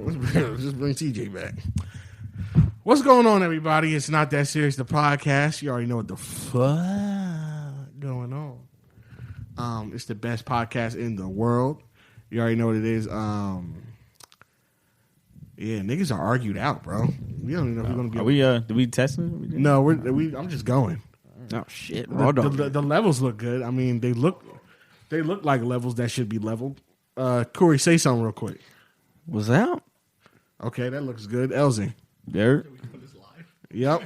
Just bring TJ back. What's going on, everybody? It's Not That Serious, the podcast. You already know what the fuck going on. It's the best podcast in the world. You already know what it is. Yeah, niggas are argued out, bro. We don't even know if we're gonna be. Are we? Do we test them? No, I'm just going. Oh shit! The levels look good. I mean, they look like levels that should be leveled. Corey, say something real quick. What's that? Okay, that looks good. Elsie. There. Yep.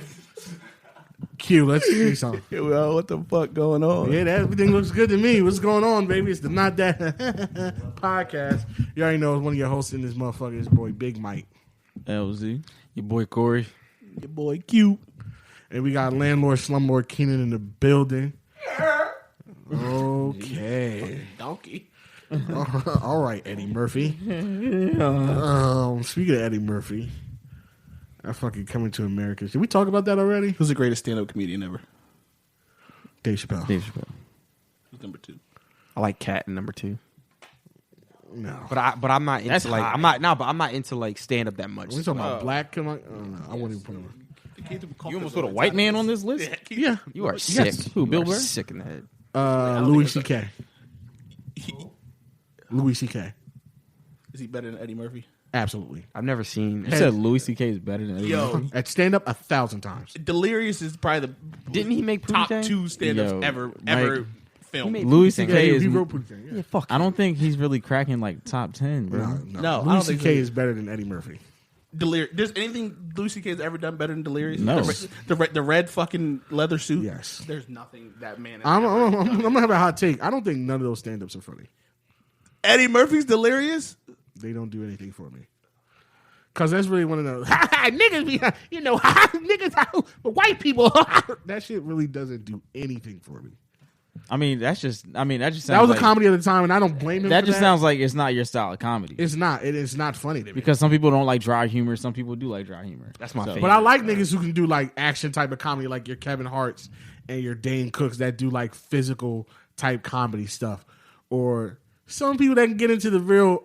Q, let's see something. Well, what the fuck going on? Yeah, everything looks good to me. What's going on, baby? It's the Not That podcast. You already know one of your hosts in this motherfucker is boy Big Mike. LZ. Your boy Corey. Your boy Q. And we got landlord slumlord Keenan in the building. Okay. Donkey. All right, Eddie Murphy. Speaking of Eddie Murphy, I fucking Coming to America. Did we talk about that already? Who's the greatest stand-up comedian ever? Dave Chappelle. Who's number 2? I like Cat in number 2. No. But I'm not into That's like high. I'm not into like stand up that much. We talking about black? Come on. I wouldn't even put him. You almost put a white man on this list? Yeah. You are sick. Who, Bill You are Burr? sick in the head. Louis C.K. Louis C.K. Is he better than Eddie Murphy? Absolutely. I've never seen. You said Louis C.K. is better than Eddie Murphy? At stand up 1,000 times. Delirious is probably the Didn't he make top Pootie Tang? 2 stand-ups Yo, ever Mike, filmed. made- Louis Pootie Tang. C.K. is. he wrote Pootie Tang, yeah. Fuck. I don't think he's really cracking like top 10, bro. No, I Louis don't think C.K. so. is better than Eddie Murphy. Delirious. There's anything Louis C.K. has ever done better than Delirious? No. The red fucking leather suit? Yes. There's nothing that man has I'm ever going to have a hot take. I don't think none of those stand-ups are funny. Eddie Murphy's Delirious? They don't do anything for me. Because that's really one of those, niggas, you know, niggas, white people. That shit really doesn't do anything for me. That just sounds That was like, a comedy at the time, and I don't blame him That for just sounds like it's not your style of comedy. It's not. It is not funny to me. Because some people don't like dry humor. Some people do like dry humor. That's my favorite. But I like niggas who can do like action type of comedy, like your Kevin Harts and your Dane Cooks that do like physical type comedy stuff, or some people that can get into the real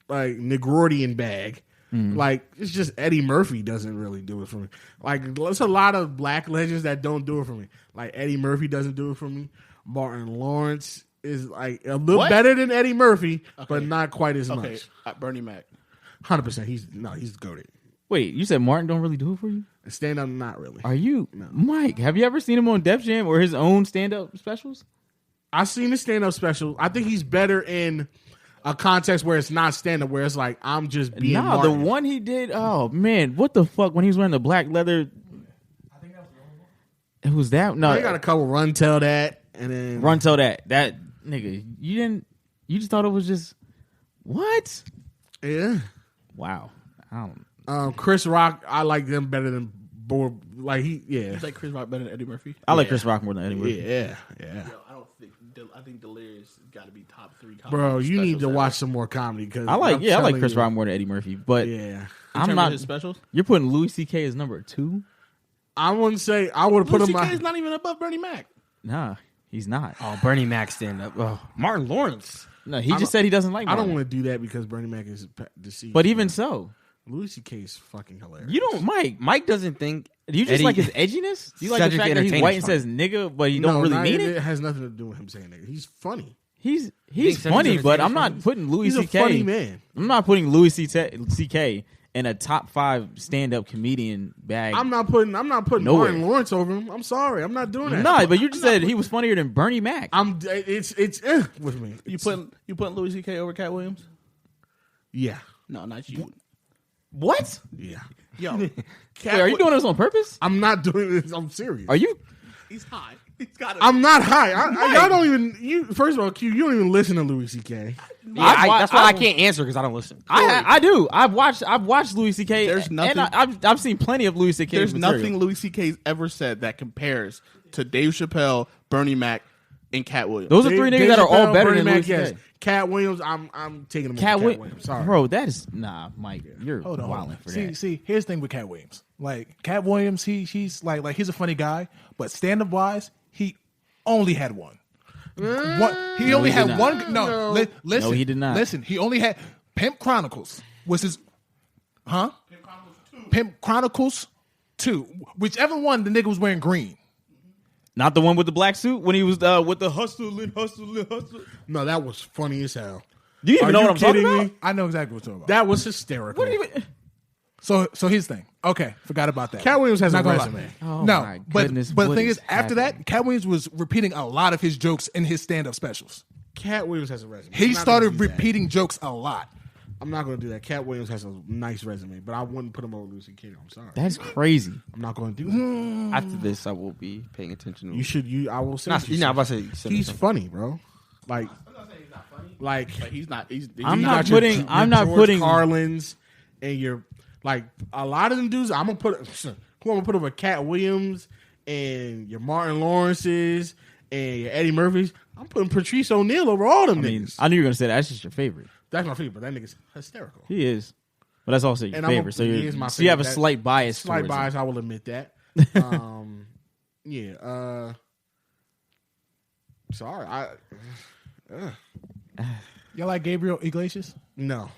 like Negroidian bag. Like it's just Eddie Murphy doesn't really do it for me. Like there's a lot of black legends that don't do it for me. Like Eddie Murphy doesn't do it for me. Martin Lawrence is like a little better than Eddie Murphy, but not quite as much. Bernie Mac. 100%. He's goated. Wait, you said Martin don't really do it for you? Stand up, not really. Are you Mike? Have you ever seen him on Def Jam or his own stand up specials? I've seen his stand up special. I think he's better in a context where it's not stand up, where it's like I'm just being. Nah, Martin. the one he did. Oh man, what the fuck? When he was wearing the black leather. I think that was the only one. It was that. No, They got a couple Run Tell That, and then Run Tell That. That nigga, you didn't. You just thought it was just what? Yeah. Wow. I don't. Chris Rock, I like them better than Bo. Like he, yeah, You like Chris Rock better than Eddie Murphy? I like Chris Rock more than Eddie Murphy. yeah. Yo, I think Delirious has got to be top 3. Bro, you need to specials watch some more comedy because I like Chris Rock more than Eddie Murphy, but Yeah, I'm ever. not. His specials. You're putting Louis C.K. as number 2? I wouldn't say I would have put Louis him. C.K. is not even above Bernie Mac. Nah, he's not. Oh, Bernie Mac stand up. Oh, Martin Lawrence. No, he just said he doesn't like. I don't Martin. want to do that because Bernie Mac is deceived. But even so, Louis C.K. is fucking hilarious. you don't, Mike. Mike doesn't think. Do you just Eddie- like his edginess? Do you like Cedric the the fact that he's Entertainer's white and funny. says nigga, but he don't really mean It it? has nothing to do with him saying that. He's funny. He's think Cedric funny, the but I'm Entertainer's not putting Louis He's a C.K. funny man. I'm not putting Louis C.K. in a top 5 stand-up comedian bag. I'm not putting Nowhere. Martin Lawrence over him. I'm sorry. I'm not doing that. No, but you just said he was funnier than Bernie Mac. It's with me. You putting Louis C.K. over Cat Williams? Yeah. No, not you. What? Yeah. Yo, Wait, are you doing this on purpose? I'm not doing this. I'm serious. Are you? He's high. He's got. I'm not high. Y'all don't even. You first of all, Q. You don't even listen to Louis C.K. Yeah, that's why I can't answer because I don't listen. I do. I've watched Louis C.K. There's nothing- And I've seen plenty of Louis C.K. There's material. nothing Louis C.K.'s ever said that compares to Dave Chappelle, Bernie Mac, and Cat Williams. Those are 3 niggas that are all better than Louis Yes. C.K. Cat Williams. I'm taking him. Cat over Cat Williams. Williams. Sorry, Bro, that is Mike. You're Hold on. wilding for see, that. See, here's the thing with Cat Williams. Like Cat Williams, he's like he's a funny guy, but stand up wise, he only had one. He only he had did not. one. No, listen. No, he did not. Listen, he only had Pimp Chronicles was his Huh? Pimp Chronicles 2. Whichever one, the nigga was wearing green. Not the one with the black suit when he was with the hustle. No, that was funny as hell. Do you even know what I'm talking about? I know exactly what you're talking about. That was hysterical. What do you mean? So here's the thing. Okay, forgot about that. Cat Williams has Not a gonna lie. resume. Oh No, my but goodness, the what thing is is, after happening? that, Cat Williams was repeating a lot of his jokes in his stand-up specials. Cat Williams has a resume. I'm He not gonna started do that. repeating jokes a lot. I'm not going to do that. Cat Williams has a nice resume, but I wouldn't put him over Lucy King. I'm sorry. That's crazy. I'm not going to do that. After this, I will be paying attention. You should. I will say. Not, you're not about to say He's something. funny, bro. Like, But he's not. I'm you not got your putting. I'm not George putting. Carlins and your like a lot of them dudes. I'm gonna put. Who I'm gonna put over Cat Williams and your Martin Lawrences and your Eddie Murphys. I'm putting Patrice O'Neal over all them I mean, niggas. I knew you were gonna say that. That's just your favorite. That's my favorite, but that nigga's hysterical. He is, but that's also your And favorite. So, he is my so you have a favorite. slight bias. Slight towards bias, him. I will admit that. Yeah. Sorry, You like Gabriel Iglesias? no.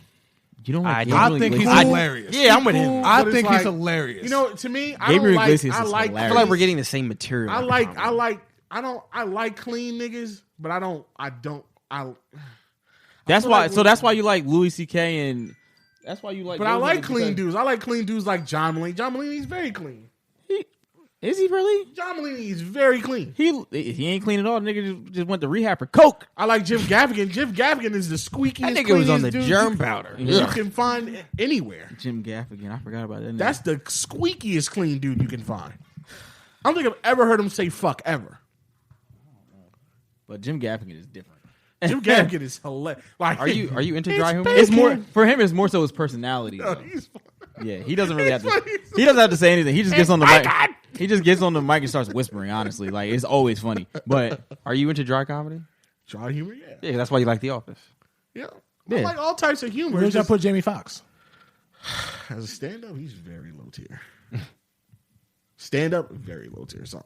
You don't like I Gabriel think he's Iglesias? hilarious. Yeah, I'm with him. I But it's think he's like, hilarious. You know, to me, I Gabriel don't like. Iglesias I is like. hilarious. I feel like we're getting the same material. I every like. time. I like. I don't. I like clean niggas, but I don't. I don't. I. That's feel why. like So when- that's why you like Louis C.K. and that's why you like. But I those like niggas clean because- dudes. I like clean dudes like John Mulaney. John Mulaney's very clean. Is he really? John Mulaney is very clean. He ain't clean at all. Nigga just went to rehab for coke. I like Jim Gaffigan. Jim Gaffigan is the squeakiest. That nigga was on the cleanest dude germ powder. you can find anywhere. Jim Gaffigan. I forgot about that. nigga. That's the squeakiest clean dude you can find. I don't think I've ever heard him say fuck ever. But Jim Gaffigan is different. Jim Gaffigan is hilarious. Like, Are you into It's dry humor? It's more for him. It's more so his personality. Oh, though. he's Yeah, he doesn't really have to. funny. He doesn't have to say anything. He just gets on the my mic. God. He just gets on the mic and starts whispering. Honestly, like it's always funny. But Are you into dry comedy? dry humor. Yeah, Yeah, that's why you like The Office. yeah. I Yeah. like all types of humor. Where'd It's y'all just- put Jamie Foxx? as a stand up, he's very low tier. Stand up, very low tier. Sorry.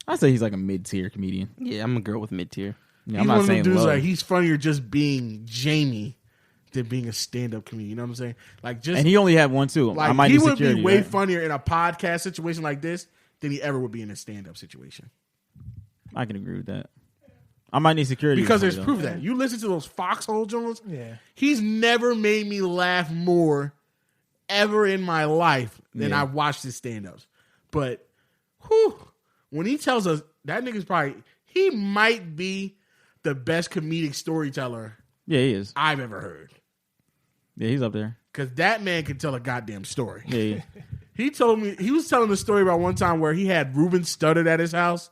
I say he's like a mid tier comedian. Yeah, I'm a girl with mid tier. Yeah, He's I'm one not of them saying dudes low. like he's funnier just being Jamie than being a stand up comedian. You know what I'm saying? Like just and he only had one too. I like might he do would security, be way right? funnier in a podcast situation like this than he ever would be in a stand up situation. I can agree with that. I might need security Because with there's somebody, proof of that. You listen to those Foxhole Jones. Yeah. He's never made me laugh more ever in my life than Yeah. I watched his stand ups. But whew, when he tells us that nigga's probably he might be the best comedic storyteller though. Yeah, he is. I've ever heard. Yeah, he's up there. Because that man can tell a goddamn story. Yeah, yeah. He told me he was telling the story about one time where he had Ruben Studdard at his house,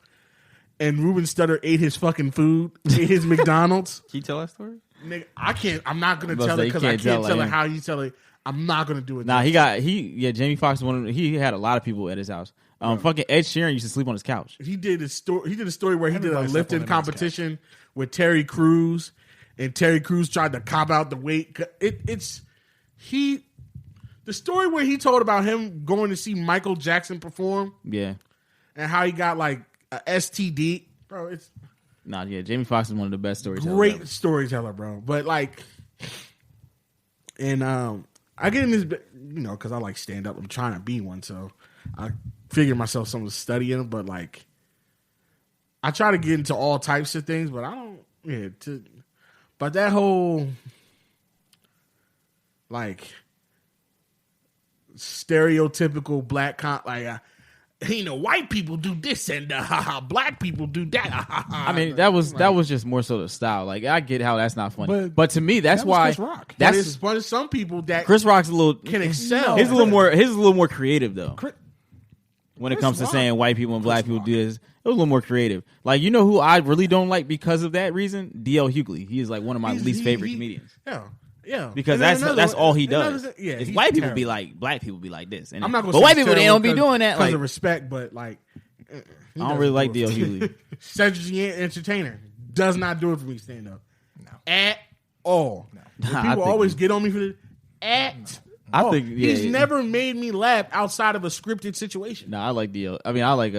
and Ruben Studdard ate his fucking food, ate his McDonald's. Can you tell that story? Nigga, I can't. I'm not gonna But tell say it you because I can't can't tell tell like it how you tell it. I'm not gonna do it. Nah, Jamie Foxx was one of he had a lot of people at his house. Fucking Ed Sheeran used to sleep on his couch. He did a story. He did a story where he did a Everybody slept on lifting that man's competition with Terry Crews, and Terry Crews tried to cop out the weight. The story where he told about him going to see Michael Jackson perform Yeah. and how he got like a STD. Bro, it's Nah, yeah, Jamie Foxx is one of the best storytellers. great ever. storyteller, bro. But like, and I get in this, because I like stand up. I'm trying to be one, so I figure myself something to study in. But like, I try to get into all types of things, but I don't. Yeah, but that whole like stereotypical black white people do this and black people do that. I mean, that was just more so the style. Like, I get how that's not funny, but to me, that's that was why Chris Rock. that's but it's some people that Chris Rock's a little can excel. He's a little more. He's a little more creative though. Chris- When it Chris comes to Rock- saying white people and black Chris people Rock. do this, it was a little more creative. Like, you know who I really don't like because of that reason? D.L. Hughley. He is like one of my least favorite comedians. Yeah. Because And then that's another all one- he does. another- Yeah, It's he's white people terrible. be like, black people be like this. And I'm not gonna but say white he's people, they terrible don't be doing that. because Like, of respect, but like, he I don't doesn't really do like it D.L. for me. Hughley. Cedric the Entertainer does not do it for me. Stand up, at all. And Nah, I people think always he- get on me for this. At I all. think yeah, he's yeah. never made me laugh outside of a scripted situation. No, I like D.L. I mean, I like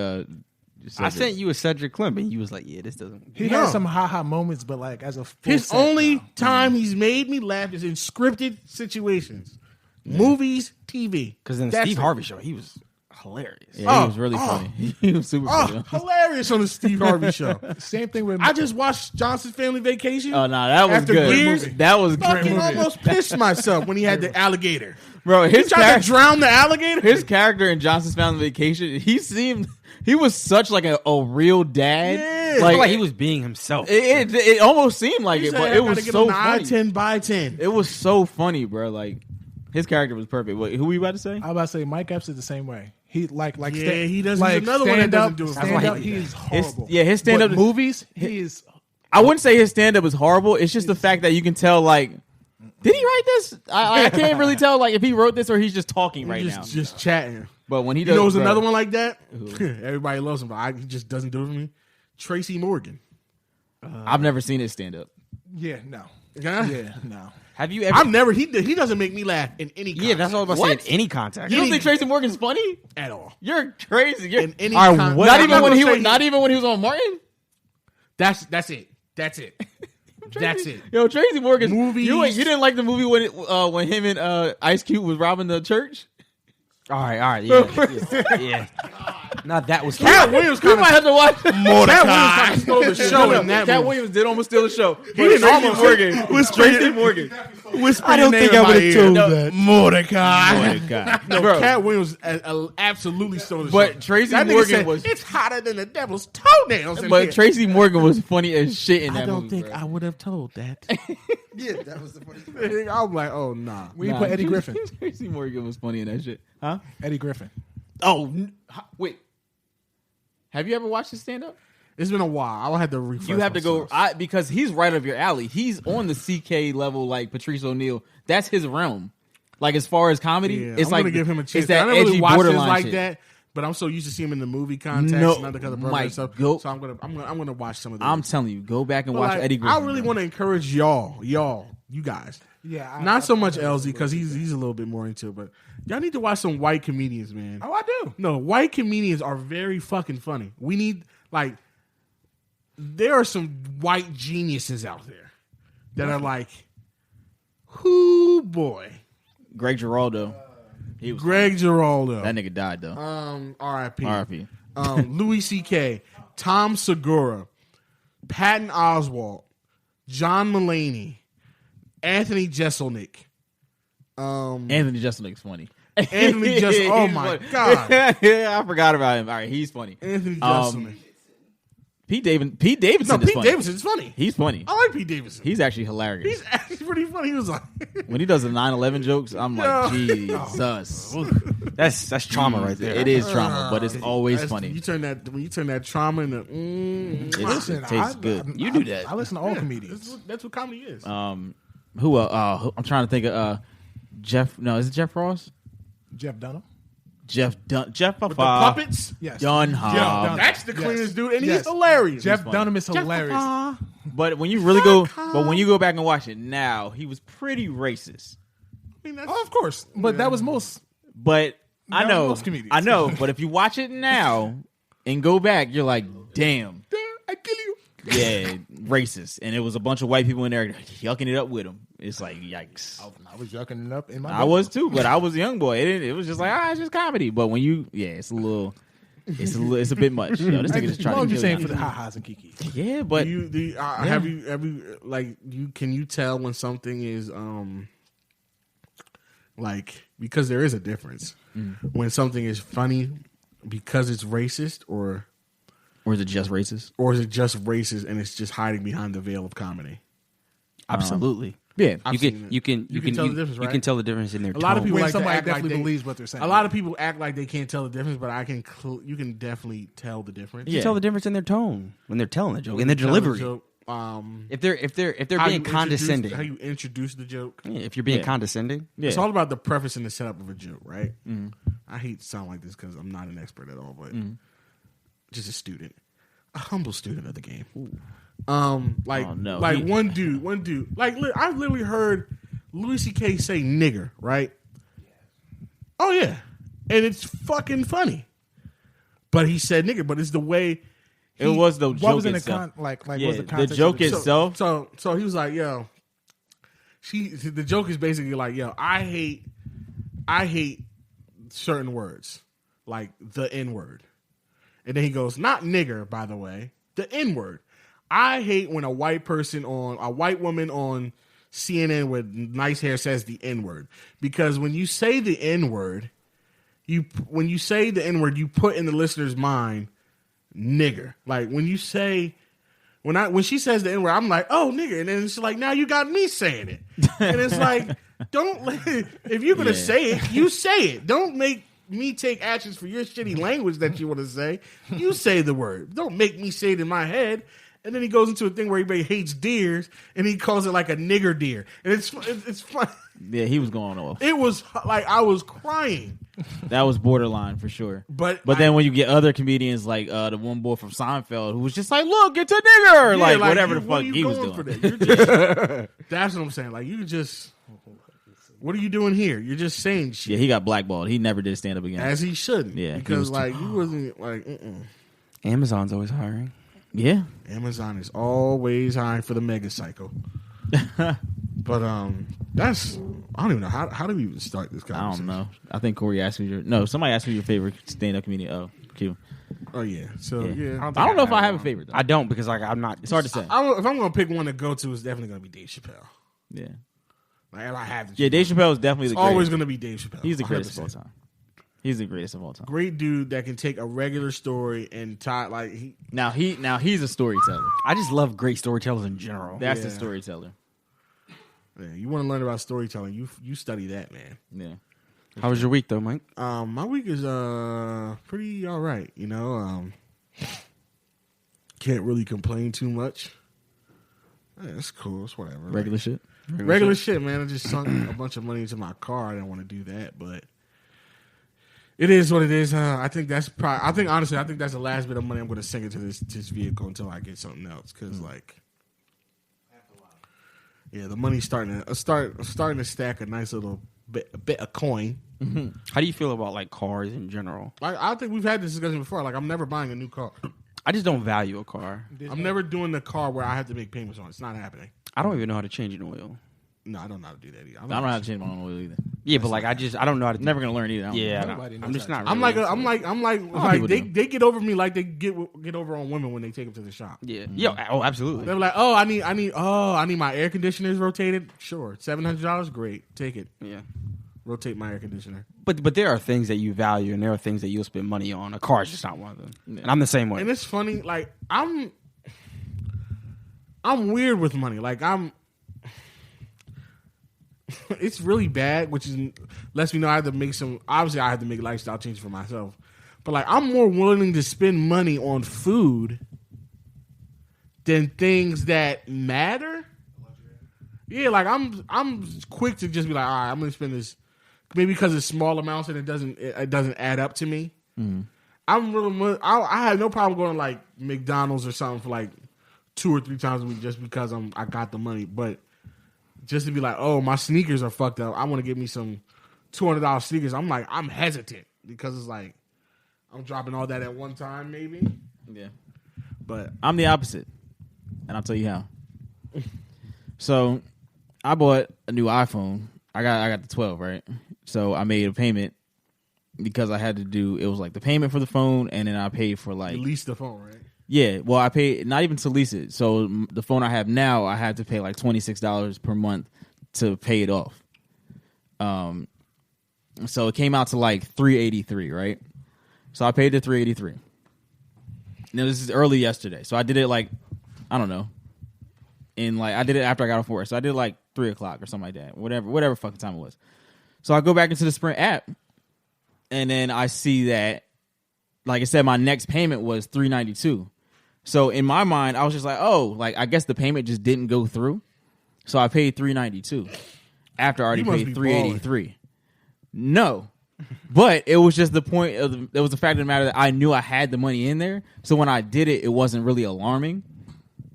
I sent you a Cedric Clem, and you was like, "Yeah, this doesn't." He No. had some ha moments, but like as a full His set, only no. time he's made me laugh is in scripted situations, movies, TV. Because in the That's Steve it. Harvey show, he was hilarious. Yeah, he Oh, was really oh. funny. He was super funny. Oh, hilarious on the Steve Harvey show. Same thing with I just watched Johnson's Family Vacation. Oh no, that was After good. years, That was fucking great. almost pissed myself when he had the alligator. Bro, He his tried to character, drown the alligator. his character in Johnson's Family Vacation, he was such like a real dad. Yeah. I feel like he was being himself. It almost seemed like He it, said, but "I it gotta was give so him an funny. 10 by 10. It was so funny, bro. Like his character was perfect. Wait, who were you about to say? I was about to say Mike Epps is the same way. He like Yeah, he does. He's like another one that stand doesn't up. do it. Stand That's why up, he- he's horrible. His stand-up- But movies. He is. I wouldn't say his stand up is horrible. It's just the fact that you can tell, like, did he write this? I can't really tell, like, if he wrote this or he's just talking right now. Just chatting. But when he You does, know, who's bro, another one like that? Everybody loves him, but he just doesn't do it for me. Tracy Morgan. I've never seen his stand up. Yeah. No. Yeah. Yeah. No. Have you ever? I've never. He doesn't make me laugh in any. yeah, that's all I was about to say. What? In any context. You don't think Tracy Morgan's funny? at all. You're crazy. You're, In any All right, con- not I'm even not when gonna he say was. Not even when he was on Martin. That's it. That's it. That's it. Yo, Tracy Morgan. Movies. You didn't like the movie when him and Ice Cube was robbing the church? All right, yeah. No, that was Cat Williams We kind might of have to watch. Cat Williams kind of stole the show in that Cat movie. Williams did almost steal the show. He didn't Tracy almost- Morgan. Whisper Tracy it. Morgan. Whisper I don't your think name I in my would've ear. told that. Mordecai. God. No, Bro. Cat Williams absolutely stole the show. But Tracy That nigga Morgan said, was- it's hotter than the devil's toenails. in But here." Tracy Morgan was funny as shit in that I don't movie. think bro. I would have told that. Yeah, that was the funny part. I'm like, oh nah. We put Eddie Griffin. Tracy Morgan was funny in that shit. Huh? Eddie Griffin. Oh, wait. Have you ever watched his stand up? It's been a while. I'll have to refresh. You have to go myself. because he's right up your alley. He's on the CK level, like Patrice O'Neal. That's his realm. Like as far as comedy, Yeah, it's I'm like gonna give him a chance. It's that I never really edgy watched this borderline like shit. that, but I'm so used to seeing him in the movie context No, and Undercover Brother Mike, and stuff. go- So I'm gonna watch some of these. I'm telling you, go back and But, watch like, Eddie Griffin. I really bro. want to encourage you guys. Yeah. Not so much LZ because he's a little bit more into it, but y'all need to watch some white comedians, man. Oh, I do. No, white comedians are very fucking funny. We need there are some white geniuses out there that are like, whoo boy, Greg Giraldo. He was Greg Giraldo, that nigga died though. R.I.P. R.I.P. Louis C.K., Tom Segura, Patton Oswalt, John Mulaney, Anthony Jeselnik. Anthony Jeselnik's funny. Anthony Jeselnik. Oh He's my funny. God. Yeah, I forgot about him. All right, he's funny. Anthony Jeselnik. Pete Davidson. No, is Pete funny. Davidson's funny. He's funny. I like Pete Davidson. He's actually hilarious. He's actually pretty funny. He was like, When he does the 9/11 jokes, I'm like, Yeah. Jesus. That's trauma right there. It is trauma, but it's always That's- funny. You turn that trauma into. It tastes good. You do that. I listen to all comedians. That's what comedy is. Who? I'm trying to think of Jeff. No, is it Jeff Ross? Jeff Dunham. Jeff With the puppets. Yes. Dunham. Dunham. That's the Yes. cleanest dude, and Yes. he's hilarious. Jeff Dunham is hilarious. But when you really go back and watch it now, he was pretty racist. I mean, that's, Oh, of course. But that was most. But I No, know, most comedians. I know. But if you watch it now and go back, you're like, damn, I kill you. yeah, racist. And it was a bunch of white people in there yucking it up with him. It's like, yikes. I was yucking it up in my. I was too, but I was a young boy. It was just like, it's just comedy. But when it's a bit much. Yo, this nigga just trying to What you kill saying you. for the ha-has and kikis? Yeah, but have you like can you tell when something is like because there is a difference when something is funny because it's racist or is it just racist? or is it just racist and it's just hiding behind the veil of comedy? Absolutely. Yeah, I've seen it. You can tell the difference, you right? can tell the difference in their A lot of tone. people When like to somebody act like definitely they- believes what they're saying. A lot of people act like they can't tell the difference, but I can. You can definitely tell the difference. You can tell the difference in their tone when they're telling the joke and their Tell the delivery. joke, If they're how being you condescending, how you introduce the joke. yeah, if you're being Yeah. condescending, Yeah. It's all about the preface and the setup of a joke, right? I hate to sound like this because I'm not an expert at all, but just a student, a humble student of the game. Like, Oh, no. like He- one dude, like I've literally heard Louis C.K. say nigger, right? Oh yeah, and it's fucking funny. But he said nigger, but it's the way It was the What joke was in the itself. like Yeah, was the the context joke of the is- itself? So he was like, yo, the joke is basically like, yo, I hate certain words, like the N-word. And then he goes, not nigger, by the way, the N-word. I hate when a white woman on CNN with nice hair says the N-word. Because when you say the N-word, you put in the listener's mind nigger. Like when you say when she says the N-word, I'm like, oh nigger, and then it's like, now you got me saying it. And it's like, if you're gonna say it, you say it. Don't make me take actions for your shitty language that you want to say. You say the word. Don't make me say it in my head. And then he goes into a thing where everybody hates deers, and he calls it like a nigger deer, and it's fun. Yeah, he was going off. It was like I was crying. That was borderline for sure. But then when you get other comedians like the one boy from Seinfeld who was just like, look, it's a nigger, Yeah, whatever the what fuck are you he was going doing. for that? You're just, that's what I'm saying. Like what are you doing here? You're just saying shit. Yeah, he got blackballed. He never did stand up again. As he shouldn't. Yeah, he because was like he wasn't like. Amazon's always hiring. Yeah, Amazon is always hiring for the mega cycle. But that's I don't even know how do we even start this I conversation. don't know. I think Corey asked me somebody asked me your favorite stand up comedian. Oh, Q. Oh yeah. So Yeah. yeah. I don't know if I have a favorite though. I don't because like I'm not. It's hard to say. If I'm gonna pick one to go to, it's definitely gonna be Dave Chappelle. Yeah, Like if I have to. yeah. Dave Chappelle is definitely It's the always greatest. gonna be Dave Chappelle. He's the greatest 100%. of all time. He's the greatest of all time. Great dude that can take a regular story and tie like Now he's a storyteller. I just love great storytellers in general. That's the Yeah. storyteller. Yeah, you want to learn about storytelling, you study that, man. Yeah. How was your week though, Mike? My week is pretty all right, you know. Can't really complain too much. Yeah, it's cool. It's whatever. Regular shit. Regular shit, man. I just sunk a bunch of money into my car. I didn't want to do that, but it is what it is. I think that's honestly, I think that's the last bit of money I'm going to sink into this vehicle until I get something else. Because yeah, the money's starting to stack a nice little bit of coin. How do you feel about like cars in general? I think we've had this discussion before. Like, I'm never buying a new car. I just don't value a car. I'm never doing the car where I have to make payments on. It's not happening. I don't even know how to change an oil. No, I don't know how to do that either. I don't know how to change my own oil either. Yeah, but like I don't know how to. Never gonna learn either. I don't Yeah, know. Nobody knows I'm just how not. to- I'm like people they do. get over me like they get over on women when they take them to the shop. Yeah. Yeah. Oh, absolutely. They're like, oh, I need my air conditioners rotated. Sure, $700, great, take it. Yeah. Rotate my air conditioner. But there are things that you value, and there are things that you'll spend money on. A car is just not one of them. And I'm the same way. And it's funny, like I'm weird with money. Like it's really bad, which is lets me know I have to make I have to make lifestyle changes for myself. But like I'm more willing to spend money on food than things that matter. Yeah, like I'm quick to just be like, all right, I'm gonna spend this maybe because it's small amounts and it doesn't add up to me. I'm really I have no problem going to like McDonald's or something for like 2 or 3 times a week just because I got the money. But just to be like, oh, my sneakers are fucked up. I want to get me some $200 sneakers. I'm like, I'm hesitant because it's like I'm dropping all that at one time, maybe. Yeah. But I'm the opposite, and I'll tell you how. So, I bought a new iPhone. I got the 12, right? So I made a payment because I had to do. It was like the payment for the phone, and then I paid for like you leased the phone, right? Yeah, well, I paid not even to lease it. So the phone I have now, I had to pay like $26 per month to pay it off. So it came out to like $383, right? So I paid the $383. Now this is early yesterday, so I did it like I don't know. I did it after I got off work, so I did it like 3:00 or something like that. Whatever fucking time it was. So I go back into the Sprint app, and then I see that, like I said, my next payment was $392. So in my mind, I was just like, oh, like I guess the payment just didn't go through. So I paid $392 after I already You must paid be $383. No, but it was just the point of it was the fact of the matter that I knew I had the money in there. So when I did it, it wasn't really alarming.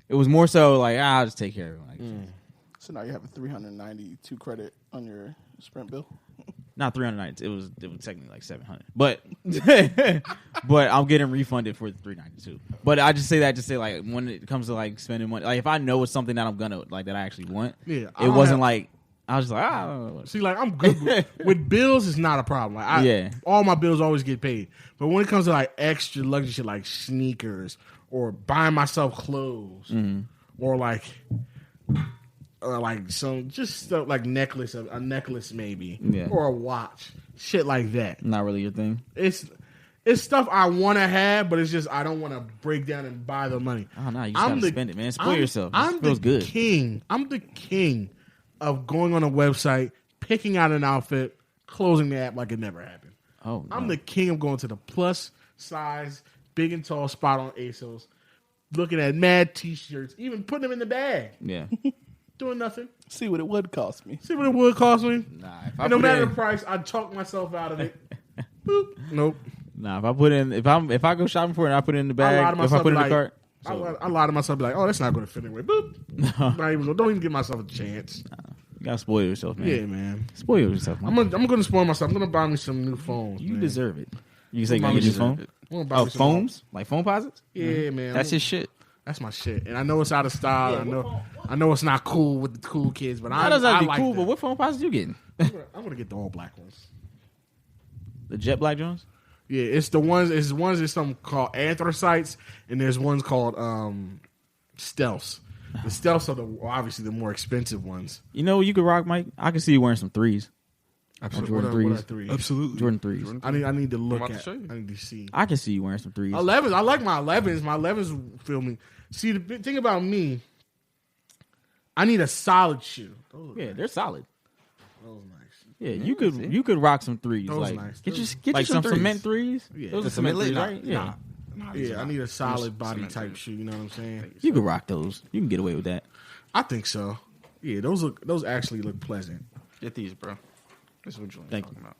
It was more so like I'll just take care of it. So now you have a 392 credit on your Sprint bill. Not 300 nights. It was technically like 700. But but I'm getting refunded for the 392. But I just say that to say like when it comes to like spending money, like if I know it's something that I'm gonna like that I actually want, Yeah, I it don't wasn't have- like I was just like See, like I'm good with bills. It's not a problem. Like, Yeah. all my bills always get paid. But when it comes to like extra luxury shit, like sneakers or buying myself clothes, or like some just stuff like a necklace maybe, Yeah. or a watch, shit like that. not really your thing. It's stuff I want to have, but it's just I don't want to break down and buy the money. Oh no, you just gotta spend it, man. Spoil yourself. I'm It feels the good. king. I'm the king of going on a website, picking out an outfit, closing the app like it never happened. Oh, no. I'm the king of going to the plus size, big and tall spot on ASOS, looking at mad t-shirts, even putting them in the bag, Yeah. doing nothing. See what it would cost me. See what it would cost me. Nah, if I And no put matter in- the price, I'd talk myself out of it. Boop. Nope. Nah, if I go shopping for it and I put it in the I lie bag, to if I myself, put it in like, the cart. I lie to myself, be like, oh, that's not going to fit anyway. Boop. Don't even give myself a chance. You gotta spoil yourself, man. Yeah, man. Spoil yourself, man. I'm gonna spoil myself. I'm gonna buy me some new phones. You man. deserve it. You say Mama you get your deserve phone? it. I'm gonna buy Oh, me some phones? Like phone posits? Yeah, man. That's his shit. That's my shit. And I know it's out of style. I know it's not cool with the cool kids, but That doesn't I be like cool, that. but what phone posits you getting? I'm gonna get the all black ones. The jet black Jones? Yeah, it's the ones. There's some called anthracites, and there's ones called stealths. The stealths are obviously the more expensive ones. You know you could rock, Mike? I can see you wearing some threes. Absolutely. Jordan What are threes. threes? Absolutely. Jordan threes. I need to look about to at. show you. I need to see. I can see you wearing some threes. 11s. I like my 11s. My 11s feel me. See, the big thing about me, I need a solid shoe. Yeah, they're solid. Those nice. Yeah, you could rock some threes. Those like nice. Get Those- you like some threes. cement threes. Yeah. Those The are cement cement threes, nah, right? Yeah, Yeah, I need a solid body cement type threes. shoe. You know what I'm saying? you could rock those. You can get away with that. I think so. Yeah, those actually look pleasant. Get these, bro. This is what Julian's Thank talking about.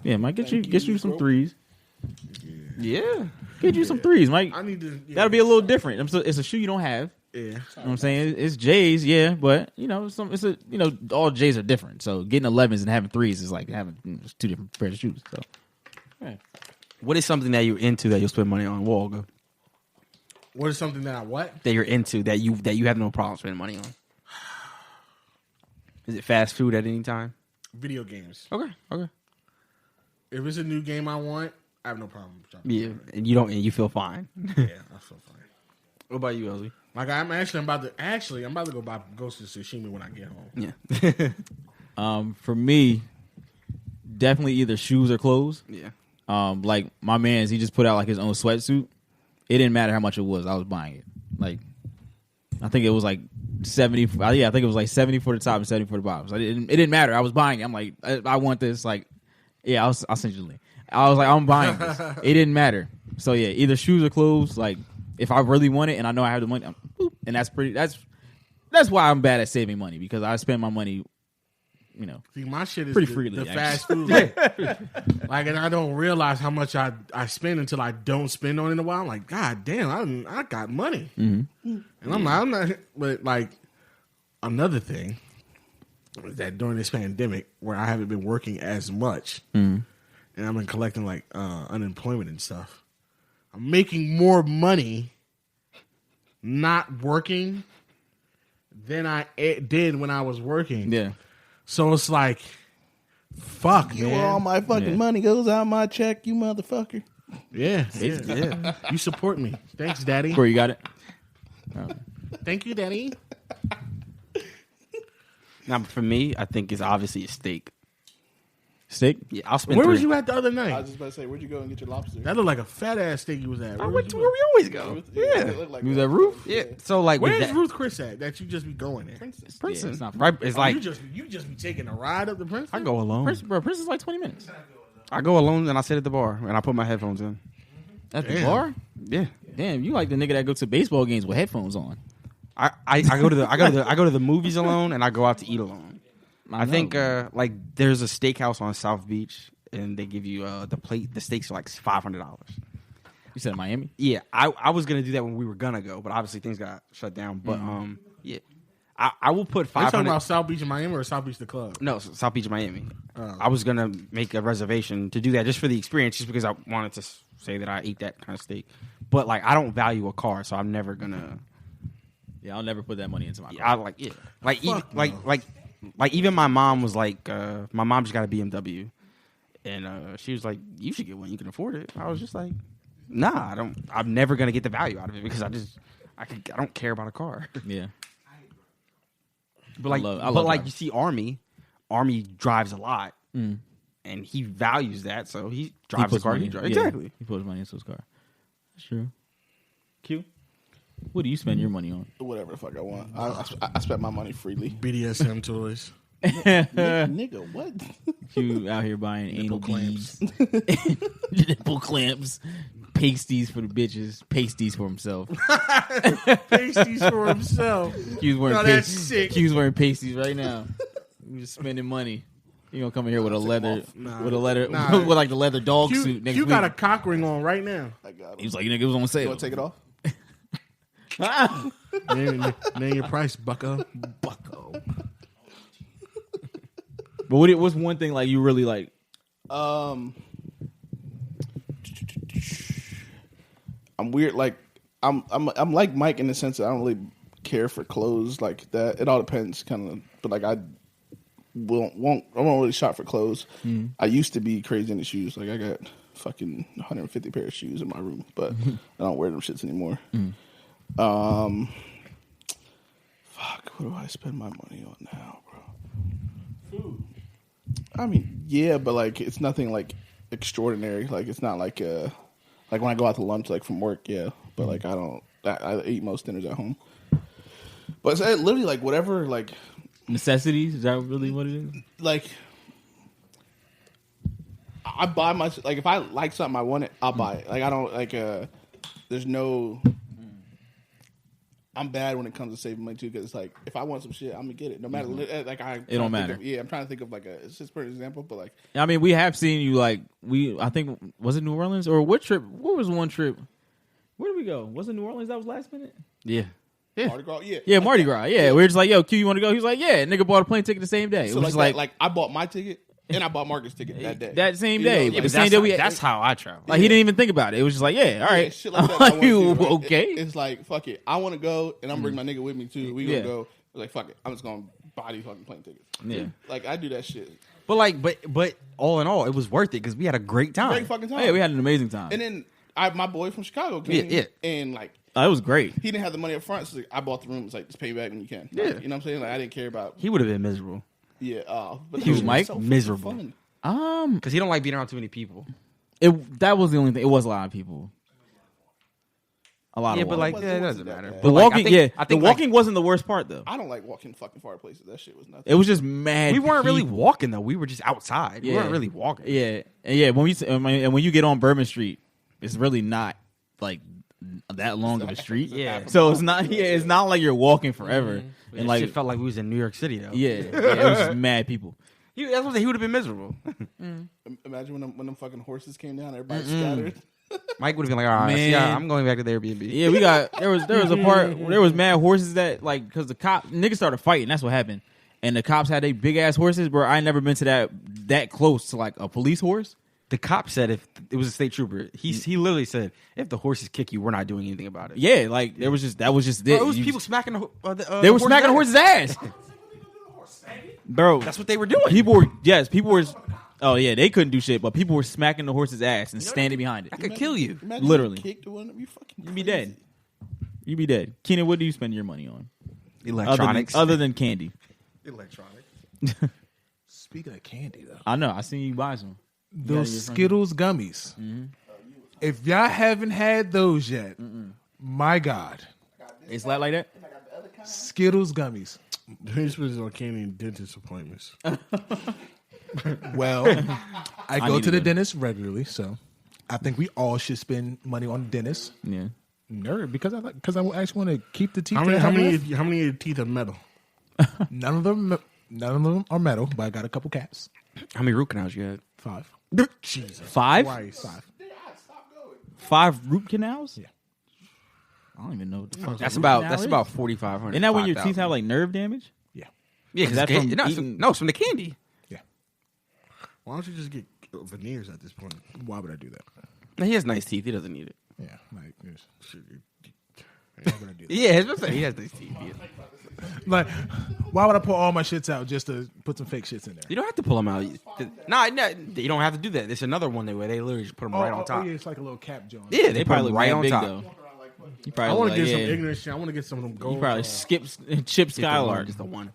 Yeah, Mike, get you some threes. Yeah. Get you some threes, Mike. I need to. Yeah, That'll be a little different. It's a shoe you don't have. Yeah. You know what I'm saying? It's J's, yeah, but all J's are different. So getting 11s and having threes is like having it's two different pairs of shoes. So What is something that you're into that you'll spend money on? Wall go. What is something that I what? That you're into that you have no problem spending money on. Is it fast food at any time? Video games. Okay. If it's a new game I want, I have no problem. Dropping Yeah, it. and you feel fine. Yeah, I feel fine. What about you, Elsie? Like I'm about to go buy Ghost of Tsushima when I get home. Yeah. for me, definitely either shoes or clothes. Yeah. Like my man's, he just put out like his own sweatsuit. It didn't matter how much it was, I was buying it. Like, I think it was like 70. Yeah, I think it was like 70 for the top and 70 for the bottom. So it didn't matter. I was buying it. I'm like, I want this. Like, yeah, I'll send you the link. I was like, I'm buying this. It didn't matter. So yeah, either shoes or clothes. Like, if I really want it and I know I have the money, boop, and that's why I'm bad at saving money, because I spend my money, See, my shit is Pretty the, freely, the actually. fast food. Like, and I don't realize how much I spend until I don't spend on it in a while. I'm like, God damn, I got money. Mm-hmm. And I'm not. But like, another thing is that during this pandemic, where I haven't been working as much, and I've been collecting like unemployment and stuff, I'm making more money not working than I did when I was working. yeah. So it's like, fuck, You all man. my fucking Yeah. money goes out my check, you motherfucker. Yeah. You support me. Thanks, Daddy. Corey, you got it? Thank you, Daddy. Now, for me, I think it's obviously a steak. Steak? Yeah, I'll spend. Where three. was you at the other I was night? just about to say, where'd you go and get your lobster? That looked like a fat ass steak you was at. I Where went was to you where at? we always go. Yeah. Yeah. It looked like You was at Roof? Yeah. So like, with Where's that, Ruth Chris at that you just be going there? Yeah, it's not right? It's like you just be taking a ride up the Princeton? I go alone. Prince is like 20 minutes. I go alone and I sit at the bar and I put my headphones in. At the Damn. bar? Yeah. Damn, you like the nigga that go to baseball games with headphones on. I go to the movies alone and I go out to eat alone. I think like there's a steakhouse on South Beach and they give you the steaks are like $500. You said Miami? Yeah, I was gonna do that when we were gonna go, but obviously things got shut down. But yeah, I will put Are you talking $500. about South Beach in Miami or South Beach the club? No, South Beach, Miami. I was gonna make a reservation to do that just for the experience, just because I wanted to say that I ate that kind of steak. But like, I don't value a car, so I'm never gonna. Yeah, I'll never put that money into my car. I like even my mom was like, my mom just got a BMW, and she was like, you should get one, you can afford it. I was just like, nah, I don't. I'm never gonna get the value out of it because I don't care about a car. Yeah. But like, I love driving. you see, Army drives a lot, and he values that, so he drives the puts car. money- He drives. yeah, Exactly. He puts money into his car. That's true. Q, what do you spend your money on? Whatever the fuck I want. I spent my money freely. BDSM toys. Nigga, what? Q out here buying anal Nipple beads, nipple clamps, pasties for the bitches, pasties for himself. Pasties for himself. Q's wearing No, that's pasties. sick. Q's wearing pasties right now. We're just spending money. You gonna come in here with a leather, Nah. with a leather, Nah. with like the leather dog You, suit next you week. got a cock ring on right now. I got He it. was like, nigga, it was on You sale. want to take it off? Name your price, bucko. Bucko. But what's one thing like you really like? I'm weird. Like I'm like Mike in the sense that I don't really care for clothes like that. It all depends, kind of. But like I won't really shop for clothes. I used to be crazy into shoes. Like I got fucking 150 pair of shoes in my room, but I don't wear them shits anymore. Fuck, what do I spend my money on now, bro? Food. I mean, yeah, but like it's nothing like extraordinary. Like it's not like like when I go out to lunch like from work, yeah. But like I eat most dinners at home. But it's literally like whatever like Necessities? Is that really what it is? like I buy my like if I like something I want it, I'll buy it. Like I don't like there's no I'm bad when it comes to saving money too because it's like if I want some shit, I'm gonna get it no matter like It don't matter. I'm trying to think of like it's just for example, but like I mean, we have seen you like I think was it New Orleans or what trip? What was one trip? Where did we go? Was it New Orleans that was last minute? Yeah. Mardi Gras, yeah. Yeah, Mardi Gras. Yeah, we were just like, yo, Q, you want to go? He was like, yeah. Nigga bought a plane ticket the same day. So It was like I bought my ticket and I bought Marcus' ticket that day. that same You know, day. like, the But same day we that's how I travel. like he didn't even think about it. It was just like, yeah, all right. shit like that. I want to, right? Okay. It's like fuck it. I want to go and I'm bringing my nigga with me too. We gonna Yeah. go. Like fuck it. I'm just gonna buy these fucking plane tickets. Yeah. Like I do that shit. But all in all, it was worth it because we had a great time. Great fucking time. Hey, we had an amazing time. And then my boy from Chicago came. Yeah. And like It was great. he didn't have the money up front, so like, I bought the room. It's like just pay me back when you can. Yeah. Like, you know what I'm saying? Like I didn't care about. He would have been miserable Yeah. But He was it Mike? so fucking Miserable. fun. because he don't like being around too many people. That was the only thing. It was a lot of people. A lot Yeah, of but walking. like It it wasn't doesn't that matter. bad. the But, like, walking, I the think walking wasn't the worst part though. I don't like walking fucking far places. That shit was nothing. It was just mad. we weren't really people. walking though. We were just outside. We Yeah. weren't really walking. Yeah, and yeah. When you get on Bourbon Street, it's really not like that long of a street. Yeah. So it's not. Yeah, it's not like you're walking forever. And And like, shit felt like we was in New York City though. yeah, it was just mad people. That's what he would have been miserable. Imagine when them fucking horses came down, everybody scattered. Mike would have been like, all right, Man. yeah, I'm going back to the Airbnb. Yeah, we got there was a part where there was mad horses that like because the niggas started fighting. That's what happened, and the cops had they big ass horses. Bro, I ain't never been to that close to like a police horse. The cop said if it was a state trooper, he literally said if the horses kick you, we're not doing anything about it. Yeah, like that was just Bro, it was You people just- smacking They were smacking the horse's ass, bro. That's what they were doing. People were. Oh yeah, they couldn't do shit, but people were smacking the horse's ass and standing behind I it. could kill you. Imagine Literally. you kicked one of you fucking. You'd be dead. You'd be dead. Keenan, what do you spend your money on? Electronics. Other than candy. Electronic. Speaking of candy, though, I know. I seen you buy some. those Skittles gummies. If y'all haven't had those yet, my God, It's like that. Skittles gummies. He spends on candy and dentist appointments. Well, I go need to to the go. dentist regularly, so I think we all should spend money on the dentist. Yeah. Nerd, because I actually want to keep the teeth. How that I many have left. of your teeth are metal? None of them are metal, but I got a couple caps. How many root canals you had? 5. Jesus. Five? Christ. 5 root canals? Yeah. I don't even know what the fuck That's a root about canal is. 4,500. Isn't that when your teeth 5,000. have like nerve damage? Yeah. Yeah, Is that because from eating- no, it's from the candy. Yeah. Why don't you just get veneers at this point? Why would I do that? No, he has nice teeth. He doesn't need it. Yeah, like, Shit, why would I do that? Yeah, it's he has nice teeth. Yeah. Like, why would I pull all my shits out just to put some fake shits in there? You don't have to pull them out. No, you don't have to do that. There's another one where they literally just put them right on top. Oh, yeah, it's like a little cap joint. Yeah, they Probably probably look right mad on big top. though. You I probably want like, to get some yeah. ignorant shit. I want to get some of them gold. You probably skip Chip Just the one, Skylark. Just the one.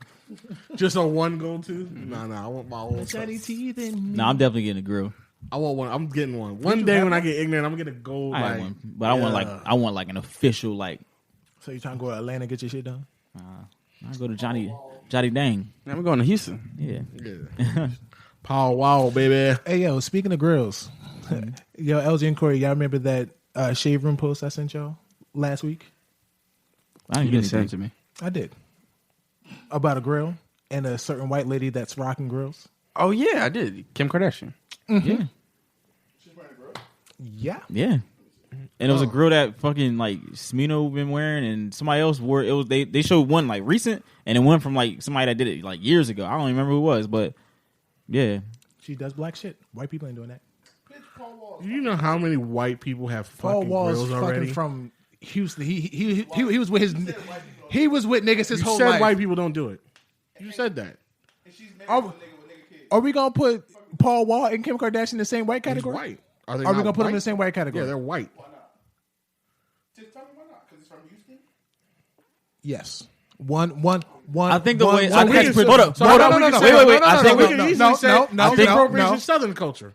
just a one gold tooth. Nah, I want my whole. Shiny teeth in me. No, I'm definitely getting a grill. I want one. I'm getting one. One day when I get ignorant, I'm gonna get a gold. I like, have one, but I want like an official like. So you trying to go to Atlanta and get your shit done? I go to Johnny Dang. Now we're going to Houston. Yeah. Yeah. Power wow, baby. Hey, yo, speaking of grills, yo, LG and Corey, y'all remember that shave room post I sent y'all last week? I You didn't didn't get send it anything. to me. I did. About a grill and a certain white lady that's rocking grills. Oh yeah, I did. Kim Kardashian. Yeah. Yeah. Yeah. And it was a grill that fucking like Smino been wearing, and somebody else wore it. Was they showed one like recent, and it went from like somebody that did it like years ago. I don't even remember who it was, but yeah, She does black shit. White people ain't doing that. Do you know how many white people have Paul fucking Wall's grills fucking already? from Houston. He was with his. He was with niggas his You whole said life. white people don't do it. You said that. Are we gonna put Paul Wall and Kim Kardashian in the same white He's category? white. Are they Are we not gonna put them in the white? same white category? Yeah, they're white. Yes. One. I think the one- way- one- I we think- can hold still- up, so hold hold up, on, wait, no, wait, no, wait. no, I no, think we no, can no, easily say no, I think no, appropriation no. Southern culture.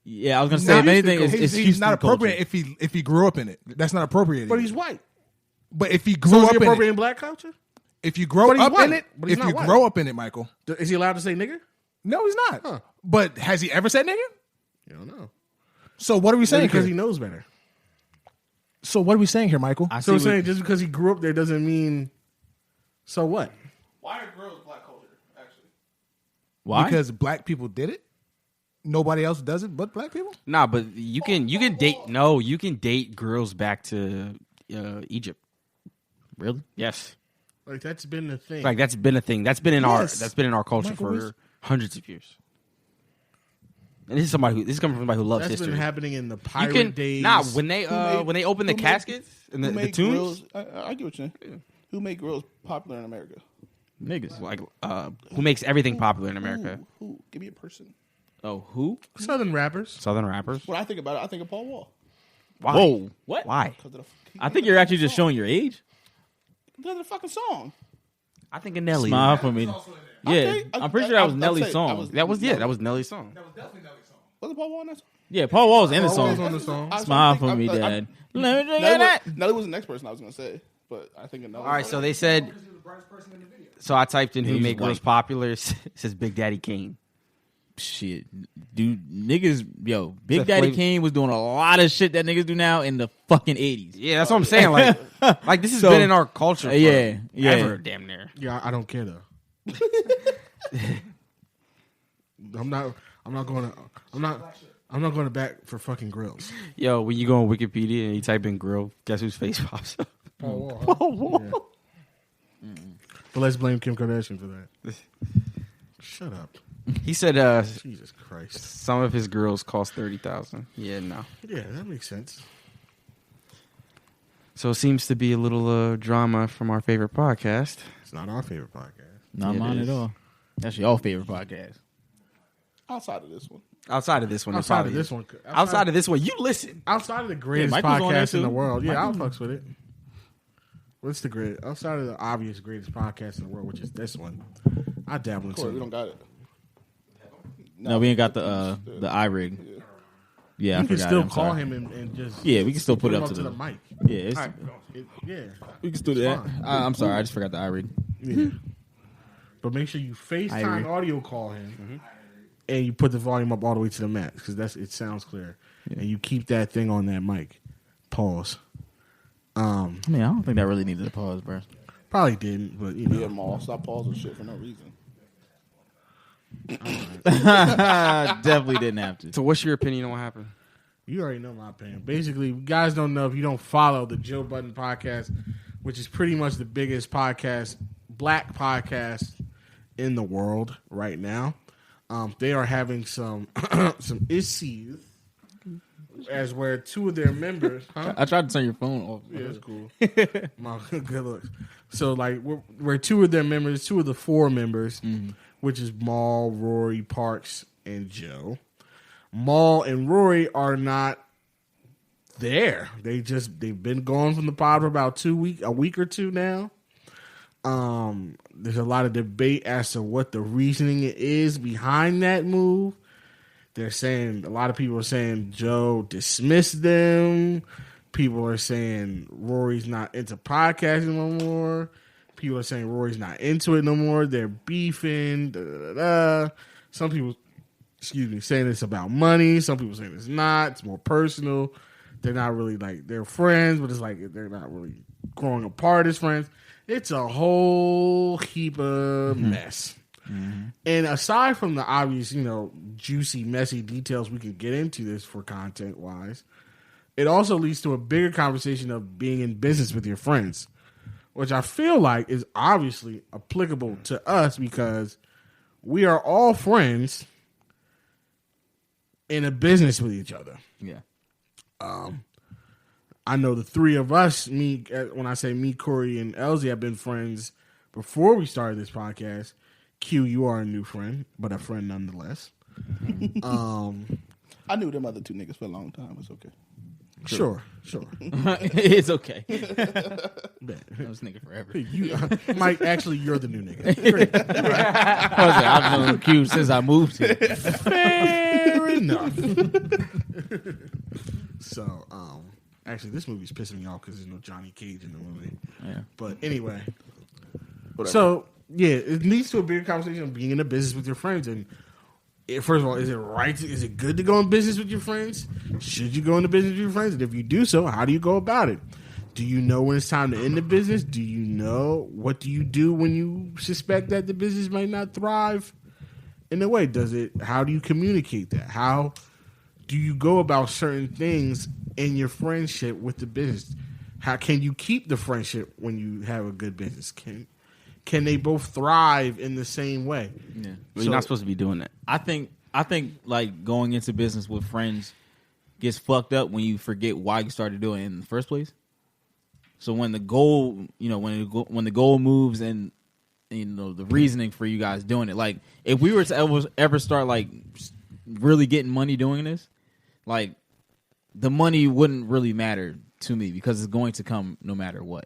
yeah, I was gonna say Nah, if anything, it's he's Houston not appropriate culture. if he grew up in it. That's not appropriate. But he's white. But if he So grew is up he in appropriate it, in black culture? if you grow But he's up white. in it, But he's if not you white. grow up in it, Michael. Is he allowed to say nigger? No, he's not. Huh. But has he ever said nigga? You don't know. So what are we saying Because here? he knows better. So what are we saying here, Michael? I So see I'm what- saying just because he grew up there doesn't mean. So what? Why are grills black culture? Actually, why? Because black people did it. Nobody else does it but black people. Nah, but you can date girls back to Egypt. really? Yes. Like that's been the thing. Like that's been a thing. That's been in Yes. our culture Michael for Reese. hundreds of years. And this is coming from somebody who loves that's history. been happening in the You pirate can days. when they open the who made- caskets and who the made tombs, grills? I get what you're saying. Who made grills popular in America? Niggas. like who makes everything popular in America? Who? Give me a person. Oh, who? Southern rappers. Southern rappers. When I think about it, I think of Paul Wall. Why? Whoa, what? Why? I think you're actually just showing your age. Because of the fucking song. I think of Nelly. Smile for me. Yeah, Okay, I'm pretty sure that was I'll Nelly's say- song. That was Nelly's song. Was it Paul Wall in that song? Yeah, Paul Wall was in the Paul Wall's song. on the song. I Smile think- for me, I- Dad. Let me drink Nelly, that. Nelly was the next person I was gonna say, but I think of Nelly. All right, so they said. So I typed in who He's made girls white. popular. It says Big Daddy Kane. Shit, dude, niggas, yo, Big The Daddy flavor- Kane was doing a lot of shit that niggas do now in the fucking 80s. Yeah, that's what I'm saying. Like this has So, been in our culture. yeah, yeah. Ever, damn near. Yeah, I don't care though. I'm not going to back for fucking grills. Yo, when you go on Wikipedia and you type in grill, guess whose face pops up? Paul Wall. But let's blame Kim Kardashian for that. Shut up. He said Jesus Christ. some of his grills cost $30,000. Yeah, no. Yeah, that makes sense. So it seems to be a little drama from our favorite podcast. It's not our favorite podcast. Not Yeah, it mine is. at all. That's your favorite podcast. outside of this one, Outside of this one, it Outside probably of this is. one. Outside of this one, you listen. Outside of the greatest Michael's on there podcast in the too. world. Yeah, I'll fucks with it. What's the great? Outside of the obvious greatest podcast in the world, which is this one, I dabble Corey, we into. don't got it. No, we ain't got the iRig. Yeah, I You can forgot. still I'm call sorry. him and just Yeah, we can still put it him up to the mic. Yeah, it's, Yeah, we can still do that. fine. I'm sorry, I just forgot the iRig. yeah. But make sure you FaceTime agree. audio call him, and you put the volume up all the way to the max because it sounds clear, and you keep that thing on that mic. Pause. I mean, I don't think that really needed a pause, bro. Probably didn't, but you know. Yeah, Maul, stop pausing shit for no reason. Definitely didn't have to. So what's your opinion on what happened? You already know my opinion. Basically, you guys don't know if you don't follow the Joe Budden podcast, which is pretty much the biggest podcast, black podcast in the world right now. They are having some some issues, as where two of their members. Huh? I tried to turn your phone off. Yeah, it's cool. My good looks. So like, we're two of their members, two of the four members, which is Maul, Rory, Parks, and Joe. Maul and Rory are not there. They've been gone from the pod for about a week or two now. There's a lot of debate as to what the reasoning is behind that move. They're saying, a lot of people are saying Joe dismissed them. People are saying Rory's not into podcasting no more. People are saying Rory's not into it no more. They're beefing. Some people, saying it's about money. Some people saying it's not. It's more personal. They're not really like, they're friends, but it's like they're not really growing apart as friends. It's a whole heap of mess. And aside from the obvious, juicy, messy details we can get into this for content-wise, it also leads to a bigger conversation of being in business with your friends, which I feel like is obviously applicable to us because we are all friends in a business with each other. Yeah. I know the three of us, when I say me, Corey, and Elsie have been friends before we started this podcast. Q, you are a new friend, but a friend nonetheless. I knew them other two niggas for a long time. It's okay. Sure. It's okay. Bet. I was nigga forever. Mike, actually, you're the new nigga. I've known Q since I moved here. Fair enough. So, actually, this movie's pissing me off because there's no Johnny Cage in the movie. Yeah. But anyway. Whatever. So, yeah, it leads to a bigger conversation of being in a business with your friends. And first of all, is it good to go in business with your friends? Should you go into business with your friends? And if you do so, how do you go about it? Do you know when it's time to end the business? Do you know what do you do when you suspect that the business might not thrive in a way? How do you communicate that? How do you go about certain things in your friendship with the business? How can you keep the friendship when you have a good business? Can they both thrive in the same way? Yeah. Well, you're not supposed to be doing that. I think like going into business with friends gets fucked up when you forget why you started doing it in the first place. So when the goal, when the goal moves and the reasoning for you guys doing it, like if we were to ever start like really getting money doing this, like the money wouldn't really matter to me because it's going to come no matter what.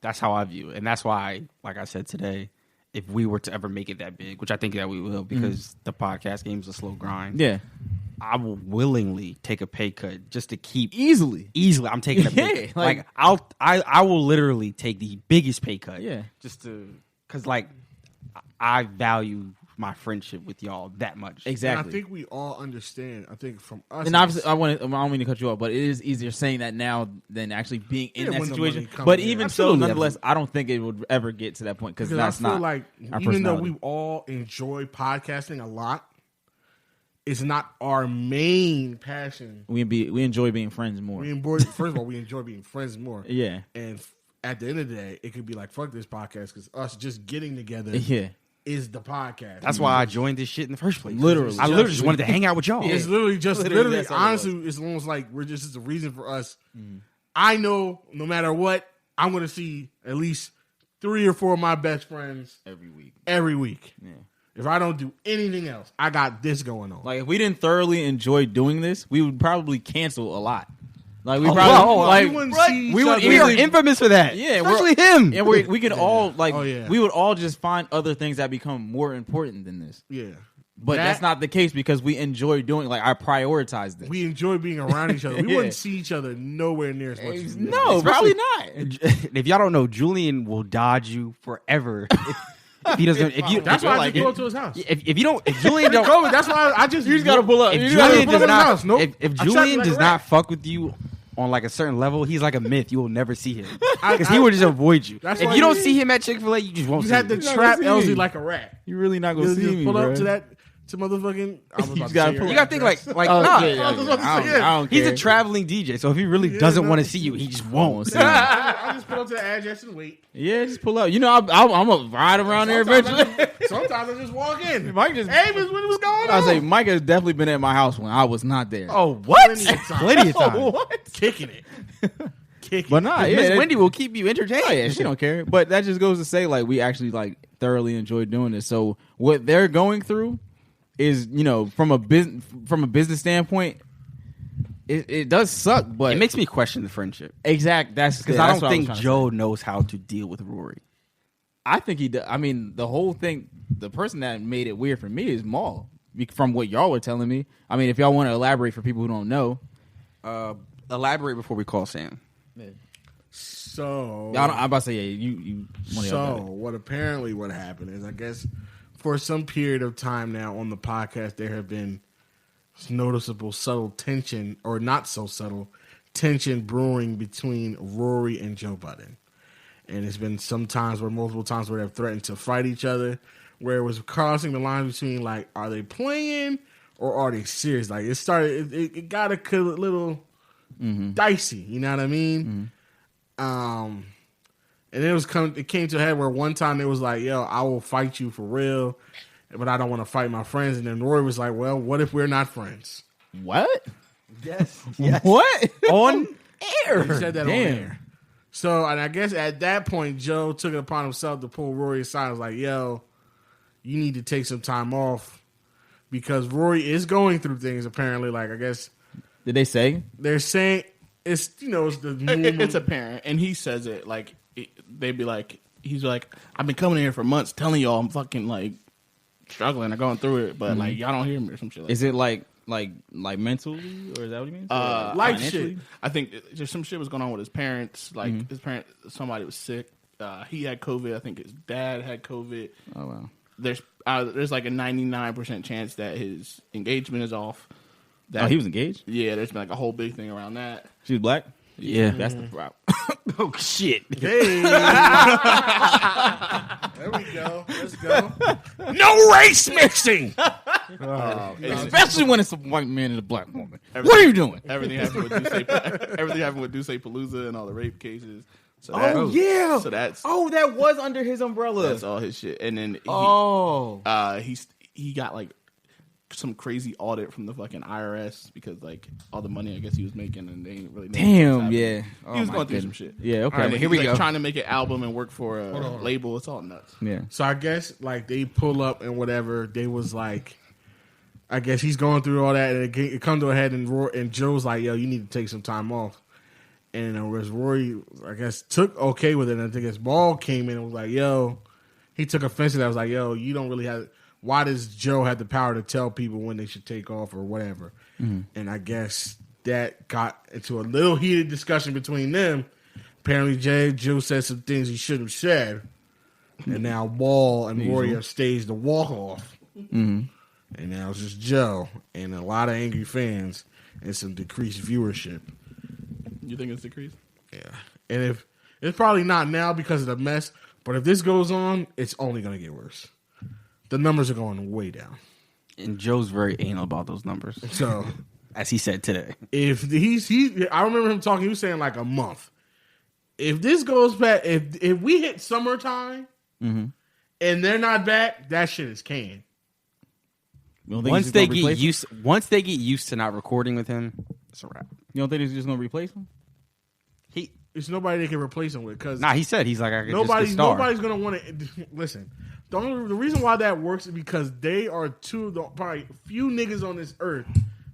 That's how I view it. And that's why, like I said today, if we were to ever make it that big, which I think that we will because the podcast game is a slow grind. Yeah. I will willingly take a pay cut just to keep Easily. I'm taking a pay cut. like I will literally take the biggest pay cut. Yeah. Just to, because like I value my friendship with y'all that much. Exactly. And I think we all understand. I think from us, And obviously, I don't mean to cut you off, but it is easier saying that now than actually being in that when the situation. money comes But in. even Absolutely. so, nonetheless, I don't think it would ever get to that point because because that's I feel not like our even though personality. we all enjoy podcasting a lot, it's not our main passion. We enjoy being friends more. First of all, we enjoy being friends more. Yeah. And at the end of the day, it could be like, fuck this podcast because us just getting together Yeah. is the podcast. That's why I joined this shit in the first place. Literally. I literally just wanted to hang out with y'all. It's literally Literally, that's all it honestly, it's almost like it's a reason for us. I know no matter what, I'm going to see at least 3 or 4 of my best friends Every week. Yeah. If I don't do anything else, I got this going on. Like if we didn't thoroughly enjoy doing this, we would probably cancel a lot. Like we Oh, probably wow. like we wouldn't Right. see each We would other. We are easily- infamous for that. Yeah, especially him. and we could all like Oh, yeah. we would all just find other things that become more important than this. Yeah. But that's not the case because we enjoy doing like I prioritize this. We enjoy being around each other. We Yeah. wouldn't see each other nowhere near as much as we do. No, probably not. If y'all don't know, Julian will dodge you forever. If he doesn't, if you, That's if, why I like just it. go to his house. if you don't, if Julian don't, COVID, that's why I just You just gotta pull up. if You gotta Julian pull does up at his not, house. Nope. if I Julian shot like does a not rat. fuck with you on like a certain level, he's like a myth. You will never see him because I- he will just avoid you. That's If why you don't you- see him at Chick-fil-A, you just won't You see had to him. not trap gonna see Elsie me. like a rat. You really not You gonna see just me, pull bro. up to that. to motherfucking. I was about to gotta say pull- your You gotta think address. like Oh, nah. yeah, yeah, I was yeah. about to I say, don't, yeah. I don't He's care. a traveling DJ, so if he really doesn't want to see you, he just won't. see you. I just put up to the address and wait. Yeah, just pull up. You know, I'm gonna ride around there eventually. Sometimes I just walk in. Mike just- hey, Miss, what was going I on? say Mike has definitely been at my house when I was not there. Oh, what? Plenty of time. Plenty of time. what? Kicking it. Kicking But nah, yeah, Miss that- Wendy will keep you entertained. Oh, yeah, she don't care. But that just goes to say, like, we actually like thoroughly enjoy doing this. So what they're going through is, you know, from a business standpoint, it does suck. But It makes me question the friendship exact. That's because yeah, I that's don't what think was trying to Joe say. knows how to deal with Rory. I think he does. I mean, the whole thing. The person that made it weird for me is Maul. From what y'all were telling me. I mean, if y'all want to elaborate for people who don't know, Elaborate before we call Sam. So I'm about to say, yeah, you. One of y'all So got it. what happened is, I guess for some period of time now on the podcast, there have been noticeable subtle tension, or not so subtle tension, brewing between Rory and Joe Budden. And it's been multiple times where they've threatened to fight each other, where it was crossing the line between, like, are they playing or are they serious? Like, it got a little dicey, you know what I mean? And it came to a head where one time it was like, yo, I will fight you for real, but I don't want to fight my friends. And then Rory was like, well, what if we're not friends? What? Yes. What? On air. He said that on Damn. air. So, and I guess at that point, Joe took it upon himself to pull Rory aside. I was like, yo, you need to take some time off because Rory is going through things, apparently. Like, I guess Did they say? they're saying it's, it's the new It's apparent, and he says it like they'd be like, he's like, I've been coming here for months telling y'all I'm fucking like struggling or going through it, but like y'all don't hear me or some shit. Like Is it like mentally, or is that what he means? like financially? shit. I think just some shit was going on with his parents. Like his parent, somebody was sick. He had COVID. I think his dad had COVID. Oh wow. There's like a 99% chance that his engagement is off. That Oh, he was engaged. Yeah, there's been like a whole big thing around that. She was black. Yeah. That's the problem. Oh shit. Hey. There we go. Let's go. No race mixing. Especially when it's a white man and a black woman. What are you doing? Everything happened with Duce Palooza and all the rape cases. So Oh yeah. So that's that was under his umbrella. that's all his shit. And then he got like some crazy audit from the fucking IRS because like all the money I guess he was making and they didn't really know what was Damn. happening. Yeah. Oh, He was my going through some goodness. shit. Yeah. Okay. And here we he's, go. Trying to make an album and work for a label. It's all nuts. Yeah. So I guess like they pull up and whatever. They was like, I guess he's going through all that, and it come to a head, and Joe's like, yo, you need to take some time off. And whereas Rory, I guess, took okay with it. And I think his ball came in and was like, yo, he took offense to that. I was like, yo, you don't really have. Why does Joe have the power to tell people when they should take off or whatever? And I guess that got into a little heated discussion between them. Apparently, Joe said some things he shouldn't have said. And now Ball and Rory have staged the walk off. And now it's just Joe and a lot of angry fans and some decreased viewership. You think it's decreased? Yeah. And if it's probably not now because of the mess, but if this goes on, it's only going to get worse. The numbers are going way down. And Joe's very anal about those numbers, So as he said today. if I remember him talking, he was saying like a month. If this goes back, if we hit summertime and they're not back, that shit is canned. You don't think Once he's they gonna get replace him? used, to not recording with him, it's a wrap. You don't think he's just gonna replace him? There's nobody they can replace him with because He said he's like I could nobody's just get star. nobody's gonna want to listen. The reason why that works is because they are two of the probably few niggas on this earth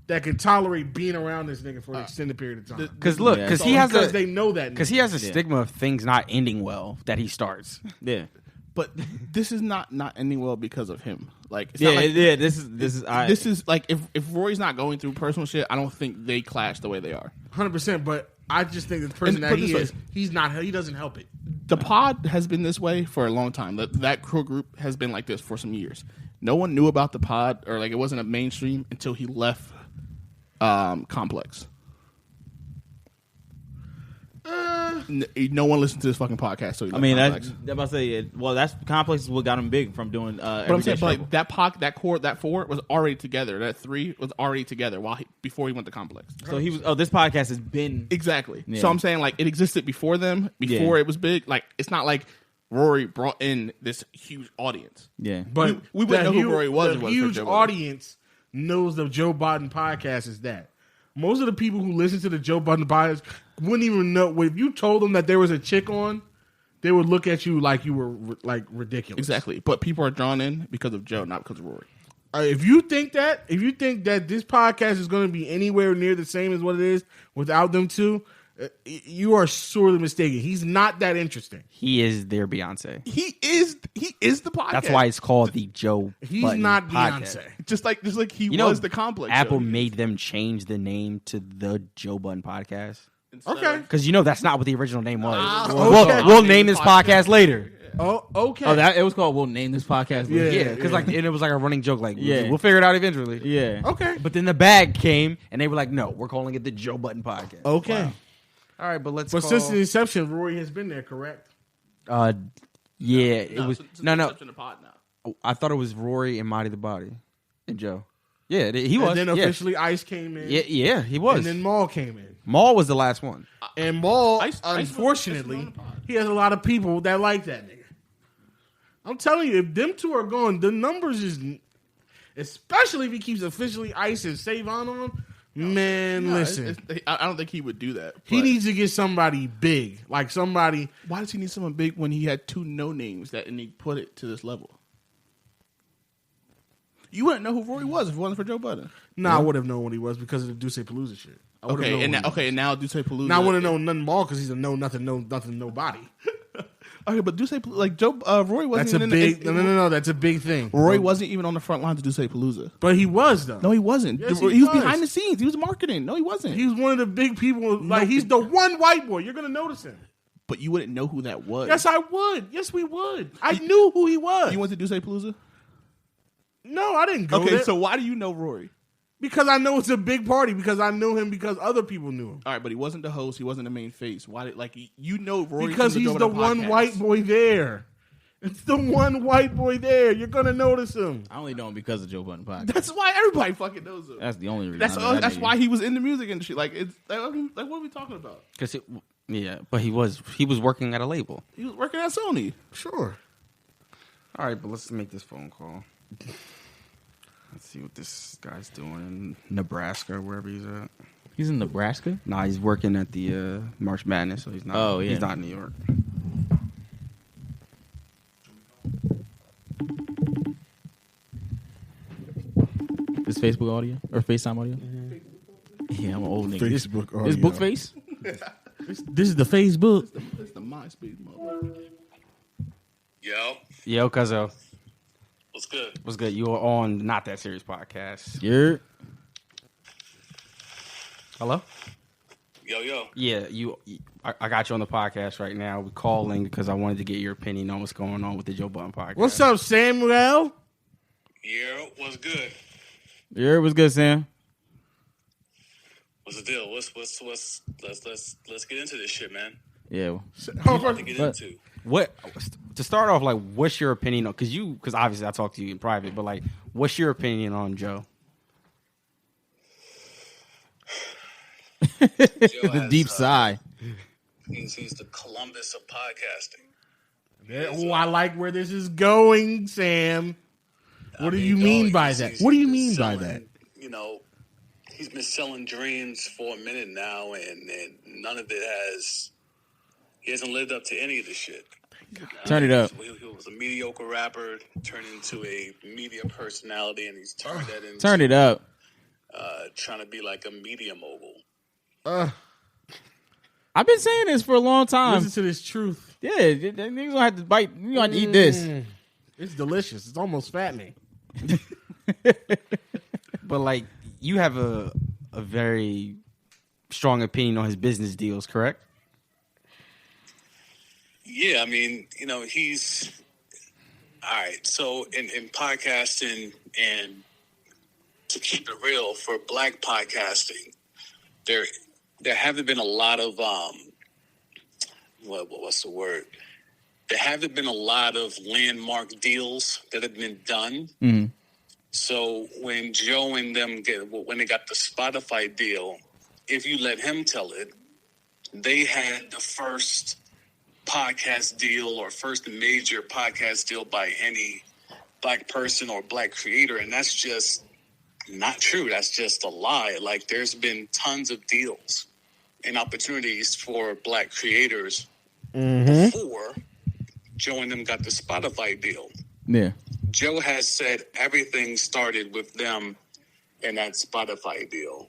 that can tolerate being around this nigga for an extended period of time. Because look, Yeah. because he has because a they know that because he has a stigma of things not ending well that he starts. Yeah. But this is not ending well because of him. Like it's Yeah. not like, Yeah. This is like if Roy's not going through personal shit, I don't think they clash the way they are. 100%. But I just think the person And that put he this is, he's not. He doesn't help it. The pod has been this way for a long time. That crew group has been like this for some years. No one knew about the pod or like it wasn't a mainstream until he left Complex. no one listens to this fucking podcast. So he I left mean, Complex. that's about to say. Well, that's Complex is what got him big from doing. But I'm Everyday saying, Struggle. like that core, that 4 was already together. That 3 was already together before he went to Complex. So he was. Oh, this podcast has been. Exactly. Yeah. So I'm saying like it existed before them, before it was big. Like it's not like Rory brought in this huge audience. Yeah, But we wouldn't know who Rory was. The if it wasn't for huge Joe Budden. audience knows the Joe Budden podcast is that. Most of the people who listen to the Joe Budden podcast wouldn't even know. If you told them that there was a chick on, they would look at you like you were like ridiculous. Exactly. But people are drawn in because of Joe, not because of Rory. If you think that this podcast is going to be anywhere near the same as what it is without them two, you are sorely mistaken. He's not that interesting. He is their Beyonce. He is the podcast. That's why it's called the Joe. He's Budden not podcast. Beyonce. just like he You know, was the Complex. Apple show. made them change the name to the Joe Budden podcast Instead Okay. of- because that's not what the original name was. okay. We'll name this podcast later. Oh, okay. Oh, that it was called. We'll name this podcast. Yeah. Yeah, because and it was like a running joke. Like, Yeah. we'll figure it out eventually. Yeah. okay. But then the bag came, and they were like, "No, we're calling it the Joe Budden podcast." Okay. Wow. All right, but let's. But call, since the inception, Rory has been there, correct? yeah, it was since no. inception of the pod now. I thought it was Rory and Mighty the Body and Joe. Yeah, he was. And then yeah. officially Ice came in. Yeah, he was. And then Maul came in. Maul was the last one. And Maul, Ice was unfortunately, on the pod. he has a lot of people that like that nigga. I'm telling you, if them two are gone, the numbers is, especially if he keeps officially Ice and Savon on him, man, No, listen. I don't think he would do that. He but needs to get somebody big, like somebody. Why does he need someone big when he had 2 no names and he put it to this level? You wouldn't know who Rory was if it wasn't for Joe Budden. Nah, I would have known what he was because of the Duce Palooza shit. I would've known Okay, and who he was. and now Duce Palooza. Now I want to know nothing more because he's a know nothing, nobody. Okay, but Duce like Rory wasn't That's a even big. in, No. That's a big thing. Rory wasn't even on the front lines of Duce Palooza. But he was though. No, he wasn't. Yes, he he was was. behind the scenes. He was marketing. No, he wasn't. He's one of the big people. Like he's the one white boy. You're gonna notice him. But you wouldn't know who that was. Yes, I would. Yes, we would. I knew who he was. You went to Duce Palooza? No, I didn't go Okay, there. so why do you know Rory? Because I know it's a big party. Because I knew him. Because other people knew him. All right, but he wasn't the host. He wasn't the main face. Why did you know Rory? Because from he's Joe the Budden one podcast. white boy there. It's the one white boy there. You're gonna notice him. I only know him because of Joe Budden podcast. That's why everybody fucking knows him. That's the only reason. That's I know that that's nigga. why he was in the music industry. Like it's like what are we talking about? But he was working at a label. He was working at Sony. Sure. All right, but let's make this phone call. Let's see what this guy's doing in Nebraska, wherever he's at. He's in Nebraska. Nah, he's working at the March Madness, so he's not. Oh, yeah. He's not in New York. This Facebook audio or FaceTime audio? Yeah, I'm an old nigga. Facebook This audio. book face. This is the Facebook. It's the MySpace mother. Yo, Yo, Cuzzo, what's good? what's good? You are on Not That Serious podcast. You're Hello? Yo. Yeah, I got you on the podcast right now. We're calling because I wanted to get your opinion on what's going on with the Joe Budden podcast. What's up, Samuel? Yeah, what's good? it was good, Sam. What's the deal? Let's get into this shit, man. Yeah. What to get But- into? What to start off? Like, what's your opinion on? Because obviously I talked to you in private, but like, what's your opinion on Joe? Joe The has, deep sigh. He's the Columbus of podcasting. Oh, I like where this is going, Sam. What do you mean by that? What do you mean by that? You know, he's been selling dreams for a minute now, and none of it has. He hasn't lived up to any of the shit. Turn it up. He was a mediocre rapper, turned into a media personality, and he's turned that into Turn it up. trying to be like a media mogul. I've been saying this for a long time. Listen to this truth. Yeah, niggas gonna have to bite. You gonna have to eat this. It's delicious. It's almost fattening. But like, you have a very strong opinion on his business deals, correct? Yeah, I mean, you know, he's all right. So in podcasting, and to keep it real, for black podcasting, there haven't been a lot of what's the word? There haven't been a lot of landmark deals that have been done. Mm-hmm. So when Joe and them when they got the Spotify deal, if you let him tell it, they had the first podcast deal or first major podcast deal by any black person or black creator, and that's just not true. That's just a lie. Like, there's been tons of deals and opportunities for black creators before Joe and them got the Spotify deal. Yeah. Joe has said everything started with them and that Spotify deal.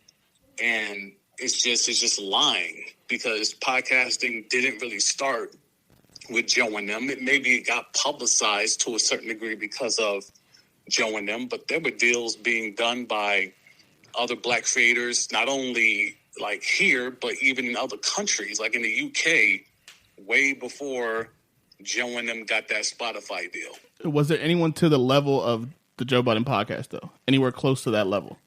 And it's just lying, because podcasting didn't really start with Joe and them. Maybe it got publicized to a certain degree because of Joe and them, but there were deals being done by other black creators, not only like here, but even in other countries, like in the UK, way before Joe and them got that Spotify deal. Was there anyone to the level of the Joe Budden podcast, though? Anywhere close to that level?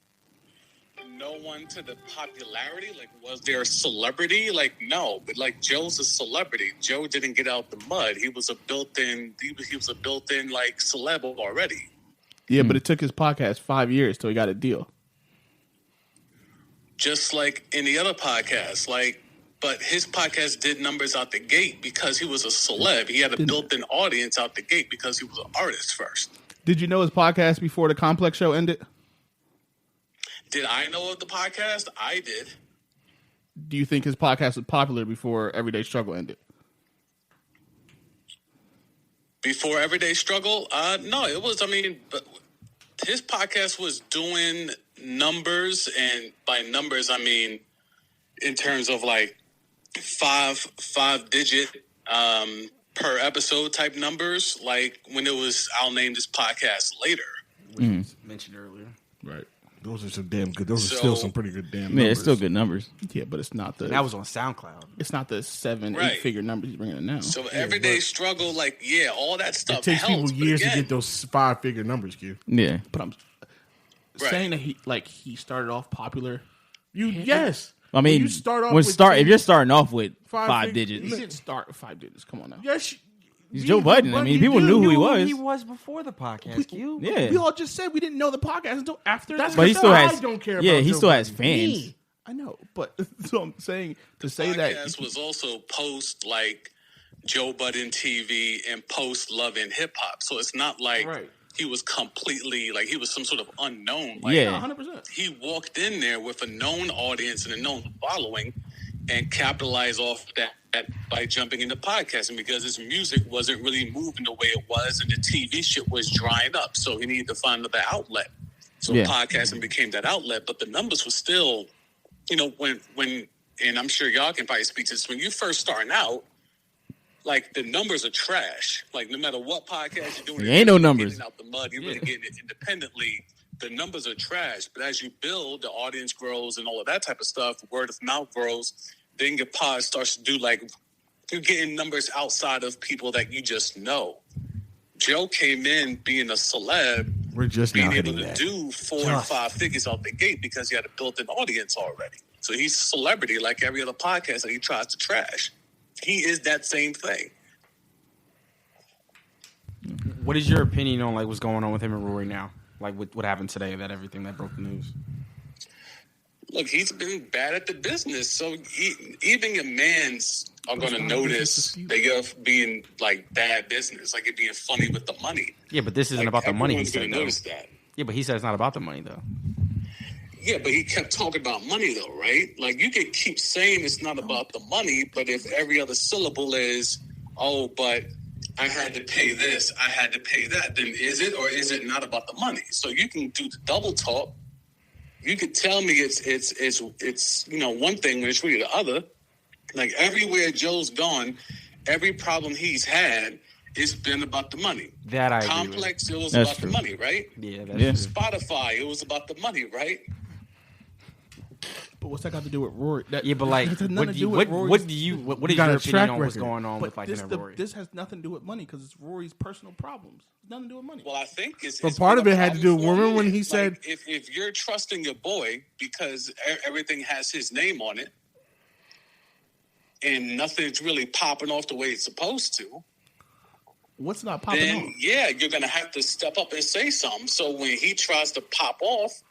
No one to the popularity. Like, was there a celebrity? Like, no. But like, Joe's a celebrity. Joe didn't get out the mud. He was a built-in. He was a built-in like celeb already. Yeah, but it took his podcast 5 years till he got a deal. Just like any other podcast, but his podcast did numbers out the gate because he was a celeb. He had a built-in audience out the gate because he was an artist first. Did you know his podcast before the Complex show ended? Did I know of the podcast? I did. Do you think his podcast was popular before Everyday Struggle ended? Before Everyday Struggle? No, it was, but his podcast was doing numbers, and by numbers, I mean in terms of like five digit per episode type numbers, like when it was I'll name this podcast later. Which was mentioned earlier. Right. Those are some damn good. Those are So- still some pretty good damn numbers. Yeah, it's still good numbers. Yeah, but it's not the. That was on SoundCloud. It's not the 7-8 Right. figure numbers he's bringing in now. So Everyday Struggle, all that stuff It takes people helps, but years to again, get those 5-figure numbers, Q. Yeah. But I'm Right. saying that he started off popular. Yes. I When mean, you start off When with start if 10 you're starting off with Five five fig- He digits, didn't start with 5 digits. Come on now. Yes. he's Joe Budden. I mean, people knew who he was. He was before the podcast. Q. Yeah, We all just said we didn't know the podcast until after. That's but he because still I has. don't care Yeah, about he Joe still has Budden. fans. Me. I know, but so I'm saying to say that podcast was also post like Joe Budden TV and post Love and Hip Hop. So it's not like Right. he was completely like he was some sort of unknown. Like, Yeah. 100%. he walked in there with a known audience and a known following and capitalized off that by jumping into podcasting because his music wasn't really moving the way it was and the TV shit was drying up. So he needed to find another outlet. So Yeah. podcasting became that outlet, but the numbers were still, when and I'm sure y'all can probably speak to this, when you first starting out, like the numbers are trash. Like no matter what podcast you're doing, There ain't no you're numbers. getting out the mud, you're really getting it independently. The numbers are trash, but as you build, the audience grows and all of that type of stuff. Word of mouth grows. Then your pod starts to do you're getting numbers outside of people that you just know. Joe came in being a celeb, We're just being now able hitting to that. do 4 and 5 figures out the gate because he had a built-in audience already. So he's a celebrity like every other podcast that he tries to trash. He is that same thing. What is your opinion on what's going on with him and Rory now? Like what happened today? That everything that broke the news. Look, he's been bad at the business. So even your mans are going to notice that you're being bad business, like you're being funny with the money. Yeah, but this isn't Like, about the money. He everyone's said going to though. notice that. Yeah, but he said it's not about the money though. Yeah, but he kept talking about money, though, right? Like, you can keep saying it's not about the money, but if every other syllable is, oh, but I had to pay this, I had to pay that, then is it or is it not about the money? So you can do the double talk. You could tell me it's one thing when it's really the other. Like, everywhere Joe's gone, every problem he's had, it's been about the money. That I agree with. Complex, it was That's about true. the money, right? Yeah, that's Yeah. true. Spotify, it was about the money, right? But what's that got to do with Rory? That, Yeah, but that has nothing what to do do you, with what Rory's- is your got a opinion track on what's record. going on with But him and Rory? this has nothing to do with money because it's Rory's personal problems. It's nothing to do with money. Well, I think it's. But it's part been of a it had to problem do- for a remember when minute. he said- if you're trusting your boy because everything has his name on it, and nothing's really popping off the way it's supposed to, What's not popping then on? yeah, you're gonna have to step up and say something. So when he tries to pop off,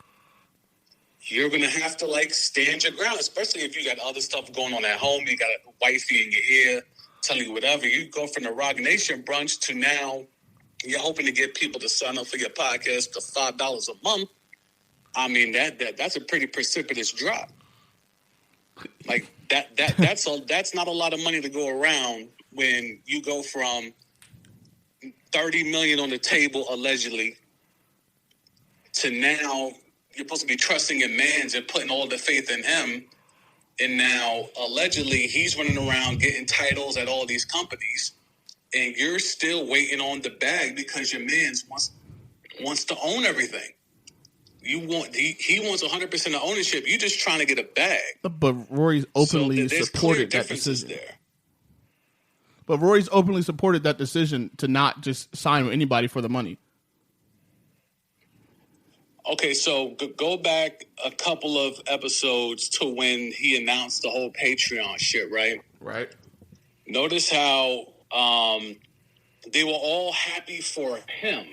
you're gonna have to like stand your ground, especially if you got other stuff going on at home. You got a wifey in your ear telling you whatever. You go from the Rock Nation brunch to now you're hoping to get people to sign up for your podcast to $5 a month. I mean that's a pretty precipitous drop. Like that's not a lot of money to go around when you go from $30 million on the table allegedly to now you're supposed to be trusting in Mans and putting all the faith in him, and now allegedly he's running around getting titles at all these companies, and you're still waiting on the bag because your Mans wants to own everything. He wants 100% of ownership. You're just trying to get a bag. But Rory's openly there's supported clear that differences decision. there. But Rory's openly supported that decision to not just sign with anybody for the money. Okay, so go back a couple of episodes to when he announced the whole Patreon shit, right? Right. Notice how they were all happy for him,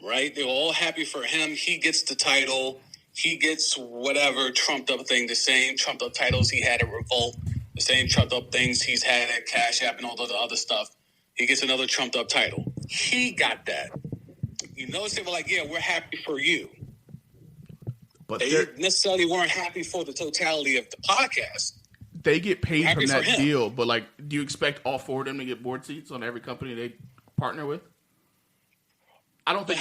right? They were all happy for him. He gets the title. He gets whatever trumped up thing, the same trumped up titles he had at Revolt, the same trumped up things he's had at Cash App and all the other stuff. He gets another trumped up title. He got that. You notice they were like, yeah, we're happy for you. But They necessarily weren't happy for the totality of the podcast. they get paid Happy from that for him. deal. But like, do you expect all four of them to get board seats on every company they partner with? I don't think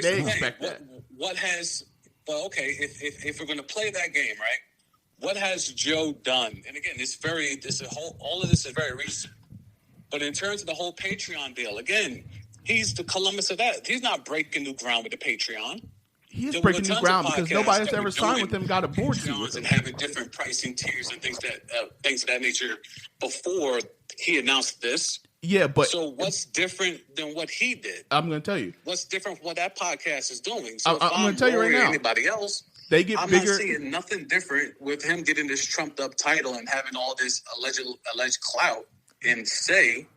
they expect that. What has? Well, okay. If we're going to play that game, right? What has Joe done? And again, all of this is very recent. But in terms of the whole Patreon deal, again, he's the Columbus of that. He's not breaking new ground with the Patreon. He is There breaking were new tons ground of because podcasts nobody that's that ever were signed doing with him got a board seat Patreons with him. and having different pricing tiers and things of that nature before he announced this. Yeah, but So what's different than what he did? I'm going to tell you, What's different from what that podcast is doing? So I'm going to tell you right Rory or now. anybody else, They get I'm bigger. not seeing nothing different with him getting this trumped up title and having all this alleged clout and say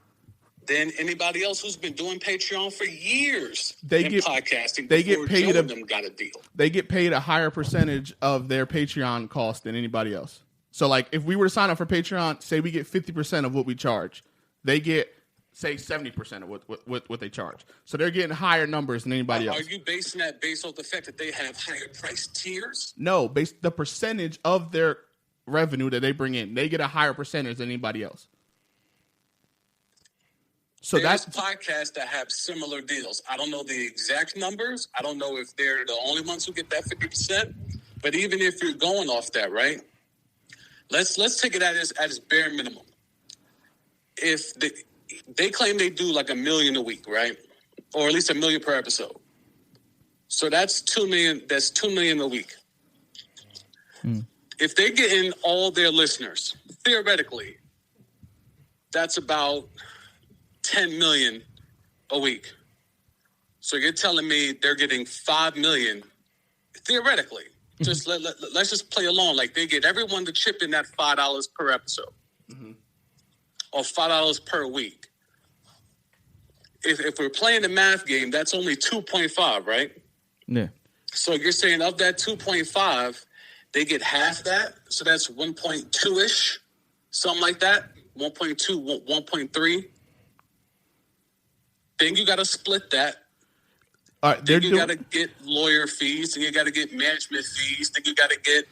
than anybody else who's been doing Patreon for years. Podcasting. They get before paid Joe and them got a deal. They get paid a higher percentage of their Patreon cost than anybody else. So, like, if we were to sign up for Patreon, say we get 50% of what we charge, they get, say, 70% of what they charge. So they're getting higher numbers than anybody else. Are you basing that based on the fact that they have higher price tiers? No, based the percentage of their revenue that they bring in, they get a higher percentage than anybody else. So There's that's podcasts that have similar deals. I don't know the exact numbers. I don't know if they're the only ones who get that 50%. But even if you're going off that, right? Let's take it at its bare minimum. If they claim they do like $1 million a week, right? Or at least $1 million per episode. So that's $2 million. That's $2 million a week. If they're getting all their listeners, theoretically, that's about $10 million a week. So you're telling me they're getting $5 million theoretically. Just let's just play along. Like they get everyone to chip in that $5 per episode, or $5 per week. If we're playing the math game, that's only 2.5, right? Yeah. So you're saying of that 2.5, they get half that. So that's 1.2 ish, something like that. 1.2, 1.3. Then you got to split that. all right. Then you got to get lawyer fees. Then you got to get management fees. Then you got to get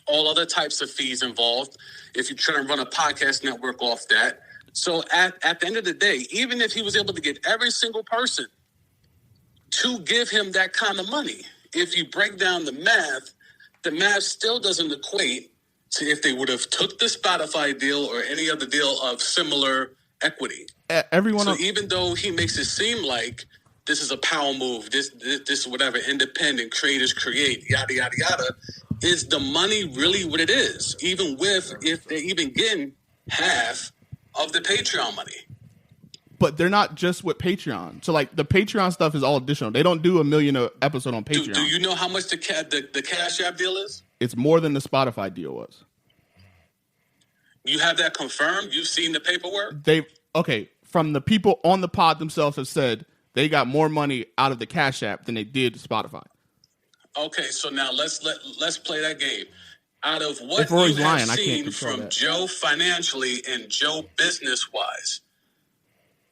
all other types of fees involved if you're trying to run a podcast network off that. So at the end of the day, even if he was able to get every single person to give him that kind of money, if you break down the math still doesn't equate to if they would have took the Spotify deal or any other deal of similar equity. everyone. So even though he makes it seem like this is a power move, this is whatever, independent creators create, yada, yada, yada, is the money really what it is? Even if they're even getting half of the Patreon money. But they're not just with Patreon. So like the Patreon stuff is all additional. They don't do $1 million a episode on Patreon. Do you know how much the Cash App deal is? It's more than the Spotify deal was. You have that confirmed? You've seen the paperwork? From the people on the pod themselves have said they got more money out of the Cash App than they did Spotify. Okay, so now let's play that game. Out of what If Roy's you have lying, I can't seen control from that. Joe financially and Joe business-wise,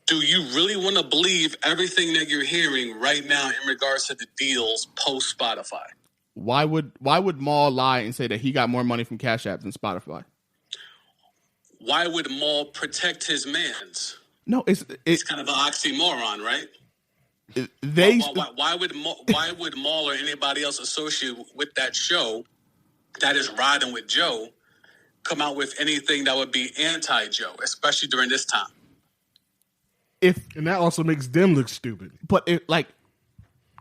do you really want to believe everything that you're hearing right now in regards to the deals post Spotify? Why would Maul lie and say that he got more money from Cash App than Spotify? Why would Maul protect his mans? No, It's kind of an oxymoron, right? They Why would Maul or anybody else associated with that show that is riding with Joe come out with anything that would be anti-Joe, especially during this time? And that also makes them look stupid. But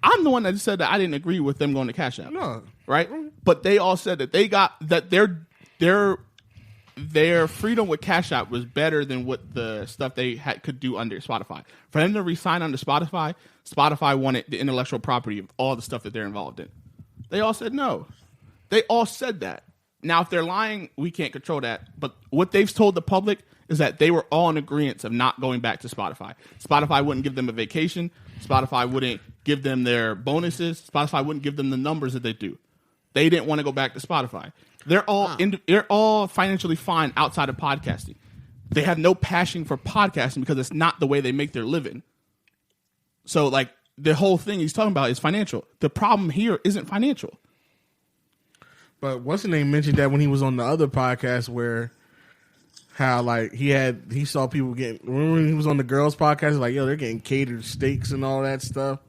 I'm the one that said that I didn't agree with them going to Cash App. No. Right? But they all said that they got that their freedom with Cash App was better than what the stuff they could do under Spotify. For them to resign under Spotify, Spotify wanted the intellectual property of all the stuff that they're involved in. They all said no. They all said that. Now, if they're lying, we can't control that. But what they've told the public is that they were all in agreement of not going back to Spotify. Spotify wouldn't give them a vacation. Spotify wouldn't give them their bonuses. Spotify wouldn't give them the numbers that they do. They didn't want to go back to Spotify. They're all financially fine outside of podcasting. They have no passion for podcasting because it's not the way they make their living. So, like, the whole thing he's talking about is financial. The problem here isn't financial. But what's the name mentioned that when he was on the other podcast where how like he saw people getting, remember when he was on the girls podcast, like, yo, they're getting catered steaks and all that stuff.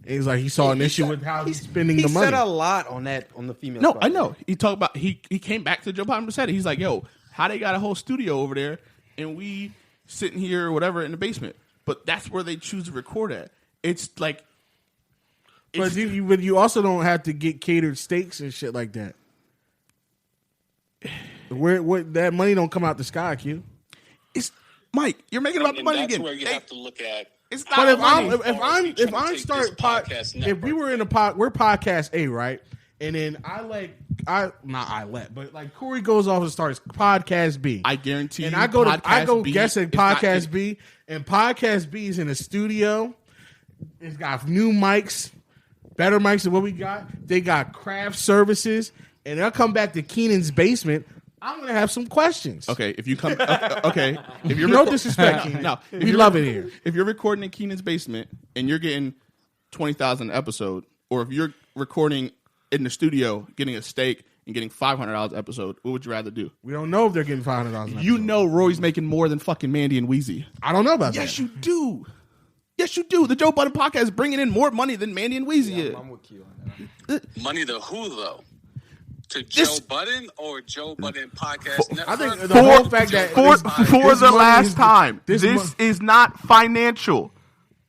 And he's like, he saw an issue with how he's spending the money. He said a lot on that on the female. No, squad. I know. He talked about he came back to Joe Biden and said it. He's like, yo, how they got a whole studio over there and we sitting here or whatever in the basement. But that's where they choose to record at. It's like, But you also don't have to get catered steaks and shit like that. Where that money don't come out the sky, Q. it's Mike. You're making about the money that's again. where you have to look at. It's But not if money. if I start podcast if we were in we're podcast A, right? And then but like Corey goes off and starts podcast B. I guarantee and you, I go B guessing is not podcast getting- B, and podcast B is in a studio. It's got new mics, better mics than what we got. They got craft services, and they'll come back to Keenan's basement. I'm gonna have some questions. Okay, if you come, okay, if you're No disrespect, Keenan. no, if We you're love it here. If you're recording in Keenan's basement and you're getting 20,000 an episode, or if you're recording in the studio getting a steak and getting $500 an episode, what would you rather do? We don't know if they're getting $500. You know, Roy's making more than fucking Mandy and Wheezy. I don't know about Yes, that. you do. Yes, you do. The Joe Budden podcast is bringing in more money than Mandy and Wheezy is. I'm with Q on that. Money to who, though? To Joe Budden or Joe Budden Podcast Network? I think the whole fact that for this the money last is- time, this this mon- is not financial.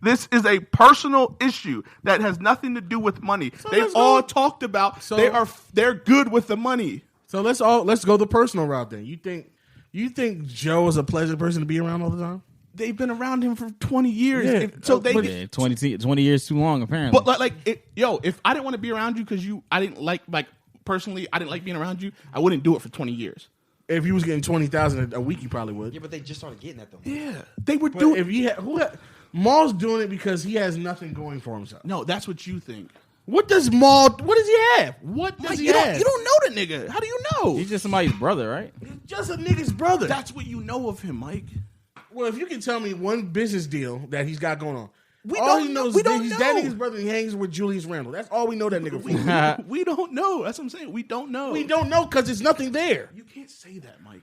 This is a personal issue that has nothing to do with money. They've let's all go- talked about So- they're good with the money. So let's go the personal route then. You think Joe is a pleasant person to be around all the time? They've been around him for 20 years. Yeah. So they But- Yeah, 20 years too long, apparently. but if I didn't want to be around you because I didn't like personally I didn't like being around you, I wouldn't do it for 20 years. If he was getting 20,000 a week, you probably would. Yeah, but they just started getting that though. Yeah. They would But do if he Maul's doing it because he has nothing going for himself. No, that's what you think. What does Maul? What does he have? What does Like, he you have? don't know the nigga. How do you know? He's just somebody's brother, right? Just a nigga's brother. That's what you know of him, Mike. Well, if you can tell me one business deal that he's got going on, We all don't he know- knows we is that don't he's know. that nigga's brother. And he hangs with Julius Randle. That's all we know that nigga for. We don't know. That's what I'm saying. We don't know. We don't know because there's nothing there. You can't say that, Mike.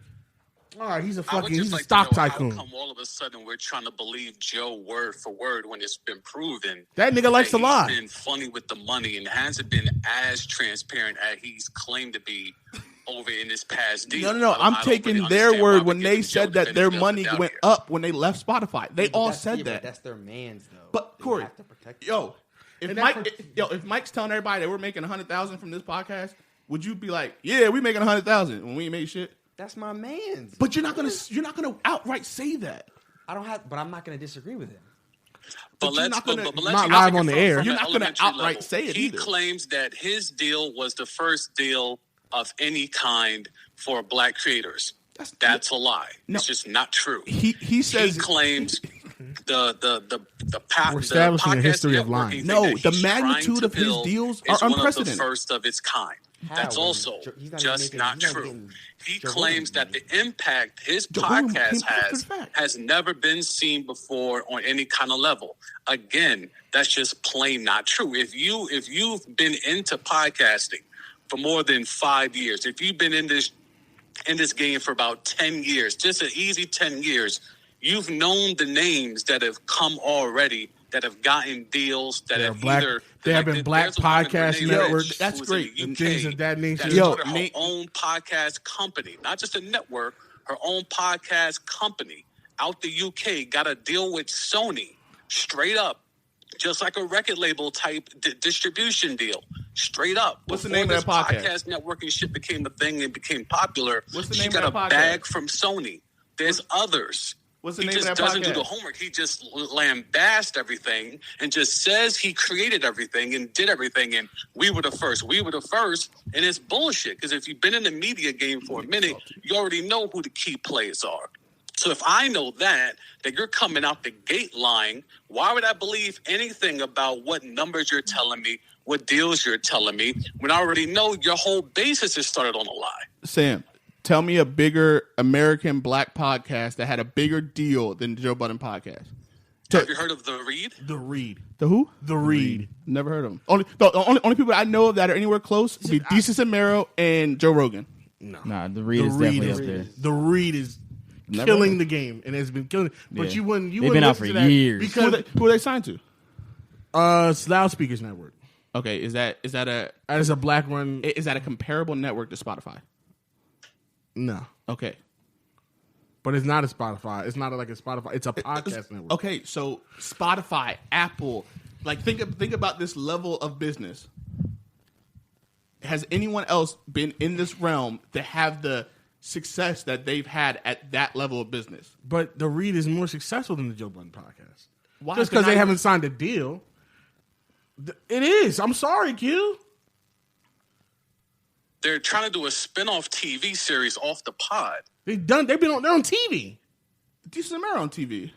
All right, he's a I would fucking just he's a like stock to know tycoon. How come all of a sudden we're trying to believe Joe word for word when it's been proven That nigga likes to he's lie. been funny with the money and hasn't been as transparent as he's claimed to be over in this past deal. No. I I'm don't taking really their understand why word we're when they giving Joe said the that their benefit of money the doubt went here. up when they left Spotify. They all That's- said yeah, but that. that's their man's though. But They Corey, have to protect it. yo, if And Mike, that- if Mike's telling everybody that we're making 100,000 from this podcast, would you be like, yeah, we making 100,000 when we ain't made shit? That's my man's. But you're not gonna outright say that. I don't have. But I'm not going to disagree with him. But you're let's not gonna- let's not take live it on the from- air. from You're an not gonna elementary outright level. say it He either. claims that his deal was the first deal of any kind for black creators. That's a lie. No. It's just not true. He says He claims the We're establishing a history of lying. No, the magnitude of his deals are unprecedented. One of the first of its kind. That's also just not true. He claims that the impact his podcast has never been seen before on any kind of level. Again, that's just plain not true. If you've been into podcasting for more than 5 years, if you've been in this game for about 10 years, just an easy 10 years, you've known the names that have come already, that have gotten deals, that have either... There have been black podcast networks. That's great. Things of that nature. That started her own podcast company, not just a network, her own podcast company out the UK, got a deal with Sony, straight up, just like a record label type distribution deal. Straight up. What's the name of that podcast? Podcast networking shit became a thing and became popular. What's the name she got of that podcast? A bag from Sony. There's others. What's the He name of just that doesn't do podcast? the homework. He just lambasts everything and just says he created everything and did everything. And we were the first. We were the first. And it's bullshit. Because if you've been in the media game for a minute, you already know who the key players are. So if I know that you're coming out the gate lying, why would I believe anything about what numbers you're telling me, what deals you're telling me, when I already know your whole basis is started on a lie? Sam, tell me a bigger American black podcast that had a bigger deal than the Joe Budden podcast. Have you heard of The Read? The Read. The who? The Read. Never heard of them. Only people I know of that are anywhere close would be Desus and Mero and Joe Rogan. No. Nah, the Read is definitely up there. The Read is Never killing heard. the game and has been killing. But Yeah. you wouldn't. They've been out for years. because Who are they signed to? it's Loudspeakers Network. Okay, is that That is a black one. a comparable network to Spotify? No, Okay. but it's not a Spotify. It's not like a Spotify. It's a podcast network. Okay, so Spotify, Apple, like think about this level of business. Has anyone else been in this realm to have the success that they've had at that level of business? But the Read is more successful than the Joe Budden podcast. Why? Just because they haven't signed a deal. It is. I'm sorry, Q. They're trying to do a spin-off TV series off the pod. They've been on. They're on TV. Desus and Mero on TV.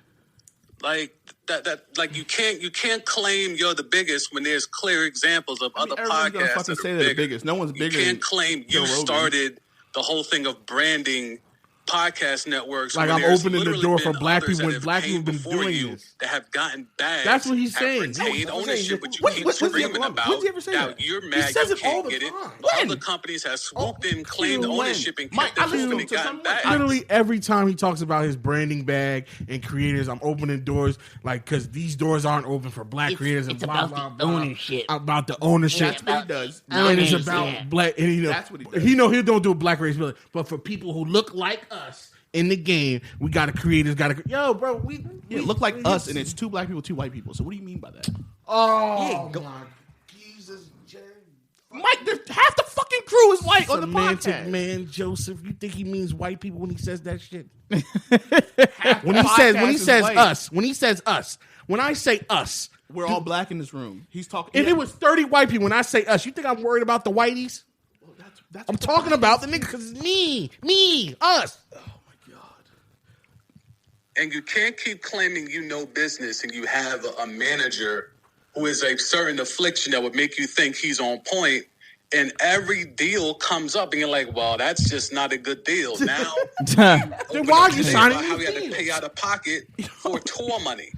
Like that like you can't claim you're the biggest when there's clear examples of other Everyone's gonna podcasts fucking that say are they're the bigger. biggest. No one's bigger. You can't than claim Joe you Rogan. started the whole thing of branding podcast networks. Like, when I'm there's opening the literally door for been black others people when that have black came people have been before doing you this. that have gotten bags. That's what he's have saying. retained ownership, but you When- keep when's he screaming ever- about. when's he ever say Now that? you're mad says you it all can't the get it. time. When? Other companies have swooped in, claimed When? ownership, and Mike, kept I it listened moving and to gotten someone- bags. Literally every time he talks about his branding bag and creators, I'm opening doors like because these doors aren't open for black creators and blah blah blah. ownership. About the ownership. That's what he does. And it's Ownership. about black. And That's what he does. he don't do a black race, but for people who look like us in the game, we got to creators. Yo, bro, we look like us, and it's two black people, two white people. So what do you mean by that? Oh my Jesus, Jay. Mike, half the fucking crew is white on the Semantic podcast. man, Joseph. You think he means white people when he says that shit? Half When the he podcast says is white. us, when I say us, We're all black in this room. He's talking. if it was 30 white people, when I say us, you think I'm worried about the whiteys? that's I'm what the talking podcast about the is. niggas because it's me, us. And you can't keep claiming you know business and you have a manager who is a certain affliction that would make you think he's on point, and every deal comes up and you're like, well, that's just not a good deal. Now, Then why are you signing how we these had to pay deals? out of pocket for tour money.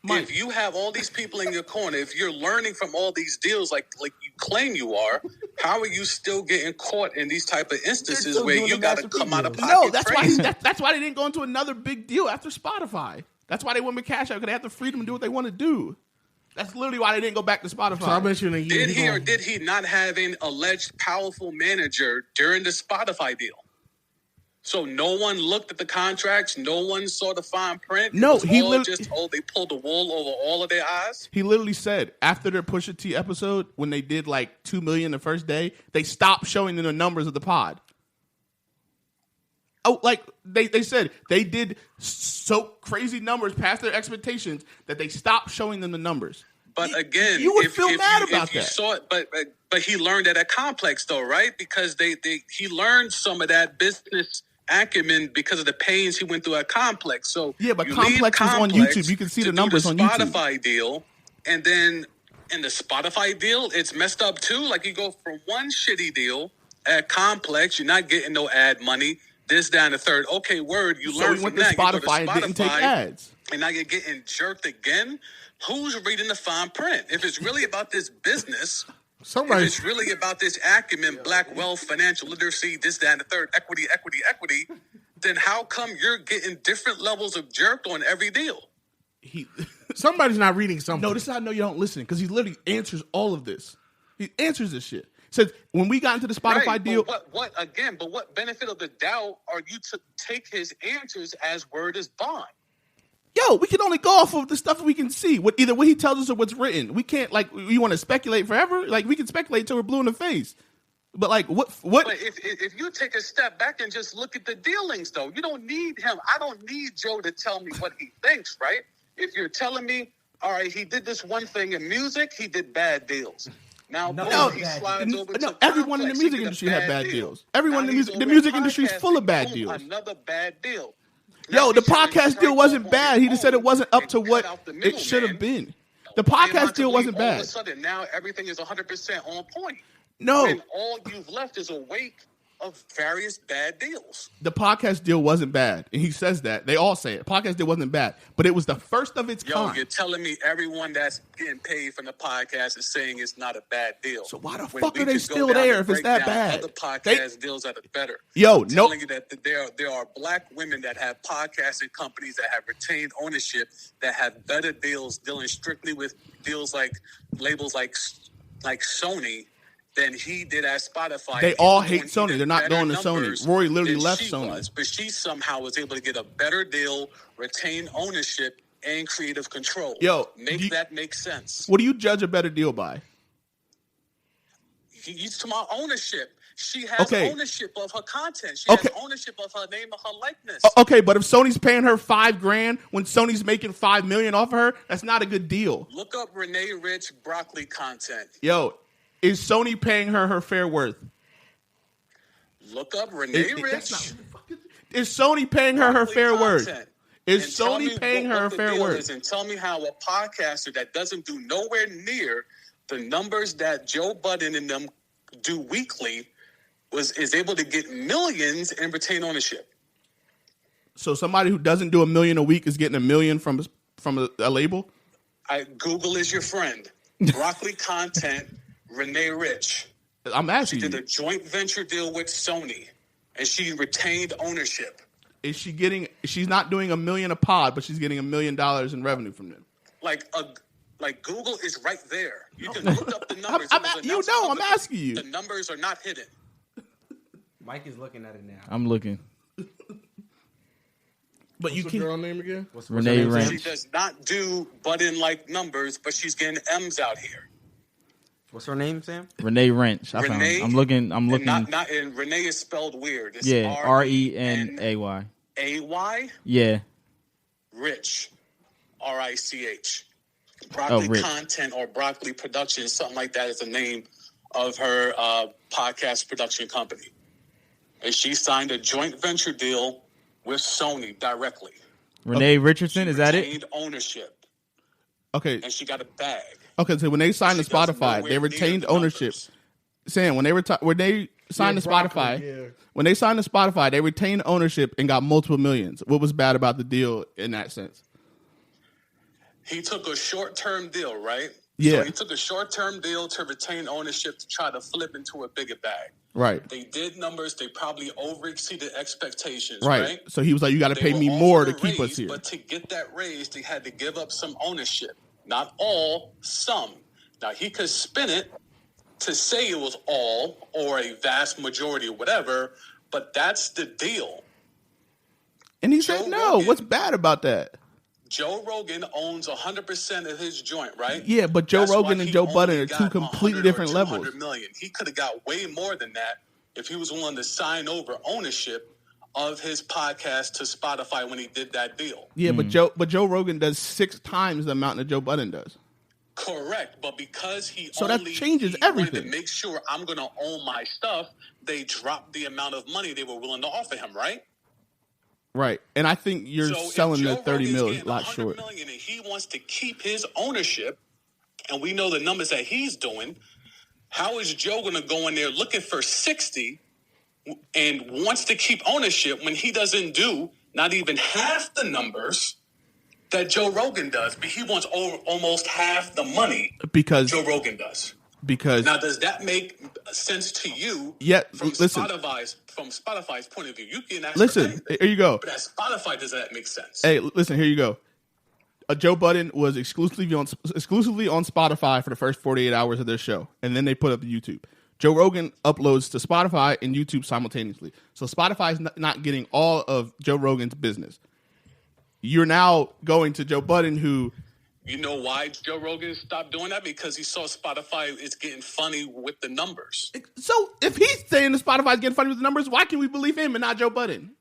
Mike. If you have all these people in your corner, if you're learning from all these deals like you claim you are, how are you still getting caught in these type of instances still where doing you the got to Master come P out of deal. pocket? No, that's crazy. why. That's why they didn't go into another big deal after Spotify. That's why they went with Cash App because they have the freedom to do what they want to do. That's literally why they didn't go back to Spotify. So I bet you in a year. Did he or gonna- did he not have an alleged powerful manager during the Spotify deal? So no one looked at the contracts. No one saw the fine print. No, It was he all lit- just they pulled the wool over all of their eyes. He literally said after their Pusha T episode, when they did like 2 million the first day, they stopped showing them the numbers of the pod. Oh, like they said they did so crazy numbers past their expectations that they stopped showing them the numbers. But again, you would if, feel if mad you, about if you that. saw it, but he learned that at Complex though, right? Because he learned some of that business acumen because of the pains he went through at Complex. So Yeah, but you leave Complex is on Complex YouTube. You can see to the do numbers on YouTube. Spotify deal, and then in the Spotify deal, it's messed up too. Like you go from one shitty deal at Complex, you're not getting no ad money. This, that, and the third. Okay, word. You So learn we from went to that. You go Spotify and didn't take ads. and now you're getting jerked again. Who's reading the fine print? If it's really about this business, if Somebody, it's really about this acumen, black wealth, financial literacy, this, that, and the third, equity, then how come you're getting different levels of jerked on every deal? somebody's not reading something. No, this is how I know you don't listen because he literally answers all of this. He answers this shit. Says when we got into the Spotify Right, deal, but what benefit of the doubt are you to take his answers as word is bond? yo, we can only go off of the stuff we can see. Either what he tells us or what's written. We can't you want to speculate forever. Like we can speculate till we're blue in the face. But like what? But if you take a step back and just look at the dealings, though, you don't need him. I don't need Joe to tell me what he thinks, right? If you're telling me, all right, he did this one thing in music, he did bad deals. Now, he slides over to everyone in the Complex, music he did a industry had bad deal. deals. Everyone Now in he's the over music at industry is full of bad podcasting, deals. boom, another bad deal. Yo, Now the he's trying to podcast deal break wasn't off on bad. his He just said it own wasn't up and to cut what out the it should have middleman. been. The podcast deal wasn't All of a bad. sudden, now everything is 100% on point. No, And all you've left is a wake of various bad deals. the podcast deal wasn't bad, and he says that. They all say it. Podcast deal wasn't bad, but it was the first of its Yo, kind. you're telling me everyone that's getting paid from the podcast is saying it's not a bad deal. So why the When fuck we are they could go still down there and if it's break that down bad? Other podcast deals that are better. Yo, I'm no. telling you that there are black women that have podcasting companies that have retained ownership that have better deals dealing strictly with deals like labels like Sony than he did at Spotify. They He's all doing hate Sony. even They're not better going to Sony. numbers Rory literally than left she Sony. was, but she somehow was able to get a better deal, retain ownership, and creative control. Yo, that make sense. What do you judge a better deal by? You talking about ownership. She has Okay. ownership of her content. She Okay. has ownership of her name, of her likeness. Okay, but if Sony's paying her $5,000 when Sony's making $5 million off of her, that's not a good deal. Look up Renee Rich broccoli content. Yo, is Sony paying her fair worth? Look up Renee That's Rich. not- Is Sony paying her broccoli fair worth? content. Is And tell me Sony paying what her the fair deal worth? is, and tell me how a podcaster that doesn't do nowhere near the numbers that Joe Budden and them do weekly is able to get millions and retain ownership. So somebody who doesn't do $1 million a week is getting $1 million from a label? Google is your friend. Broccoli content, Renee Rich. I'm asking She did you. a joint venture deal with Sony, and she retained ownership. Is she getting? She's not doing $1 million a pod, but she's getting $1 million in revenue from them. Like Google is right there. You can look up the numbers. I'm It was you announced know, I'm publicly. asking you. The numbers are not hidden. Mike is looking at it now. I'm looking. But you What's the can. girl name again? What's Renee her name, Sam? She Rich. does not do button-like numbers, but she's getting M's out here. What's her name, Sam? Renee Wrench. I found. Renee, I'm looking. I'm looking. And Renee is spelled weird. It's Yeah, RENAY. A-Y, Yeah. Rich, R-I-C-H. Broccoli Rich. Content or Broccoli Productions, something like that is the name of her podcast production company. And she signed a joint venture deal with Sony directly. Renee Richardson. Is that it? Retained ownership, Okay. and she got a bag. Okay. So when they signed to She does Spotify, nowhere they near retained the ownership. numbers. Sam, when they signed to Broccoli, Spotify, yeah. when they signed to Spotify, they retained ownership and got multiple millions. What was bad about the deal in that sense? He took a short-term deal, right? Yeah. So he took a short-term deal to retain ownership to try to flip into a bigger bag. Right. They did numbers. They probably over-exceeded expectations, Right. right? So he was like, "You got to They pay were me more offered to a keep us raise, here." But to get that raise, they had to give up some ownership. Not all, some. Now, he could spin it to say it was all or a vast majority or whatever, but that's the deal. And he Joe said, "No. Rogan- What's bad about that?" Joe Rogan owns 100% of his joint, right? Yeah, but Joe That's why Rogan and he Joe only Budden are got two completely 100 or different 200 levels. million. He could have got way more than that if he was willing to sign over ownership of his podcast to Spotify when he did that deal. Yeah, but Joe Rogan does 6 times the amount that Joe Budden does. Correct, but because So that changes he wanted everything. to make sure I'm going to own my stuff, they dropped the amount of money they were willing to offer him, right? Right. And I think you're So if selling the Joe 30 Rogan's mil a getting lot 100 short. million and he wants to keep his ownership, and we know the numbers that he's doing, how is Joe going to go in there looking for 60 and wants to keep ownership when he doesn't do not even half the numbers that Joe Rogan does, but he wants almost half the money Because Joe Rogan does? because Now, does that make sense to you? Yeah, From listen. Spotify's point of view, you can ask. listen, here you go. But at Spotify, does that make sense? Hey, listen, here you go. Joe Budden was exclusively on Spotify for the first 48 hours of their show, and then they put up to YouTube. Joe Rogan uploads to Spotify and YouTube simultaneously. So Spotify is not getting all of Joe Rogan's business. You're now going to Joe Budden, who... You know why Joe Rogan stopped doing that? Because he saw Spotify is getting funny with the numbers. So if he's saying that Spotify is getting funny with the numbers, why can we believe him and not Joe Budden?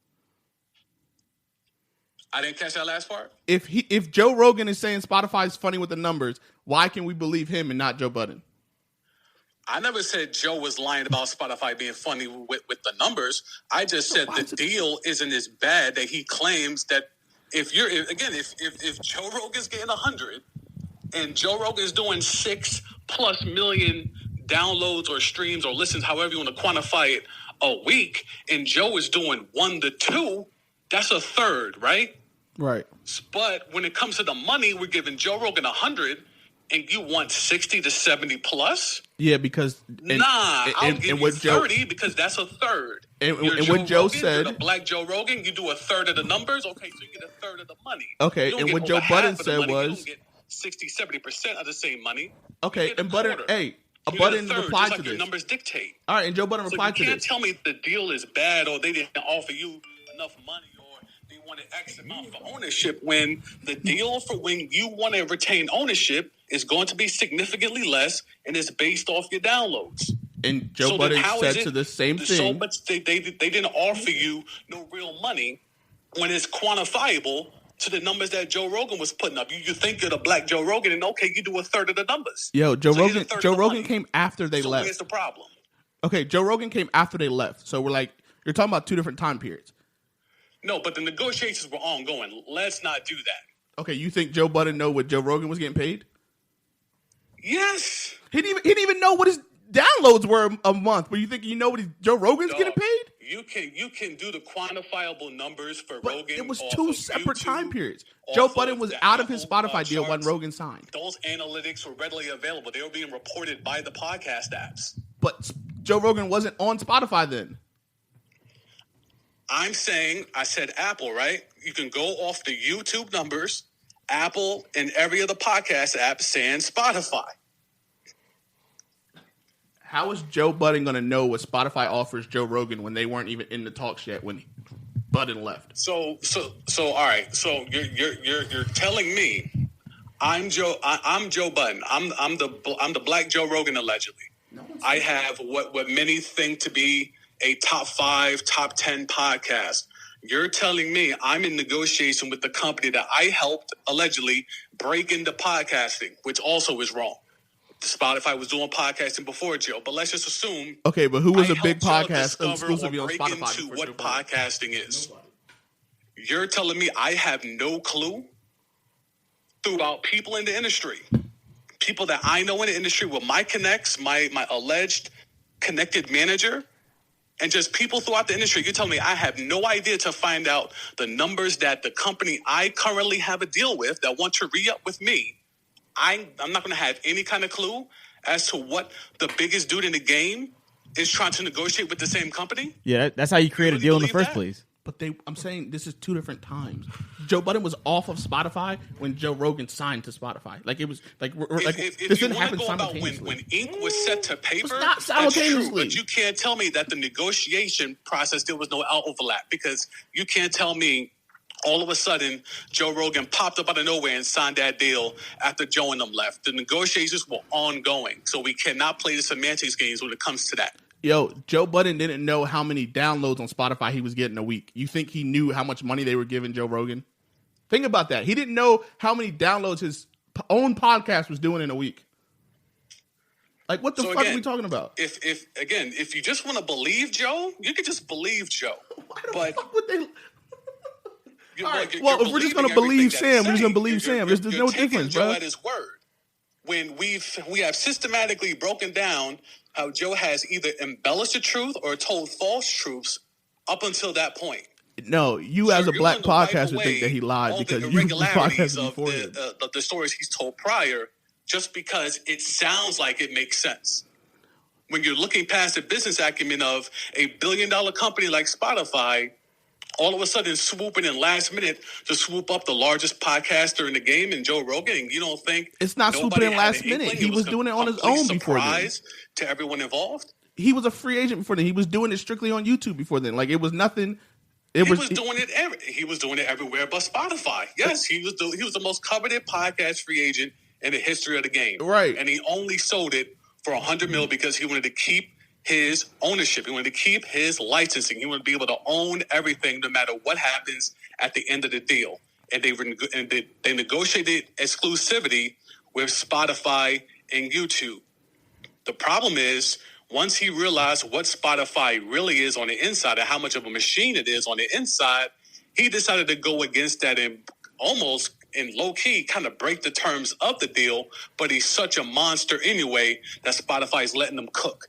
I didn't catch that last part. If Joe Rogan is saying Spotify is funny with the numbers, why can we believe him and not Joe Budden? I never said Joe was lying about Spotify being funny with the numbers. I just said the deal isn't as bad that he claims that if Joe Rogan's getting 100 and Joe Rogan is doing 6+ million downloads or streams or listens, however you want to quantify it, a week, and Joe is doing 1 to 2, that's a third, right? Right. But when it comes to the money, we're giving Joe Rogan 100 and you want 60 to 70 plus? Yeah, because I'll give you 30 because that's a third. And You're what Joe Rogan, said, you're the Black Joe Rogan, you do a third of the numbers. Okay, so you get a third of the money. Okay, You don't and get what over Joe half Budden of the said money. You was- don't get 60-70% of the same money. okay, You get a and Budden, quarter. hey, You get a Budden third, replied just to like your this. numbers dictate. All right, and Joe Budden So replied you to can't this. tell me the deal is bad or they didn't offer you enough money or they wanted X amount for ownership when the deal for when you want to retain ownership is going to be significantly less and it's based off your downloads. And Joe So Budden then how said is it to the same so thing. much they didn't offer you no real money when it's quantifiable to the numbers that Joe Rogan was putting up. You think you're the Black Joe Rogan and okay, you do a third of the numbers. Yo, Joe So here's a Rogan. third Joe of the Rogan money. came after they So left. where's the problem? Okay, Joe Rogan came after they left. So we're like, you're talking about two different time periods. No, but the negotiations were ongoing. Let's not do that. Okay, you think Joe Budden know what Joe Rogan was getting paid? Yes. He didn't even know what his downloads were a month. But you think you know what Joe Rogan's Dog, getting paid? You can do the quantifiable numbers for But Rogan. it was off two of separate YouTube, time periods. off Joe of Budden was the out of his Apple, Spotify deal when charts. Rogan signed. Those analytics were readily available. They were being reported by the podcast apps. But Joe Rogan wasn't on Spotify then. I said Apple, right? You can go off the YouTube numbers, Apple, and every other podcast app saying Spotify. How is Joe Budden going to know what Spotify offers Joe Rogan when they weren't even in the talks yet when Budden left? So, all right. So you're telling me I'm Joe Budden. I'm the Black Joe Rogan allegedly. I have what many think to be a top 5, top 10 podcast. You're telling me I'm in negotiation with the company that I helped allegedly break into podcasting, which also is wrong. Spotify was doing podcasting before Joe, but let's just assume. Okay, but who was I a big helped Joe podcast discover exclusively or on break Spotify? into before what Joe Budden? podcasting is. You're telling me I have no clue throughout people in the industry, people that I know in the industry with my connects, my alleged connected manager, and just people throughout the industry. You're telling me I have no idea to find out the numbers that the company I currently have a deal with that want to re-up with me. I'm not going to have any kind of clue as to what the biggest dude in the game is trying to negotiate with the same company. Yeah, that's how you create a really deal in the believe first that? place. But I'm saying this is two different times. Joe Budden was off of Spotify when Joe Rogan signed to Spotify. Like it was like If this you didn't want to happen go about when simultaneously. ink was set to paper, not that's true, simultaneously. but you can't tell me that the negotiation process there was no overlap because you can't tell me all of a sudden Joe Rogan popped up out of nowhere and signed that deal after Joe and them left. The negotiations were ongoing, so we cannot play the semantics games when it comes to that. Yo, Joe Budden didn't know how many downloads on Spotify he was getting a week. You think he knew how much money they were giving Joe Rogan? Think about that. He didn't know how many downloads his own podcast was doing in a week. Like, what the fuck are we talking about? If you just want to believe Joe, you can just believe Joe. Why the But fuck would they? All right. Well, if we're just gonna believe Sam, we're just gonna believe Sam. There's no difference, Joe bro. at his word. When we have systematically broken down how Joe has either embellished the truth or told false truths up until that point. No, you So as a you're black gonna wipe podcaster away think that he lied all because the you irregularities podcasted of before him. the stories he's told prior, just because it sounds like it makes sense. When you're looking past the business acumen of a $1 billion company like Spotify, all of a sudden swooping in last minute to swoop up the largest podcaster in the game and Joe Rogan, and you don't think It's not nobody swooping in had last an inkling? minute. He It was doing it on his complete own before then. surprise to everyone involved. He was a free agent before then. He was doing it strictly on YouTube before then. Like it was nothing. He was doing it everywhere but Spotify. Yes, he was the most coveted podcast free agent in the history of the game. Right. And he only sold it for $100 million because he wanted to keep his ownership. He wanted to keep his licensing. He wanted to be able to own everything no matter what happens at the end of the deal. And they negotiated exclusivity with Spotify and YouTube. The problem is, once he realized what Spotify really is on the inside and how much of a machine it is on the inside, he decided to go against that and almost in low-key kind of break the terms of the deal. But he's such a monster anyway that Spotify is letting him cook.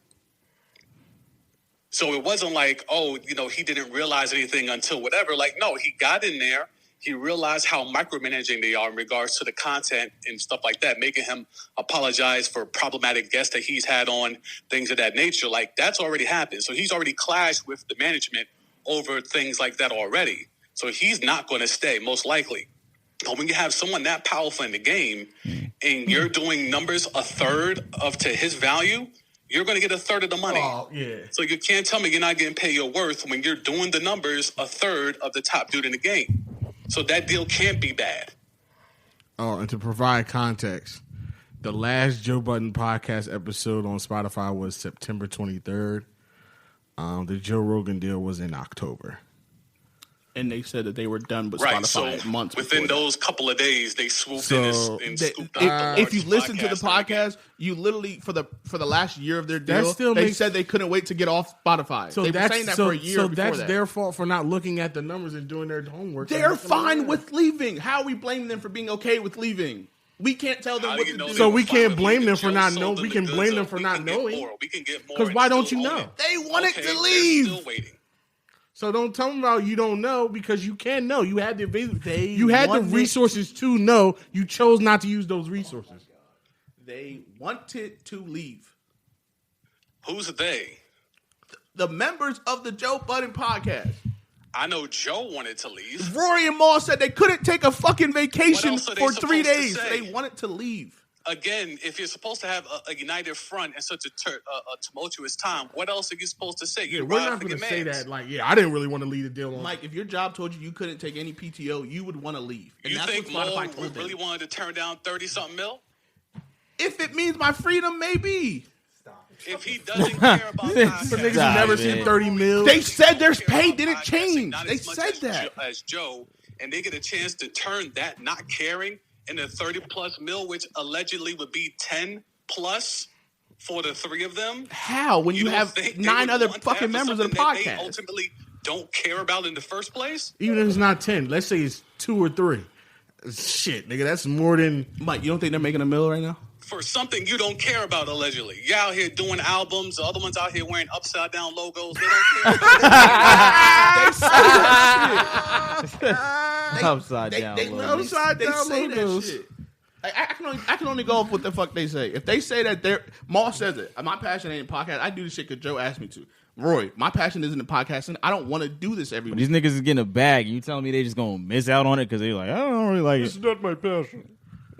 So it wasn't like, he didn't realize anything until whatever. Like, no, he got in there. He realized how micromanaging they are in regards to the content and stuff like that, making him apologize for problematic guests that he's had on, things of that nature. Like, that's already happened. So he's already clashed with the management over things like that already. So he's not going to stay, most likely. But when you have someone that powerful in the game and you're doing numbers a third of to his value, you're going to get a third of the money. Oh, yeah. So you can't tell me you're not getting paid your worth when you're doing the numbers a third of the top dude in the game. So that deal can't be bad. Oh, and to provide context, the last Joe Budden podcast episode on Spotify was September 23rd. The Joe Rogan deal was in October. And they said that they were done with Right, Spotify so months within before that. those couple of days, they swooped So in and They- scooped up the if you largest listen to the podcast in the game. podcast, you literally for the last year of their That deal, still they makes- said they couldn't wait to get off Spotify. So they were that's saying that so, for a year so before that's that. their fault for not looking at the numbers and doing their homework. They're fine with leaving. How are we blaming them for being okay with leaving? We can't tell them How what do to you know do. they So were we fine can't with blame leaving? them for Joe not sold know- them we the can goods blame them of, for we not can get knowing. more. We can get more. 'Cause and why don't still you own know? it. They wanted Okay, to they're leave. Still waiting. So don't tell them about you don't know because you can know. You had the They you had the wanted- resources to know. You chose not to use those resources. They wanted to leave. Who's they? The members of the Joe Budden podcast. I know Joe wanted to leave. Rory and Maul said they couldn't take a fucking vacation else are they for 3 supposed to days. say? They wanted to leave. Again, if you're supposed to have a united front in such a tumultuous time, what else are you supposed to say? Yeah, You we're ride not for going your to say mans. that. Like, yeah, I didn't really want to lead the deal on. Mike, if your job told you couldn't take any PTO, you would want to leave. And You that's think what Mo Spotify told them. really wanted to turn down 30-something mil? If it means my freedom, maybe. If he doesn't care about For podcasts, niggas who never seen 30 mil. They said their care pay about didn't podcasting, change. not They as much said as that. As Joe, and they get a chance to turn that not caring into 30+ mil, which allegedly would be 10+ for the three of them. How? When you don't have think they 9 would other want that fucking for members of the something that podcast. They ultimately don't care about in the first place. Even if it's not 10, let's say it's 2 or 3. Shit, nigga, that's more than. Mike, you don't think they're making a mill right now? For something you don't care about, allegedly. You're out here doing albums. The other ones out here wearing upside down logos. They don't care about Upside down. They logo. Upside they down say logos. that shit. I can only go off what the fuck they say. If they say that they're Maul says it. My passion ain't podcast. I do this shit because Joe asked me to. Roy, my passion isn't in podcasting. I don't want to do this every But week. these niggas is getting a bag. You telling me they just gonna miss out on it because they like, I don't really like it. not my passion.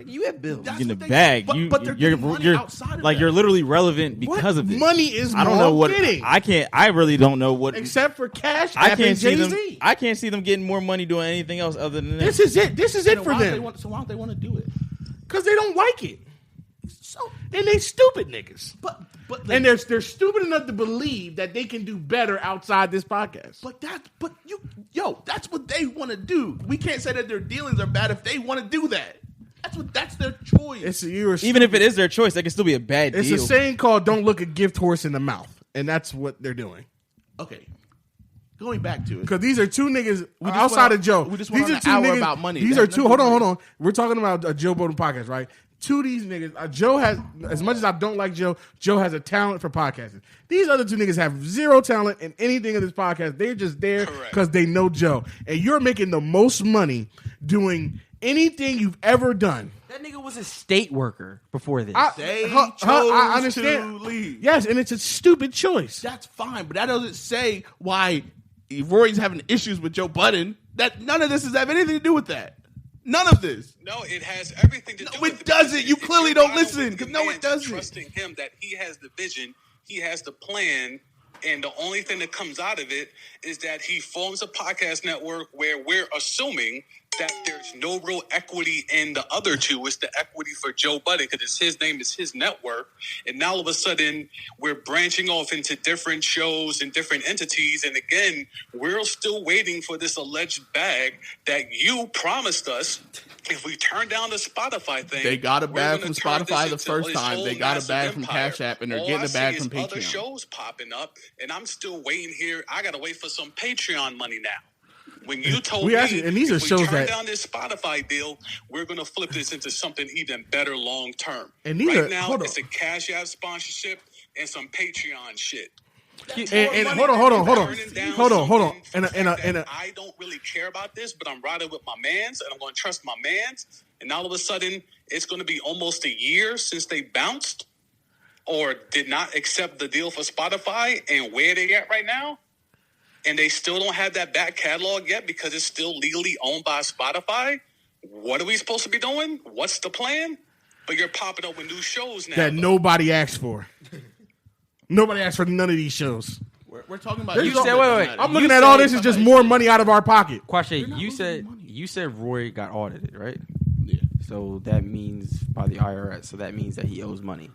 You have bills. That's Getting a what they bag. say. But they're you're, getting money you're outside of like that. you're literally relevant because of it. Money is I don't know what getting. I really don't know what. Except for Cash I App can't and see them. Jay-Z. I can't see them getting more money doing anything else other than This this. is it. This is it for why don't they them. want- so why don't they want to do it? Because they don't like it. So, And they stupid niggas. but And they're stupid enough to believe that they can do better outside this podcast. that's what they want to do. We can't say that their dealings are bad if they want to do that. That's their choice. Even if it is their choice, that can still be a bad It's deal. a saying called "Don't look a gift horse in the mouth," and that's what they're doing. Okay. going back to it. Because these are two niggas We just outside went of Joe. we just went These on are an two hour niggas about money. These That are has two. nothing Hold to do on. We're talking about a Joe Budden podcast, right? Two of these niggas. Joe has, as much as I don't like Joe, Joe has a talent for podcasting. These other two niggas have zero talent in anything in this podcast. They're just there Correct. because they know Joe. And you're making the most money doing anything you've ever done. That nigga was a state worker before this. They I chose understand. to leave. Yes, and it's a stupid choice. That's fine, but that doesn't say why Rory's having issues with Joe Budden. That none of this has have anything to do with that. None of this. No, it has everything to do No, with it it. doesn't. Because You if clearly you're don't riding listen, with 'cause the no, it man, doesn't. Trusting him that he has the vision, he has the plan, and the only thing that comes out of it is that he forms a podcast network where we're assuming that there's no real equity in the other two. It's the equity for Joe Budden because it's his name, it's his network. And now all of a sudden, we're branching off into different shows and different entities. And again, we're still waiting for this alleged bag that you promised us. If we turn down the Spotify thing, They got a we're bag gonna from turn Spotify this the into first this time. whole They got a massive bag from empire. Cash App, and they're All getting I a bag see from is other Patreon. shows popping up, and I'm still waiting here. I gotta wait for some Patreon money now. When you told We me, actually- and these if are we shows turn that- down this Spotify deal, we're gonna flip this into something even better long term. And these right are- now, hold on. it's a Cash App sponsorship and some Patreon shit. And hold on. And I don't really care about this, but I'm riding with my mans, and I'm going to trust my mans. And all of a sudden, it's going to be almost a year since they bounced or did not accept the deal for Spotify, and where they at right now. And they still don't have that back catalog yet because it's still legally owned by Spotify. What are we supposed to be doing? What's the plan? But you're popping up with new shows now. that nobody asked for. Nobody asked for none of these shows. We're talking about. This you is all- said, wait. I'm You looking at said all this as just more money out of our pocket. Question: You losing money. you said Roy got audited, right? Yeah. So that means by the IRS. So that means that he owes money.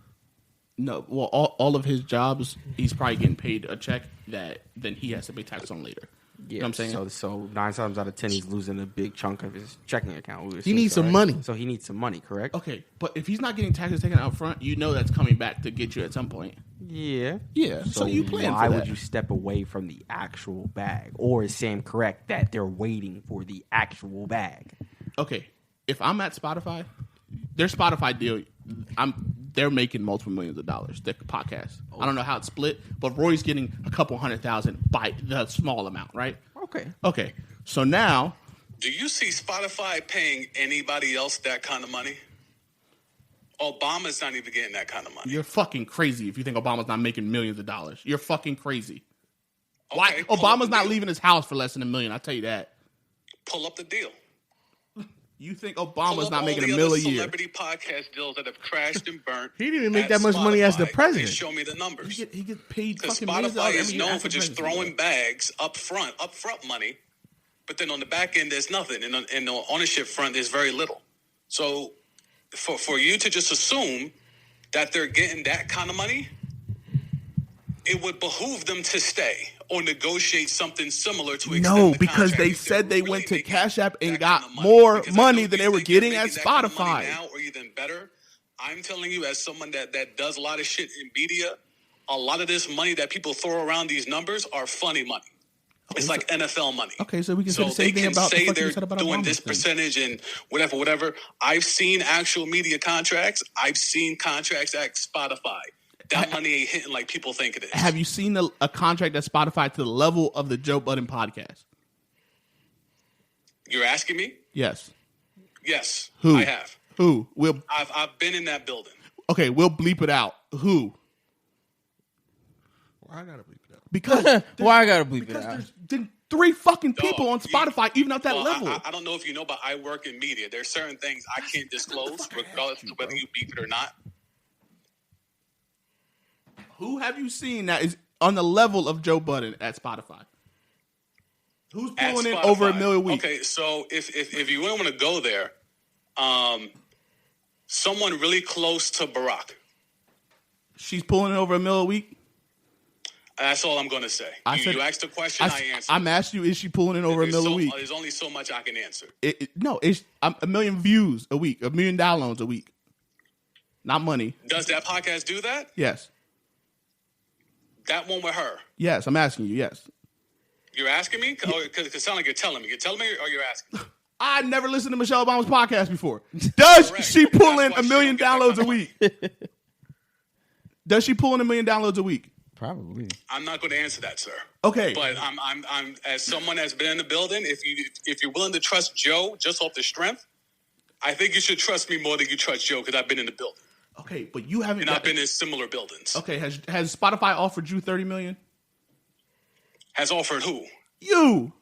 No, well, all of his jobs, he's probably getting paid a check that then he has to pay tax on later. Yeah, You know what I'm saying? So 9 times out of 10, he's losing a big chunk of his checking account. We would He assume needs so, some right? money. So he needs some money, correct? Okay, but if he's not getting taxes taken out front, you know that's coming back to get you at some point. Yeah. Yeah, so you plan why for would that. you step away from the actual bag? Or is Sam correct that they're waiting for the actual bag? Okay, if I'm at Spotify, their Spotify deal, they're making multiple millions of dollars. The podcast. I don't know how it's split, but Roy's getting a couple 100,000 by the small amount, right? Okay. Okay, so now Do you see Spotify paying anybody else that kind of money? Obama's not even getting that kind of money. you're fucking crazy if you think Obama's not making millions of dollars. You're fucking crazy. Why Okay, pull up Obama's the not deal. leaving his house for less than $1 million? I'll tell you that. Pull up the deal. You think Pull Obama's up not all making the $1 other million a year? celebrity podcast deals that have crashed and burnt. He didn't even make at that much money as the Spotify, president. and show me the numbers. He gets paid Because fucking millions of Spotify dollars is every year known as for the just president. throwing bags up front money, but then on the back end there's nothing, and on the ownership front there's very little. So for you to just assume that they're getting that kind of money, it would behoove them to stay or negotiate something similar to extend No, the because contract they if said they're they went to making Cash App and that got kind of more Because I money know than you they were think you're getting at making that kind of money Spotify. now, or even better. I'm telling you, as someone that does a lot of shit in media, a lot of this money that people throw around these numbers are funny money. It's like NFL money. Okay, so we can say the So same they thing can about the say fuck you they're said about doing Obama's this thing. percentage and whatever. I've seen actual media contracts. I've seen contracts at Spotify. That money ain't hitting like people think it is. Have you seen a contract at Spotify to the level of the Joe Budden podcast? You're asking me? Yes. Yes, Who? I have. Who? I've been in that building. Okay, we'll bleep it out. Who? I gotta bleep it out. Because Why I gotta bleep it because out? there's been 3 fucking people Dog, on Spotify, even at that Well, level. I don't know if you know, but I work in media. There's certain things I can't disclose, regardless of whether you beep it or not. Who have you seen that is on the level of Joe Budden at Spotify? Who's At pulling in Spotify. over $1 million a week? Okay, so if you wouldn't want to go there, someone really close to Barack. She's pulling in over $1 million a week. That's all I'm going to say. You asked a question, I answered. I'm asking you, is she pulling in over $1 million a week? There's only so much I can answer. No, it's 1 million views a week, 1 million downloads a week. Not money. Does that podcast do that? Yes. That one with her. Yes, I'm asking you. Yes. You're asking me? Because it sounds like you're telling me. You're telling me or you're asking me? I never listened to Michelle Obama's podcast before. Does Correct. she pull in That's a why million she don't get downloads that a week? Does she pull in 1 million downloads a week? Probably. I'm not going to answer that, sir. Okay. But I'm as someone that's been in the building, if you're willing to trust Joe just off the strength, I think you should trust me more than you trust Joe because I've been in the building. Okay, but you haven't. And I've been in similar buildings. Okay, has Spotify offered you 30 million? Has offered who? You.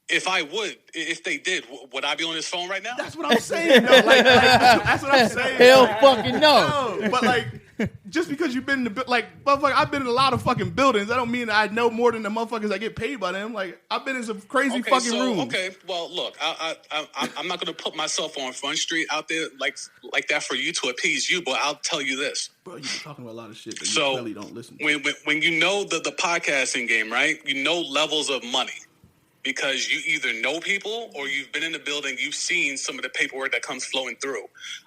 If they did, would I be on this phone right now? That's what I'm saying. No, that's what I'm saying. Hell fucking no. No, but like, just because you've been in the motherfucker, I've been in a lot of fucking buildings. I don't mean I know more than the motherfuckers that get paid by them. Like, I've been in some crazy fucking rooms. Okay, well, look, I'm not going to put myself on Front Street out there like that for you to appease you, but I'll tell you this. Bro, you've been talking about a lot of shit that you So really don't listen to. when you know the podcasting game, right? You know levels of money. Because you either know people or you've been in the building, you've seen some of the paperwork that comes flowing through.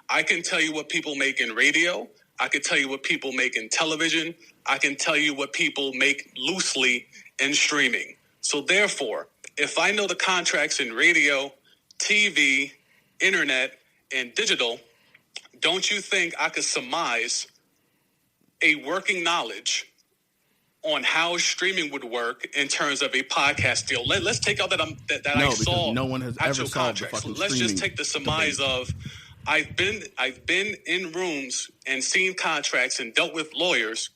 I can tell you what people make in radio. I can tell you what people make in television. I can tell you what people make loosely in streaming. So therefore, if I know the contracts in radio, TV, internet, and digital, don't you think I could surmise a working knowledge on how streaming would work in terms of a podcast deal? Let's take out that I saw no one has actual ever solved the contracts. fucking Let's just streaming take the surmise of I've been in rooms and seen contracts and dealt with lawyers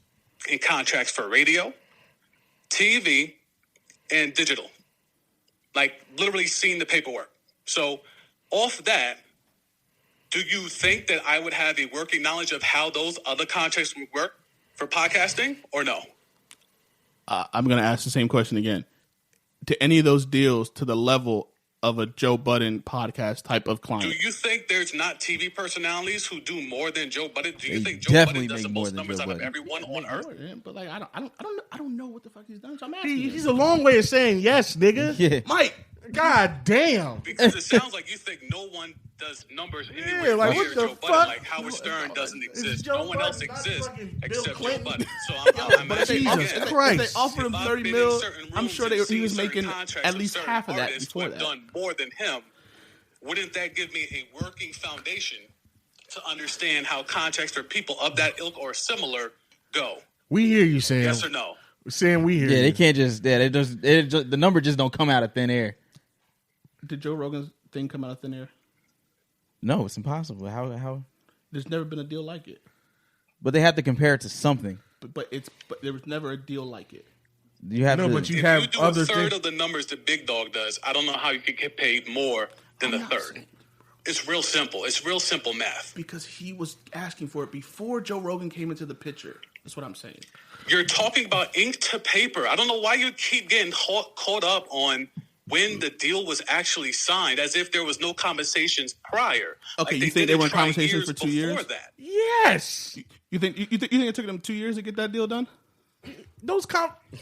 in contracts for radio, TV, and digital. Like literally seen the paperwork. So off that, do you think that I would have a working knowledge of how those other contracts would work for podcasting or no? I'm going to ask the same question again. To any of those deals to the level of a Joe Budden podcast type of client? Do you think there's not TV personalities who do more than Joe Budden? Do you They think Joe definitely Budden does the make more most than numbers Joe out of Budden. everyone on earth? But like, I don't know what the fuck he's done. So I'm asking. He's a long way of saying yes, nigga. Yeah. Mike. God damn. Because it sounds like you think no one does numbers anywhere like, near what the Joe fuck? Budden. Like Howard Stern doesn't exist. Joe No one else Budden, not exists fucking Bill except Joe Clinton. Budden. So I'm But if they, asking Jesus again, Christ. if they offered him if I've 30 been in mil, certain I'm rooms sure and he seen was certain making contracts at with least certain half of that artists before who have that. done more than him. Wouldn't that give me a working foundation to understand how contracts for people of that ilk or similar go? We hear you, Sam. Yes or no? Sam, we hear Yeah, you. they can't just. Yeah, the number just don't come out of thin air. Did Joe Rogan's thing come out of thin air? No, it's impossible. How? There's never been a deal like it. But they have to compare it to something. But there was never a deal like it. You have No, to. but you If have you do other a third things. of the numbers that Big Dog does, I don't know how you could get paid more than a third. It's real simple. It's real simple math. Because he was asking for it before Joe Rogan came into the picture. That's what I'm saying. You're talking about ink to paper. I don't know why you keep getting caught up on when the deal was actually signed, as if there was no conversations prior. Okay, Like you think did they it were in try conversations for 2 years? before that. Yes. You think it took them 2 years to get that deal done? Those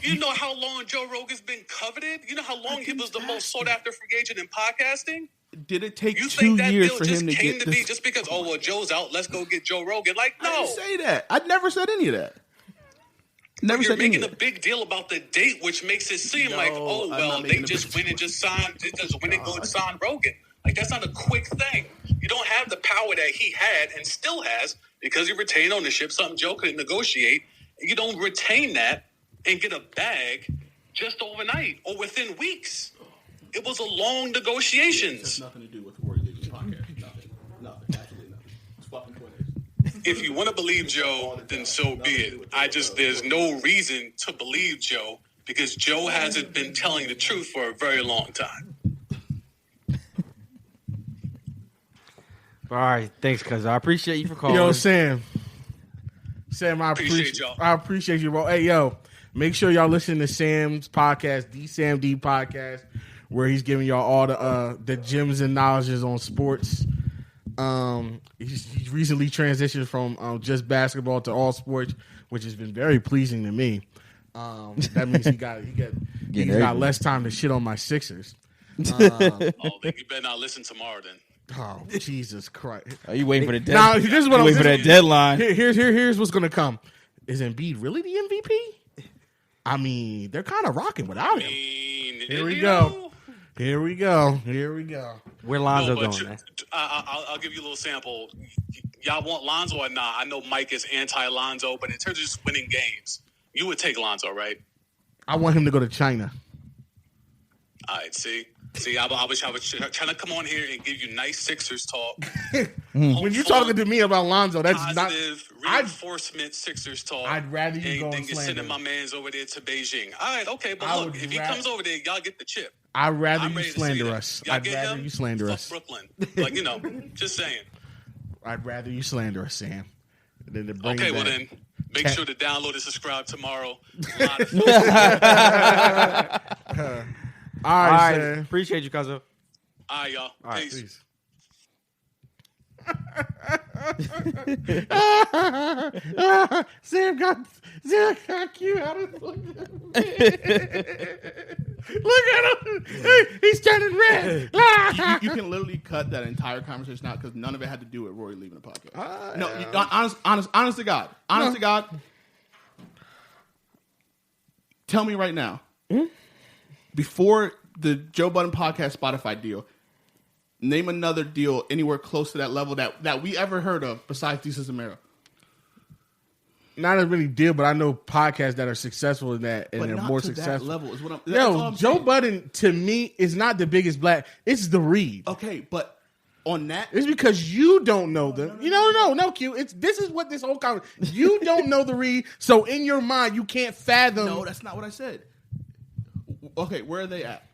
You know how long Joe Rogan's been coveted? You know how long he was the most sought after free agent in podcasting? Did it take You 2 think that years deal for just him to came get to be this? just because, oh, well, Joe's out, let's go get Joe Rogan? Like, I no. didn't say that. I never said any of that. Never You're said any making of a that. big deal about the date, which makes it seem No, like, oh, I'm well, not they making a just big went and just signed, they just went and go and signed Rogan. Like, that's not a quick thing. You don't have the power that he had and still has because he retained ownership, something Joe couldn't negotiate. You don't retain that and get a bag just overnight or within weeks. It was a long negotiations. Nothing to do with Rory Giggles podcast. Nothing. Absolutely nothing. It's fucking Twitter. If you want to believe Joe, then so be it. There's no reason to believe Joe because Joe hasn't been telling the truth for a very long time. All right, thanks, cuz I appreciate you for calling. Yo, Sam, I Appreciate y'all. I appreciate you, bro. Hey, yo, make sure y'all listen to Sam's podcast, the Sam D podcast, where he's giving y'all all the gems and knowledges on sports. He's recently transitioned from just basketball to all sports, which has been very pleasing to me. That means he's got less time to shit on my Sixers. Oh, then you better not listen tomorrow then. Oh, Jesus Christ! Are you waiting for the Now, deadline? this is what I'm waiting for that deadline. Here's what's gonna come. Is Embiid really the MVP? I mean, they're kind of rocking without him. Here we you go. know, Here we go. Here we go. Where Lonzo but going, man? I'll give you a little sample. Y'all want Lonzo or not? I know Mike is anti-Lonzo, but in terms of just winning games, you would take Lonzo, right? I want him to go to China. All right, see, I was trying to come on here and give you nice Sixers talk. When you're talking to me about Lonzo, that's positive not. reinforcement Sixers talk. I'd rather you go than and get slander sending my man's over there to Beijing. All right, okay, but I look, would if he comes over there, y'all get the chip. I'd rather I'm you ready to see slander that. us. Y'all I'd get rather him? you slander Fuck us. Brooklyn, like just saying. I'd rather you slander us, Sam. Than to bring Okay, it well back. then, make sure to download and subscribe tomorrow. A lot of All All right, right, Sam. appreciate you, Cuzzo. All right, y'all. All right, Peace. Peace. Sam got cute out of look at him. He's turning red. You can literally cut that entire conversation out because none of it had to do with Rory leaving the podcast. No, honest to God. Honest to God. Tell me right now. Before the Joe Budden podcast Spotify deal, name another deal anywhere close to that level that we ever heard of besides Desus and Mero. Not a really deal, but I know podcasts that are successful in that and But they're not more to successful. that level is what that's all Yo, I'm Joe saying. Budden to me is not the biggest black. It's the Reed. Okay, but on that, It's because you don't know them. No, Q. This is what this whole conversation. You don't know the Reed, so in your mind you can't fathom. no, that's not what I said. Okay, where are they at?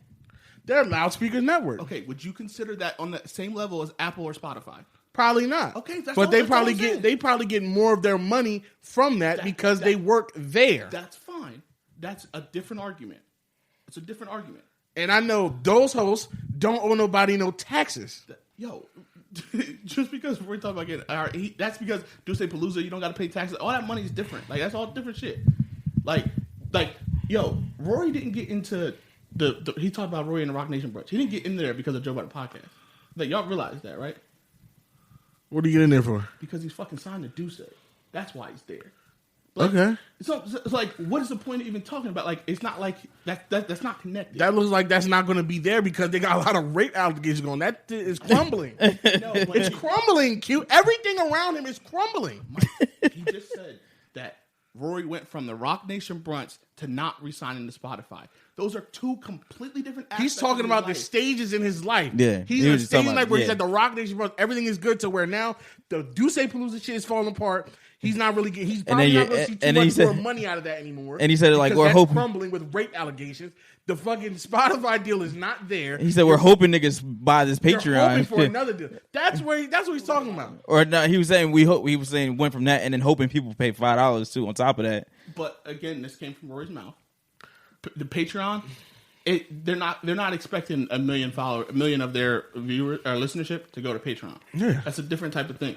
They're Loudspeakers Network. Okay, would you consider that on the same level as Apple or Spotify? Probably not. Okay, that's but all- they that's all probably I'm get saying. more of their money from that because they work there. That's fine. That's a different argument. It's a different argument. And I know those hosts don't owe nobody no taxes. Yo, just because we're talking about getting, that's because Duce Palooza, you don't got to pay taxes. All that money is different. Like that's all different shit. Like, yo, Rory didn't get into the he talked about Rory and the Rock Nation brunch. He didn't get in there because of Joe Budden podcast. Like y'all realize that, right? What are you getting there for? Because he's fucking signed to Duce. That's why he's there. Like, Okay. So it's like, what is the point of even talking about? Like, it's not like that's not connected. That looks like that's not going to be there because they got a lot of rape allegations going. That is crumbling. No, It's crumbling, Q. Everything around him is crumbling. He just said that Rory went from the Rock Nation brunch to not resigning to Spotify. Those are two completely different aspects. He's talking of his about the life. stages in his life. Yeah, He's he in a was just stage talking in life about- where he's yeah. at the Rock Nation Bros. Everything is good to where now the Duce Palooza shit is falling apart. He's not really getting. He's probably not going to see too and then much he more said- money out of that anymore. and he said, like, because we're that's hoping- crumbling with rape allegations. The fucking Spotify deal is not there. He said, "We're hoping niggas buy this They're Patreon." hoping for another deal. That's what he's talking about. Or no, he was saying we hope. He was saying went from that and then hoping people pay $5 too on top of that. But again, this came from Rory's mouth. The Patreon, they're not expecting a million of their viewers or listenership to go to Patreon. Yeah. That's a different type of thing.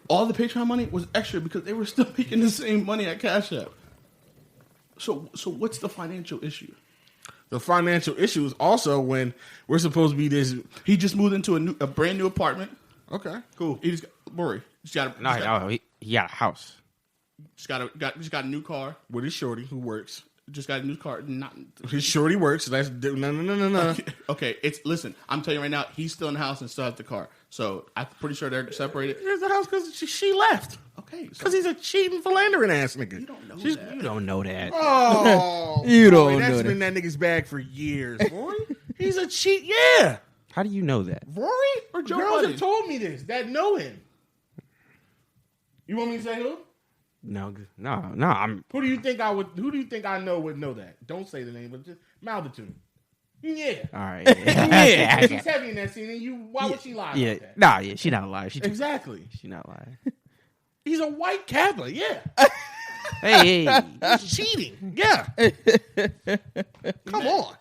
All the Patreon money was extra because they were still making the same money at Cash App. So what's the financial issue? The financial issue is also when we're supposed to be this. He just moved into a brand new apartment. Okay. Cool. He just Rory just got He got a house. got a new car. With his shorty who works. Just got a new car. Not His shorty works. So that's no. okay. Listen. I'm telling you right now. He's still in the house and still has the car. So I'm pretty sure they're separated. Here's the house because she left. Okay. Because he's a cheating, philandering ass nigga. You don't know She's- that. You don't know that. Oh, You don't boy, know that's that. been that nigga's bag for years, boy. He's a cheat. Yeah, How do you know that? Rory Or Joe girls Budden. have told me this that know him. You want me to say who? No. I'm. Who do you think I would? Who do you think I know would know that? Don't say the name, but just mouth it to me. Yeah, All right. yeah. She's heavy in that scene, and why would she lie Yeah. about that? Nah. Yeah. She not lying. She Exactly. not lying. He's a white Kappa. Yeah, Hey. he's cheating. Yeah. Come on.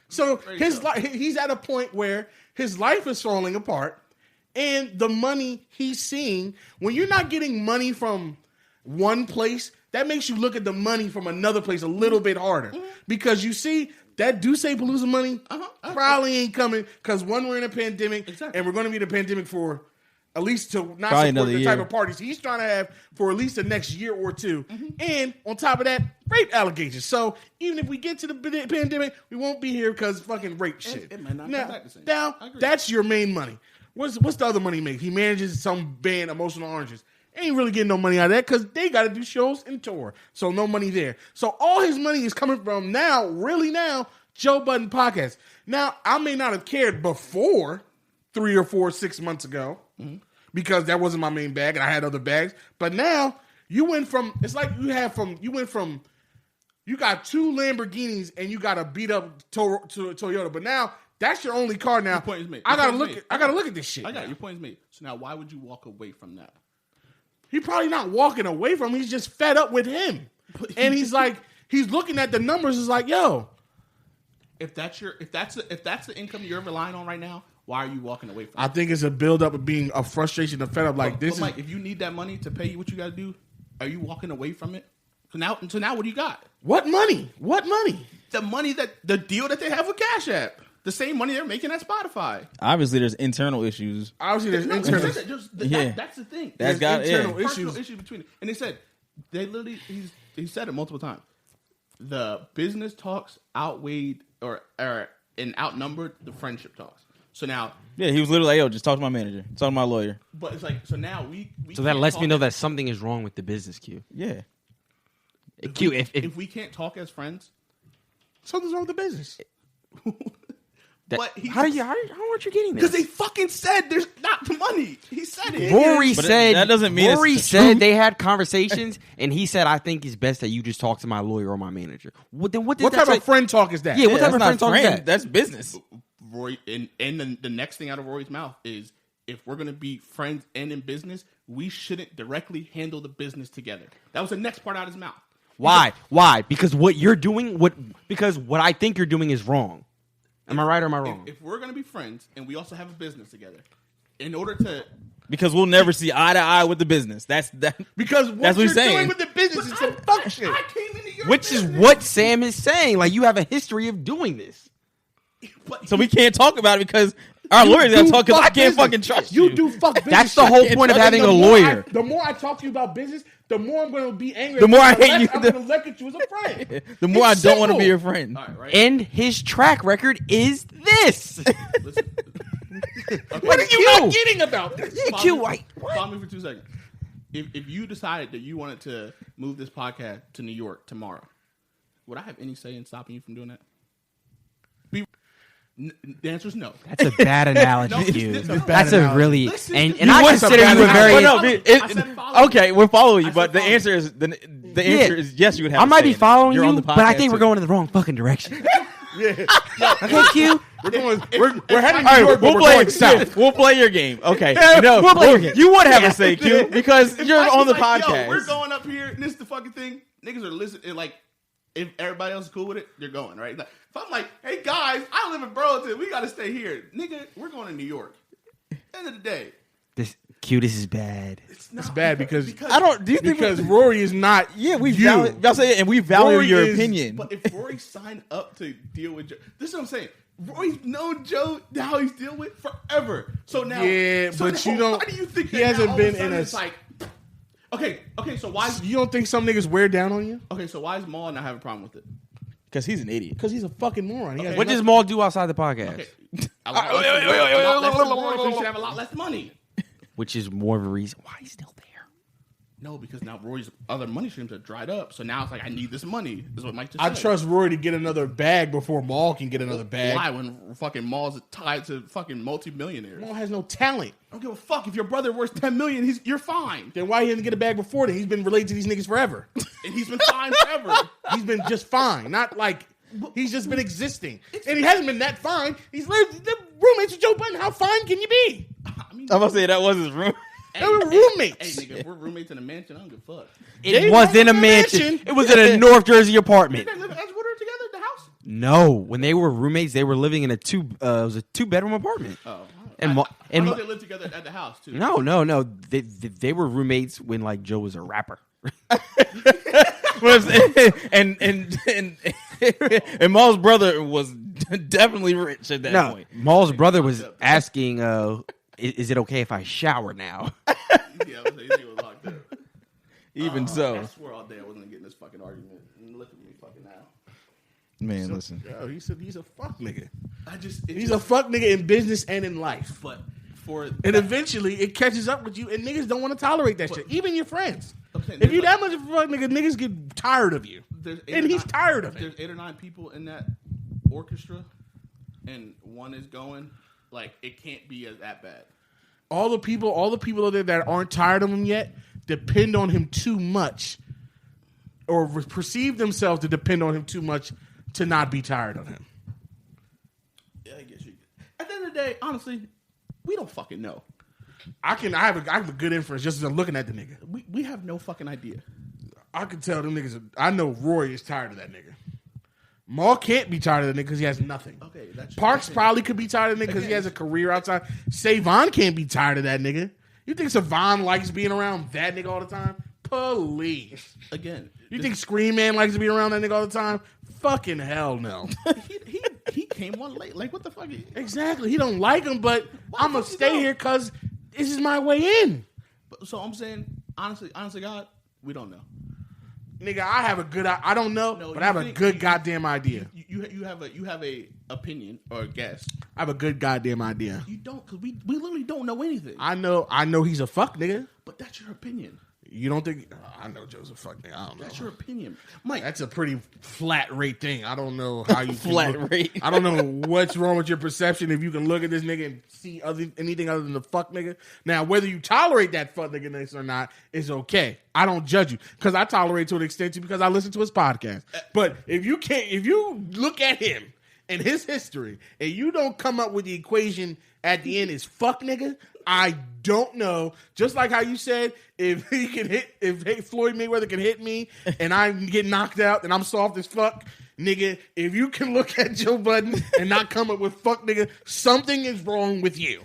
So he's at a point where his life is falling apart, and the money he's seeing, when you're not getting money from one place, that makes you look at the money from another place a little bit harder. Because you see that Duce Palooza money probably ain't coming because one, we're in a pandemic, Exactly. and we're going to be in a pandemic for At least to not Probably support another the type year. of parties he's trying to have for at least the next year or two. And on top of that, rape allegations. So even if we get to the pandemic, we won't be here because fucking rape shit. it might not now, come back the same. now I agree. that's your main money. What's the other money he makes? He manages some band, Emotional Oranges. Ain't really getting no money out of that because they got to do shows and tour. So no money there. So all his money is coming from now, Joe Budden podcast. Now, I may not have cared before 3 or 4, 6 months ago because that wasn't my main bag and I had other bags. But now you went from, it's like you got 2 Lamborghinis and you got a beat up Toyota. But now that's your only car now. Your point is made. I Your gotta point is look made. I gotta look at this shit. I got now. your point is made. So now, why would you walk away from that? He probably not walking away from him. He's just fed up with him. And he's like, he's looking at the numbers. Is like, yo, If that's the income you're relying on right now, why are you walking away from I think it's a buildup of being a frustration and fed up. Like But this Mike, if you need that money to pay you what you got to do, are you walking away from it? So now, what do you got? what money? What money? The money the deal that they have with Cash App, the same money they're making at Spotify. Obviously, there's internal issues. Obviously, there's No, internal. Yeah. That's the thing. That's There's got yeah. internal personal issues. issue between it. And they said he said it multiple times. The business talks outweighed or and outnumbered the friendship talks. So now, Yeah, he was literally like, yo, just talk to my manager, talk to my lawyer. but it's like so now we So that can't lets me talk know as- that something is wrong with the business, Q. Yeah. Q, if if we can't talk as friends, Something's wrong with the business. that, but he- how aren't you getting because this? they fucking said there's not the money. He said it. Rory But said that doesn't mean it's Rory the said truth. they had conversations, and he said, "I think it's best that you just talk to my lawyer or my manager." What did What that type say? of friend talk is that? Yeah, what type that's of not friend talk is friend. that? That's business. Roy, and the next thing out of Rory's mouth is, if we're gonna be friends and in business, we shouldn't directly handle the business together. That was the next part out of his mouth. Why? Why? Because what you're doing, because what I think you're doing is wrong. Am I right or am I wrong? If we're gonna be friends and we also have a business together, in order to Because we'll never see eye to eye with the business. That's that. Because what That's what you're he's saying. doing with the business is some fuck shit. I came into your Which is business, what Sam is saying. Like, you have a history of doing this. but So we can't talk about it because our lawyers got to talk because I can't fucking trust you. You do fuck business. That's the shit. whole can't point of trust having The a more lawyer. the more I talk to you about business, the more I'm going to be angry. The more I I'm hate you, I'm the- going to look at you as a friend. The more It's I don't want to simple. be your friend. all right, right? And his track record is this. Listen, What are you not getting about this? Yeah, Follow Q, me- why? follow me for 2 seconds. If you decided that you wanted to move this podcast to New York tomorrow, would I have any say in stopping you from doing that? The answer is no. That's a bad analogy, No, Q. it's bad That's a analogy. really Listen, and you I want some consider bad you a very. analogy. I said follow okay, me. we're following I you, but said the follow me. answer is the answer is yes. You would have. I a might say be in it. following You're on you, the but I podcast, think we're too. going in the wrong fucking direction. Yeah. Okay, Q. We're heading to All New right, York, but we'll we're play. going south. We'll play your game. Okay, no, we'll play your game. you would have a say, Q, because If you're Mike on was the like, podcast. Yo, we're going up here, and this is the fucking thing. Niggas are listening. Like, if everybody else is cool with it, they're going, right? Like, if I'm like, hey guys, I live in Burlington, we gotta stay here, nigga. We're going to New York. End of the day, This Q. This is bad. it's not It's bad because I don't. Do you think? because Rory is not. Yeah, we you. value. Y'all say it, and we value Rory your is- opinion. But if Rory signed up to deal with Joe, this is what I'm saying. Rory's known Joe how he's dealing with forever. So now, Yeah, so but now, you don't- Why do you think he that hasn't now all been of a sudden in a- it's like, okay. So why? You don't think some niggas wear down on you? Okay, so why is Maul not have a problem with it? Because he's an idiot. Because he's a fucking moron. He has What does Maul do outside the podcast? Okay, a lot less than Rory, so he should have a lot less money. Which is more of a reason why he's still there. No, because now Rory's other money streams are dried up. So now it's like I need this money. Is what Mike just I said. trust Rory to get another bag before Maul can get another bag. Why when fucking Maul's tied to fucking multi-millionaires? Maul has no talent. I don't give a fuck if your brother worth 10 million. You're fine, Then why he didn't get a bag before then? He's been related to these niggas forever. and he's been fine forever. He's been just fine. Not like he's just been existing. And he hasn't been that fine. He's lived the roommates with Joe Budden. How fine can you be? I mean, I'm gonna say that was his room. They were roommates. Hey, nigga, if we're roommates in a mansion, I don't give a fuck. It was in a mansion. It was in a North Jersey apartment. Did they live in Edgewater together at the house? No, when they were roommates, they were living in a it was a 2-bedroom apartment. Oh, And I and know they lived together at the house too. no, they were roommates when like Joe was a rapper. and Maul's brother was definitely rich at that point. Maul's brother was asking Is it okay if I shower now? Yeah, I was saying, he was locked up. Even I so, swear all day I wasn't getting this fucking argument. And look at me fucking now. man, listen. Yo, he's a fuck nigga. He's He's a fuck nigga in business and in life. but for And eventually it catches up with you, and niggas don't want to tolerate that shit. Even your friends. I'm saying, If you there's that much of a fuck nigga, niggas get tired of you. there's And he's tired of it. There's 8 or 9 people in that orchestra, and one is going. Like it can't be that bad. All the people out there that aren't tired of him yet depend on him too much, or perceive themselves to depend on him too much to not be tired of him. Yeah, I guess you. At the end of the day, honestly, we don't fucking know. I have a good inference just looking at the nigga. We have no fucking idea. I can tell them niggas. I know Roy is tired of that nigga. Maul can't be tired of that nigga because he has nothing. Okay, that's Parks probably could be tired of that nigga because he has a career outside. Savon can't be tired of that nigga. You think Savon likes being around that nigga all the time? Please. Again. You think Scream Man likes to be around that nigga all the time? Fucking hell no. he came on late. Like what the fuck? Exactly. He don't like him, but I'm gonna fuck you stay don't? here because this is my way in. So I'm saying, honestly, God, we don't know. Nigga, I don't know, No, but I have a think- good goddamn idea. You have a opinion or a guess. I have a good goddamn idea. You don't, because we literally don't know anything. I know he's a fuck nigga. But that's your opinion. You don't think? I know Joe's a fuck nigga. I don't know. That's your opinion, Mike. That's a pretty flat rate thing. I don't know how you Flat can look- rate. I don't know what's wrong with your perception if you can look at this nigga and see anything other than the fuck nigga. Now, whether you tolerate that fuck nigga or not is okay. I don't judge you because I tolerate to an extent because I listen to his podcast. But if you look at him and his history and you don't come up with the equation at the end is fuck nigga, I don't know. Just like how you said, if Floyd Mayweather can hit me and I get knocked out and I'm soft as fuck, nigga, if you can look at Joe Budden and not come up with fuck nigga, something is wrong with you.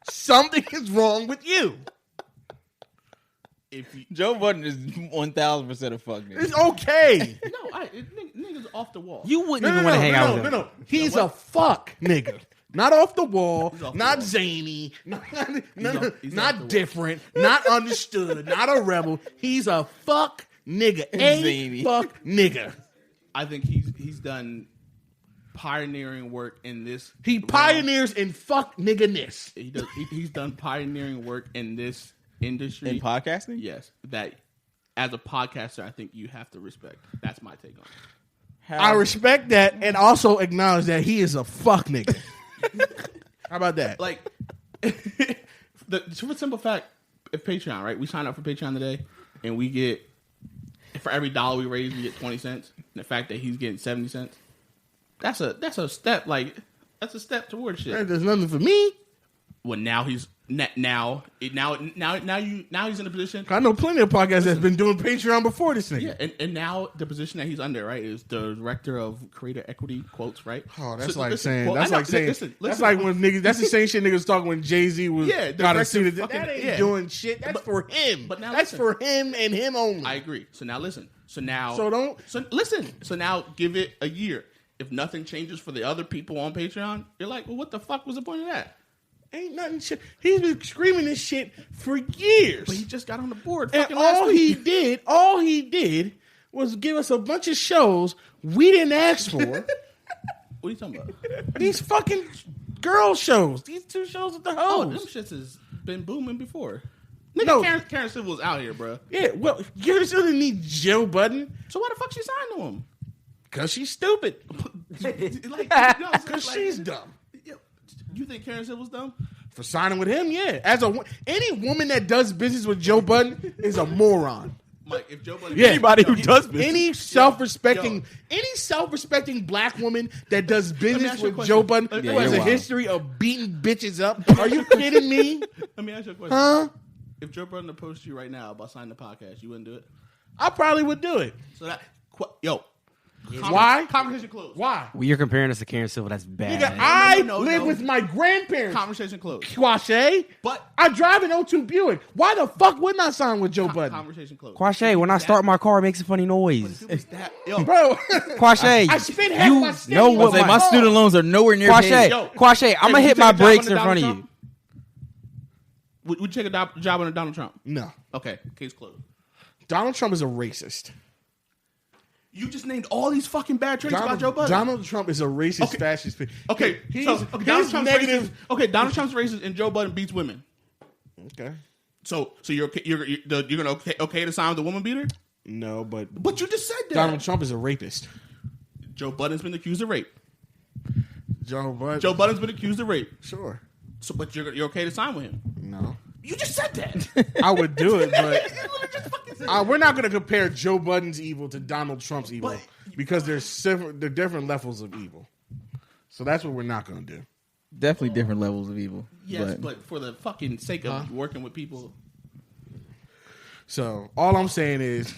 Something is wrong with you. If you, Joe Budden is 1,000% a fuck nigga. It's okay. niggas off the wall. You wouldn't even want to hang out with him. No. He's a fuck nigga. Not off the wall, off the not wall. zany, not he's off the not wall. different, not understood, not a rebel. He's a fuck nigga. A Zany. fuck nigga. I think he's done pioneering work in this. He realm. pioneers in fuck nigga-ness. He's done pioneering work in this industry. In podcasting? Yes, that as a podcaster, I think you have to respect. That's my take on it. I respect that and also acknowledge that he is a fuck nigga. How about that? Like, the simple fact, if Patreon, right? We sign up for Patreon today, and we get, for every $1 we raise, we get 20 cents. And the fact that he's getting 70 cents, that's a step. Like, that's a step towards shit. There's nothing for me. Well, now he's now he's in a position. I know plenty of podcasts that's been doing Patreon before this nigga. Yeah, and now the position that he's under, right, is the director of creator equity quotes, right? Oh, that's So, like listen, saying well, that's I know, like saying listen, that's like when niggas. That's the same shit niggas talking when Jay-Z was Yeah, got a director suit. fucking- That ain't yeah. doing shit. That's But- for him. but now that's listen. for him and him only. I agree. So now listen. So now So listen. So now give it a year. If nothing changes for the other people on Patreon, you're like, well, what the fuck was the point of that? Ain't nothing shit. He's been screaming this shit for years. But he just got on the board. And Fucking last week. all he did was give us a bunch of shows we didn't ask for. What are you talking about? These fucking girl shows. These 2 shows with the Oh, them hoes. shits has been booming before. Nigga, No. Karen Civil was out here, bro. Yeah, well, you still didn't need Joe Budden So why the fuck she signed to him? because she's stupid. Because she's dumb. You think Karen Civil's dumb? For signing with him, yeah. Any woman that does business with Joe Budden is a moron. Mike, if Joe Budden, Yeah. Anybody who does business. Any self-respecting black woman that does business ask you a with question. Joe Budden Yeah, who has a you're wild. history of beating bitches up, are you kidding me? let me ask you a question. Huh? If Joe Budden approached you right now about signing the podcast, you wouldn't do it. I probably would do it. So that Why? Conversation closed. Why? Well, you're comparing us to Karen Civil. That's bad. Nigga, I no, live no. with my grandparents. Conversation closed. Quashe. But I drive an 02 Buick. Why the fuck wouldn't I sign with Joe Budden? conversation closed. Quashe, when I start my car, it makes a funny noise. Yo, Bro, Quashe, I spent half you my know stadium what on Like, my car. student loans are nowhere near Quashe, paid. Yo, Quashe, I'm gonna would hit you my take a job brakes under in front of Donald you. Trump? Would you take a job under Donald Trump? No. Okay, case closed. Donald Trump is a racist. You just named all these fucking bad traits about Joe Budden. Donald Trump is a racist fascist. Okay, He's, so Donald his Trump's negative. racist. Okay, Donald Trump's racist, and Joe Budden beats women. Okay. So you're gonna okay to sign with the woman beater? No, but But you just said that. Donald Trump is a rapist. Joe Budden's been accused of rape. Joe Budden. Joe Budden's been accused of rape. Sure. So, but you're okay to sign with him? No. You just said that. I would do it, but we're not going to compare Joe Budden's evil to Donald Trump's evil because they're different levels of evil. So that's what we're not going to do. Definitely different levels of evil. Yes, but for the fucking sake of working with people. So all I'm saying is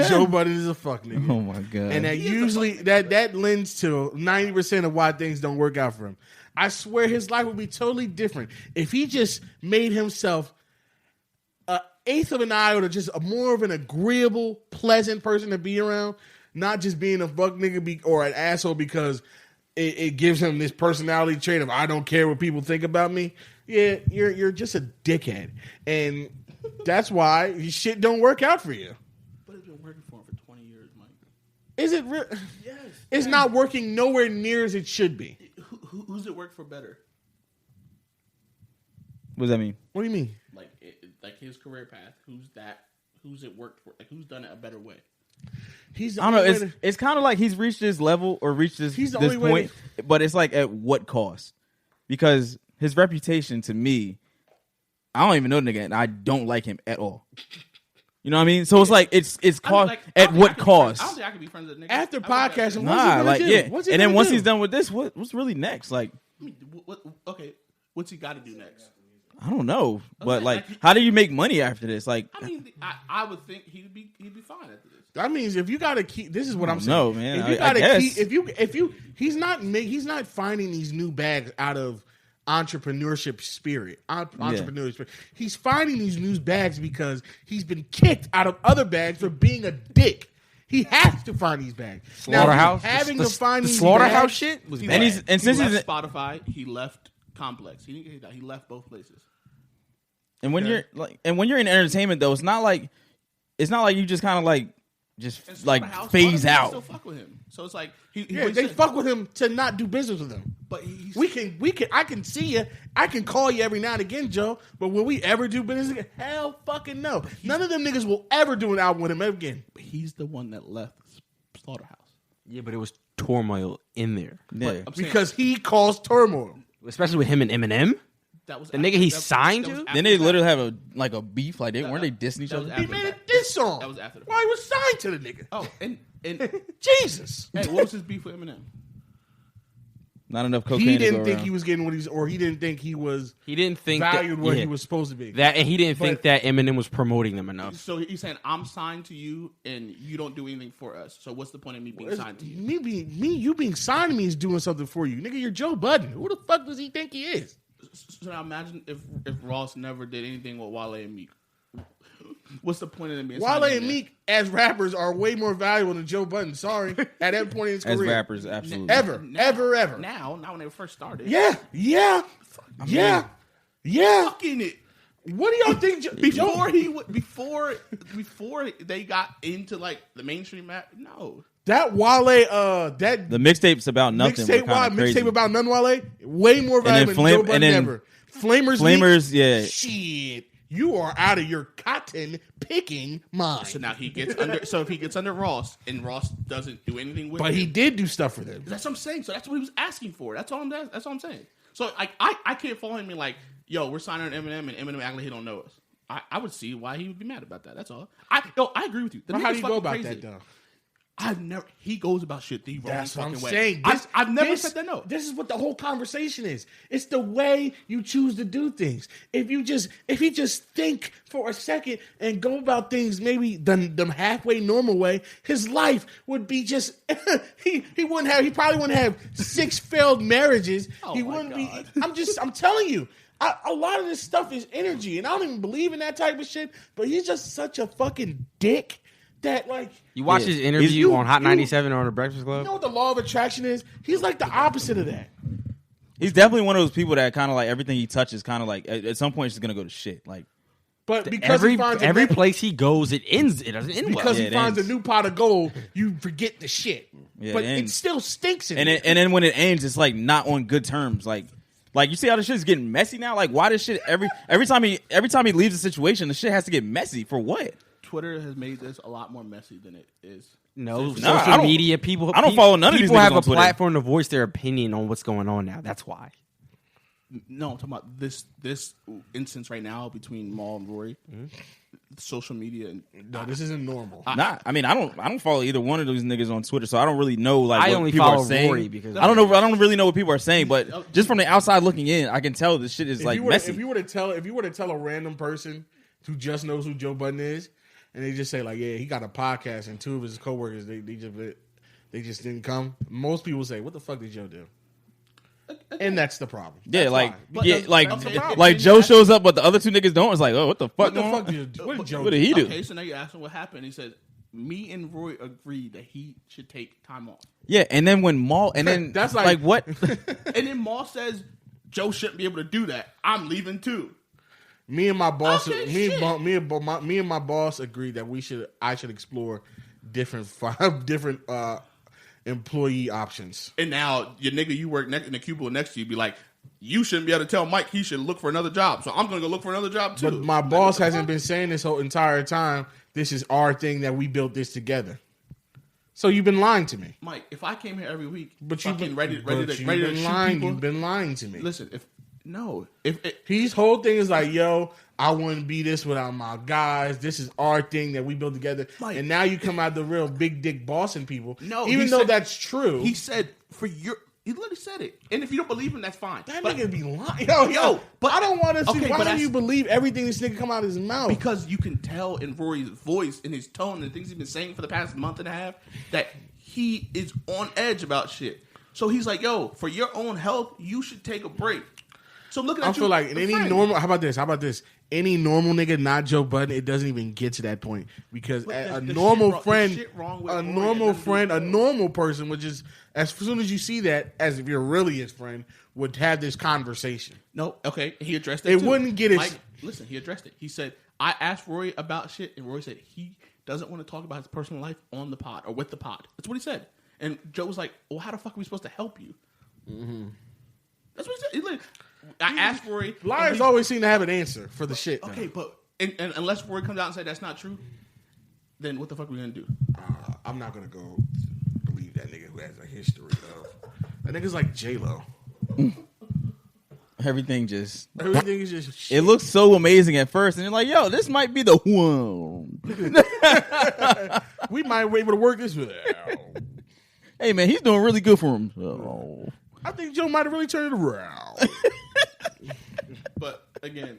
Joe Budden is a fuck nigga. Oh my god. And that usually that lends to 90% of why things don't work out for him. I swear his life would be totally different if he just made himself an eighth of an iota, just a more of an agreeable, pleasant person to be around, not just being a fuck nigga or an asshole because it gives him this personality trait of I don't care what people think about me. Yeah, you're just a dickhead, and that's why shit don't work out for you. But it's been working for him for 20 years, Mike. Is it real? Yes. It's not working nowhere near as it should be. Who's it work for better? What does that mean? What do you mean? Like his career path. Who's it worked for? Like who's done it a better way? He's. I don't know. It's kind of like he's reached this level or reached this He's the this only way point, but it's like at what cost? Because his reputation to me, I don't even know the nigga, and I don't like him at all. You know what I mean? So it's like it's cost at what cost? I don't think I can be friends with niggas. After I don't think I podcasting, can. what's he Nah, gonna like do? yeah. What's he And then gonna once do? he's done with this, what's really next? Like I mean, okay, what's he got to do next? I don't know, but Okay, like, like- how do you make money after this? Like, I mean, I would think he'd be fine after this. That means if you gotta keep, this is what I'm saying. No, man, If you I gotta guess. keep, if you, he's not finding these new bags out of entrepreneurship spirit. Entrepreneurship spirit. He's finding these new bags because he's been kicked out of other bags for being a dick. He has to find these bags. Slaughterhouse? Now, having to find The these slaughterhouse bags, shit was He bad. And left since he's Spotify, he left Complex. He left both places. and when you're like, and when you're in entertainment though, it's not like you just kind of like just And like Slaughterhouse, phase Slaughterhouse out. Still fuck with him. So it's like he Yeah, they fuck with him to not do business with him. But he's, We can. I can see you. I can call you every now and again, Joe. But will we ever do business again? Hell, fucking no. None of them niggas will ever do an album with him again. he's the one that left Slaughterhouse. Yeah, but it was turmoil in there, Yeah. I'm saying Because he caused turmoil. especially with him and Eminem. that was The nigga he that- signed that was to? after Then they that. literally have a beef. Like weren't they dissing each that was other? after He made a that. diss song. That was after the Why he was signed to the nigga. Oh, and Jesus. hey, what was his beef with Eminem? Not enough cocaine. He to didn't go think around. he was getting what he's, or he didn't think he was He didn't think valued that, where yeah, he was supposed to be. that, and he didn't think But- that Eminem was promoting them enough. So he's saying I'm signed to you, and you don't do anything for us. So what's the point of me being signed to you? You being signed to me is doing something for you, nigga. You're Joe Budden. Who the fuck does he think he is? So now imagine if Ross never did anything with Wale and Meek. What's the point of them being signed Wale to and me? Meek as rappers are way more valuable than Joe Budden. Sorry, at that point in his as career, rappers, absolutely. ever. Now when they first started. Yeah. Fucking it. What do y'all think? Before they got into like the mainstream map, no. That Wale, that The mixtapes about nothing. mixtape about none Wale, way more then valuable than Joe Budden and then ever. Flamers, Flamers, Meek, yeah. Shit, you are out of your cotton picking mind. So now he gets under. So if he gets under Ross and Ross doesn't do anything with, But him, he did do stuff for them. That's what I'm saying. So that's what he was asking for. That's all I'm saying. So I can't follow him and be like, yo, we're signing on Eminem, and Eminem acting like he don't know us. I would see why he would be mad about that. That's all. I agree with you. The But how nigga's do you go fucking about crazy. that though? He goes about shit the wrong That's what fucking I'm way. saying. I've never said that. No, This is what the whole conversation is. It's the way you choose to do things. If you just think for a second and go about things maybe the halfway normal way, his life would be just he probably wouldn't have 6 failed marriages. He wouldn't be. I'm telling you. A lot of this stuff is energy, and I don't even believe in that type of shit. But he's just such a fucking dick that, like, You watch his interview on Hot 97 or on The Breakfast Club? you know what the law of attraction is? He's like the opposite of that. He's definitely one of those people that kind of like everything he touches, kind of like at some point it's just gonna go to shit. Like, But because he finds every place he goes, it doesn't end well. because Yeah, he it finds a ends. new pot of gold, you forget the shit. Yeah, but it it ends. still stinks in and there. then when it ends, it's like not on good terms. Like you see how this shit's getting messy now. Like why this shit every time he leaves a situation, the shit has to get messy for what? Twitter has made this a lot more messy than it is. No, I social don't- media people. I don't follow none of these people niggas have on a Twitter. platform to voice their opinion on what's going on now. That's why. No, I'm talking about this instance right now between Maul and Rory. Social media and No, this isn't normal. Nah, I mean I don't follow either one of those niggas on Twitter, so I don't really know like I what only people follow are saying. Rory because I don't really know what people are saying, but just from the outside looking in, I can tell this shit is like messy. If you were to tell a random person who just knows who Joe Budden is, and they just say like, yeah, he got a podcast, and 2 of his coworkers they just didn't come. Most people say, what the fuck did Joe do? And that's the problem. Yeah, like But yeah, that's- like that's the problem. like Joe shows up, but the other 2 niggas don't. It's like, oh, what the fuck? What the going fuck on? Joe What did he do? Okay, so now you ask him what happened. He said, me and Roy agreed that he should take time off. Yeah, and then when Maul, and then That's like like- what? And then Maul says, Joe shouldn't be able to do that. I'm leaving too. Me and my boss, Okay, me shit. and my boss agreed that I should explore different employee options. And now your nigga you work in the cubicle next to you be like, you shouldn't be able to tell Mike he should look for another job. So I'm going to go look for another job too. But my boss hasn't been saying this whole entire time. This is our thing that we built this together. So you've been lying to me. Ready, if I came here every week, But you've fucking been ready to been shoot lying. people. You've been lying to me. Listen, if His whole thing is like, yo, I wouldn't be this without my guys. This is our thing that we built together. Mike. And now you come out the real big dick bossing people. No, even he though said- that's true. he said he literally said it. And if you don't believe him, that's fine. that But- nigga be lying. Yo, but I don't want to see. Okay, Why but do you that's- believe everything this nigga come out of his mouth? because you can tell in Rory's voice, in his tone, and the things he's been saying for the past month and a half, that he is on edge about shit. So he's like, yo, for your own health, you should take a break. So I'm looking at I you. feel like in any friend. normal. How about this? Any normal nigga, not Joe Budden, it doesn't even get to that point because But a the normal shit friend, shit wrong with a Rory, it normal doesn't do friend, a well. normal person would just as soon as you see that, as if you're really his friend, would have this conversation. No, okay, he addressed it. It too. wouldn't get it- Mike, listen, he addressed it. He said, I asked Rory about shit, and Rory said he doesn't want to talk about his personal life on the pod or with the pod. That's what he said. And Joe was like, well, how the fuck are we supposed to help you? That's what he said. He like, I asked Rory. Liars and always seem to have an answer for the shit. okay, but and unless Rory comes out and says that's not true, then what the fuck are we gonna do? I'm not gonna go believe that nigga who has a history of that nigga's like J-Lo. Everything just Everything is just shit. it looks so amazing at first, and you're like, yo, this might be the one. We might be able to work this with. Hey man, he's doing really good for himself. I think Joe might have really turned it around. But again,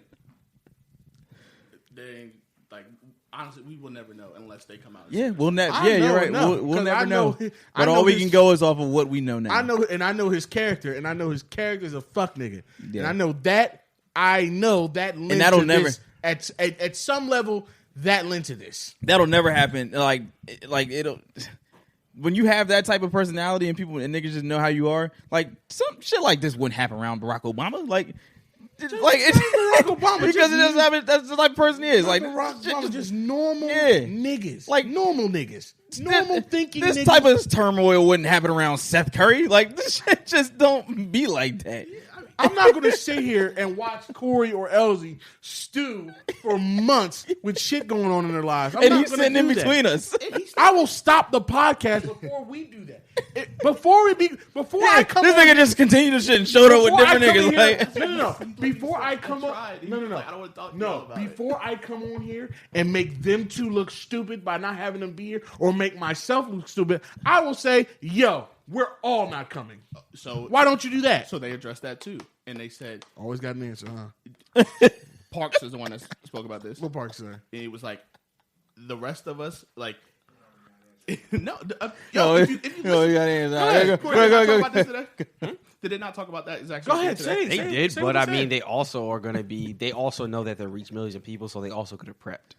they like honestly, we will never know unless they come out. And Yeah, say we'll never. I Yeah, know you're right. enough, We'll 'cause never I know know. hi- I But know all we his- can go is off of what we know now. I know his character, and I know his character is a fuck nigga, Yeah. and I know that lent that'll to never- this, at some level that lent to this. That'll never happen. Like it'll. When you have that type of personality and people and niggas just know how you are, like some shit like this wouldn't happen around Barack Obama. Like it's Barack Obama because just- it doesn't happen. That's the type of person he is. Like Barack shit Obama, just normal Yeah. niggas, Like- normal niggas, normal thinking. This niggas. type of turmoil wouldn't happen around Seth Curry. Like this shit just don't be like that. I'm not going to sit here and watch Corey or Elsie stew for months with shit going on in their lives. I'm And not he's gonna sitting in do that. between us. I will stop the podcast before we do that. Before I come This on, nigga just continued to shit and showed up with before I different come niggas. in Like, here- no. Before I come on, no. I don't want to talk to No, y'all about it. before I come on here and make them two look stupid by not having them be here, or make myself look stupid, I will say, "Yo, we're all not coming." So Why don't you do that? So they addressed that too, and they said Always got an answer, huh? Parks is the one that spoke about this. What Park say? And he was like, the rest of us, like, no, yo, if you listen, you got answer. go ahead. Corey, did they not Go, talk about this today? Did they not talk about that exact? Go same ahead, thing today? say it. They say it, did, say but what I you mean, said. they also are going to be. They also know that they'll reach millions of people, so they also could have prepped.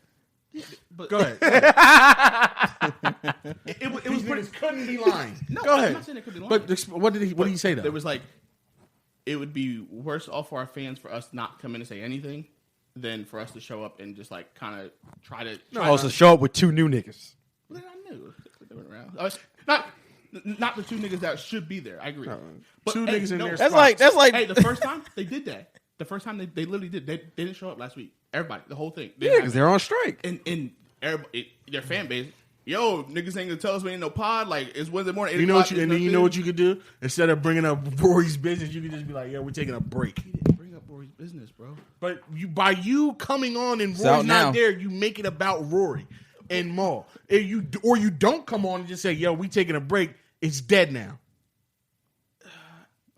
But Go ahead. it was These pretty. niggas couldn't be lying. No, Go I'm ahead. not saying it could be lying. But what did he say though? There was like, it would be worse off for our fans for us not come in and say anything than for us to show up and just like kind of try to. Also, show up with 2 new niggas. Well, then I knew they were around. Not the 2 niggas that should be there. I agree. But, 2 niggas in there. That's like Hey, the first time they did that. The first time they literally did. They didn't show up last week. Everybody, the whole thing. Yeah, because they're on strike. and everybody, their fan base. Yo, niggas ain't gonna tell us we ain't no pod. Like it's Wednesday morning. 8 You know what o'clock, you and it's then you nothing. know what you could do? Instead of bringing up Rory's business, you could just be like, "Yeah, we're taking a break." He didn't bring up Rory's business, bro. But by you coming on and out Rory's now. not there, you make it about Rory and Maul. If you don't come on and just say, "Yo, we taking a break," it's dead now.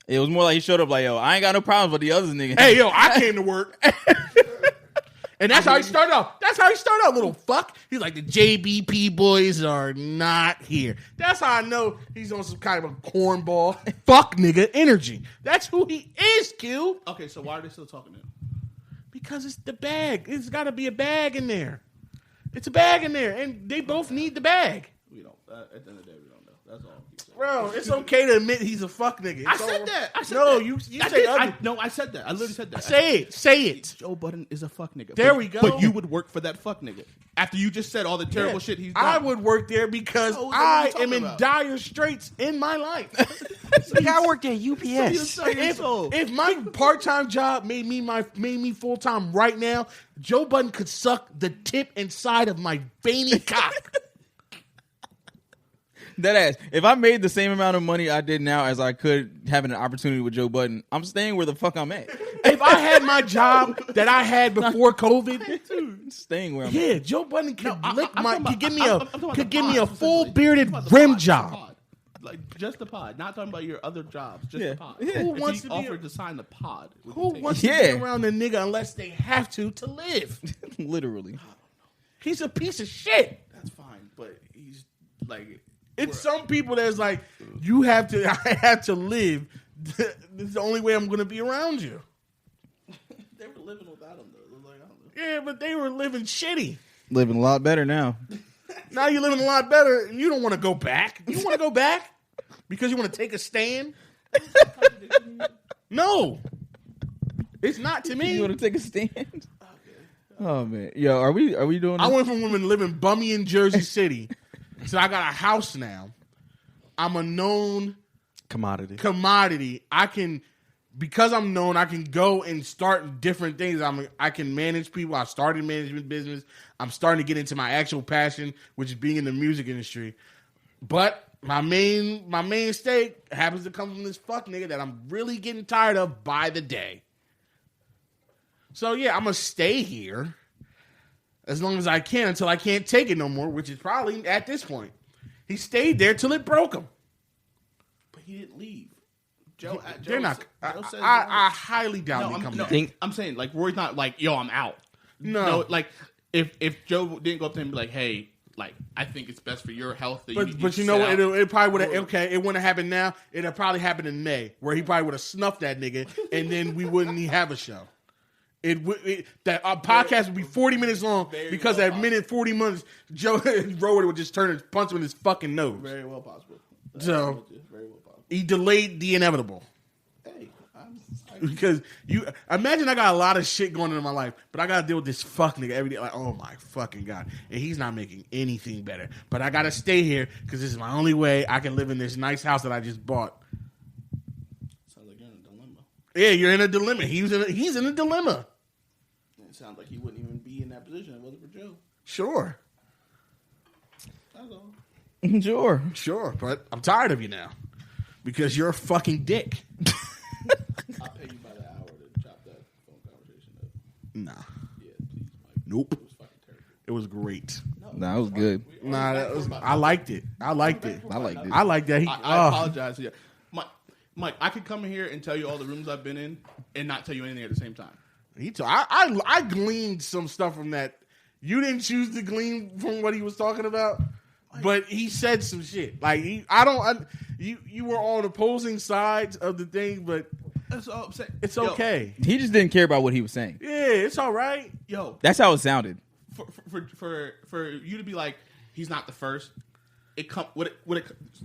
it was more like he showed up like, yo, I ain't got no problems with the others niggas. Hey, yo, I came to work. And that's how he started off. That's how he started off, little fuck. He's like, the JBP boys are not here. That's how I know he's on some kind of a cornball fuck nigga energy. That's who he is, Q. Okay, so why are they still talking to him? Because it's the bag. It's got to be a bag in there. It's a bag in there, and they both need the bag. We don't. At the end of the day, we don't know. That's all. Bro, it's okay to admit he's a fuck nigga. I It's said all- that. I said no, that. you I say did. other. I said that. I literally said that. Say it. Say it. Joe Budden is a fuck nigga. There But- we go. But you would work for that fuck nigga after you just said all the terrible Yeah. shit he's done. I would work there because Oh, what are I you talking am in about? dire straits in my life. I worked at UPS. If my part-time job made me full-time right now, Joe Budden could suck the tip inside of my veiny cock. That ass. If I made the same amount of money I did now as I could having an opportunity with Joe Budden, I'm staying where the fuck I'm at. If I had my job that I had before COVID, Staying where I'm at. yeah, Joe Budden could could give me I'm talking about could the give me pod, a specifically. full bearded I'm talking about the rim pod, job. the pod. Like just the pod, not talking about your other jobs, just Yeah. the pod. Yeah. Who If wants he to be offered to sign the pod? would Who you take wants it? to Yeah. be around a nigga unless they have to live? Literally. He's a piece of shit. That's fine, but he's like It's some people that's like, you have to, I have to live. This is the only way I'm going to be around you. they were living without him though. Like I don't know. Yeah, but they were living shitty. Living a lot better now. Now you're living a lot better, and you don't want to go back. You want to go back because you want to take a stand? No, it's not to You me. want to take a stand? Oh man, yo, are we doing? I This? went from women living bummy in Jersey City, so I got a house now. I'm a known commodity. I can, because I'm known, I can go and start different things. I can manage people. I started management business. I'm starting to get into my actual passion, which is being in the music industry. But my main stake happens to come from this fuck nigga that I'm really getting tired of by the day. So yeah, I'm gonna stay here as long as I can until I can't take it no more, which is probably at this point. He stayed there till it broke him. But he didn't leave. Joe, They're not. Joe says I highly doubt no, they I'm, come no, back. I'm saying like Roy's not like, yo, I'm out. No. like if Joe didn't go up to him and be like, hey, like I think it's best for your health that But you know what? It probably would have. Okay, it wouldn't have happened now. It'd have probably happened in May, where he probably would have snuffed that nigga, and then we wouldn't even have a show. That our podcast would be 40 minutes long because at minute 40 minutes, Joe Rowan would just turn and punch him in his fucking nose. very well possible. So Very well possible. he delayed the inevitable. Hey, Because you imagine I got a lot of shit going on in my life, but I gotta deal with this fuck nigga every day. Like, oh my fucking god, and he's not making anything better. But I gotta stay here because this is my only way I can live in this nice house that I just bought. sounds like you're in a dilemma. Yeah, you're in a dilemma. He's in a dilemma. It sounds like he wouldn't even be in that position if it wasn't for Joe. Sure. That's all. Sure, but I'm tired of you now because you're a fucking dick. I'll pay you by the hour to chop that phone conversation up. Nah. Yeah, please, Mike. Nope. It was fucking terrible. It was great. Nah, it was good. Nah, I liked it. I liked it. I liked it. I like that. I apologize. Yeah. Mike, I could come in here and tell you all the rooms I've been in and not tell you anything at the same time. I gleaned some stuff from that. You didn't choose to glean from what he was talking about, but he said some shit. Like you were on opposing sides of the thing, but That's all I'm saying. it's okay. He just didn't care about what he was saying. Yeah, it's all right. Yo, That's how it sounded. for you to be like, he's not the first.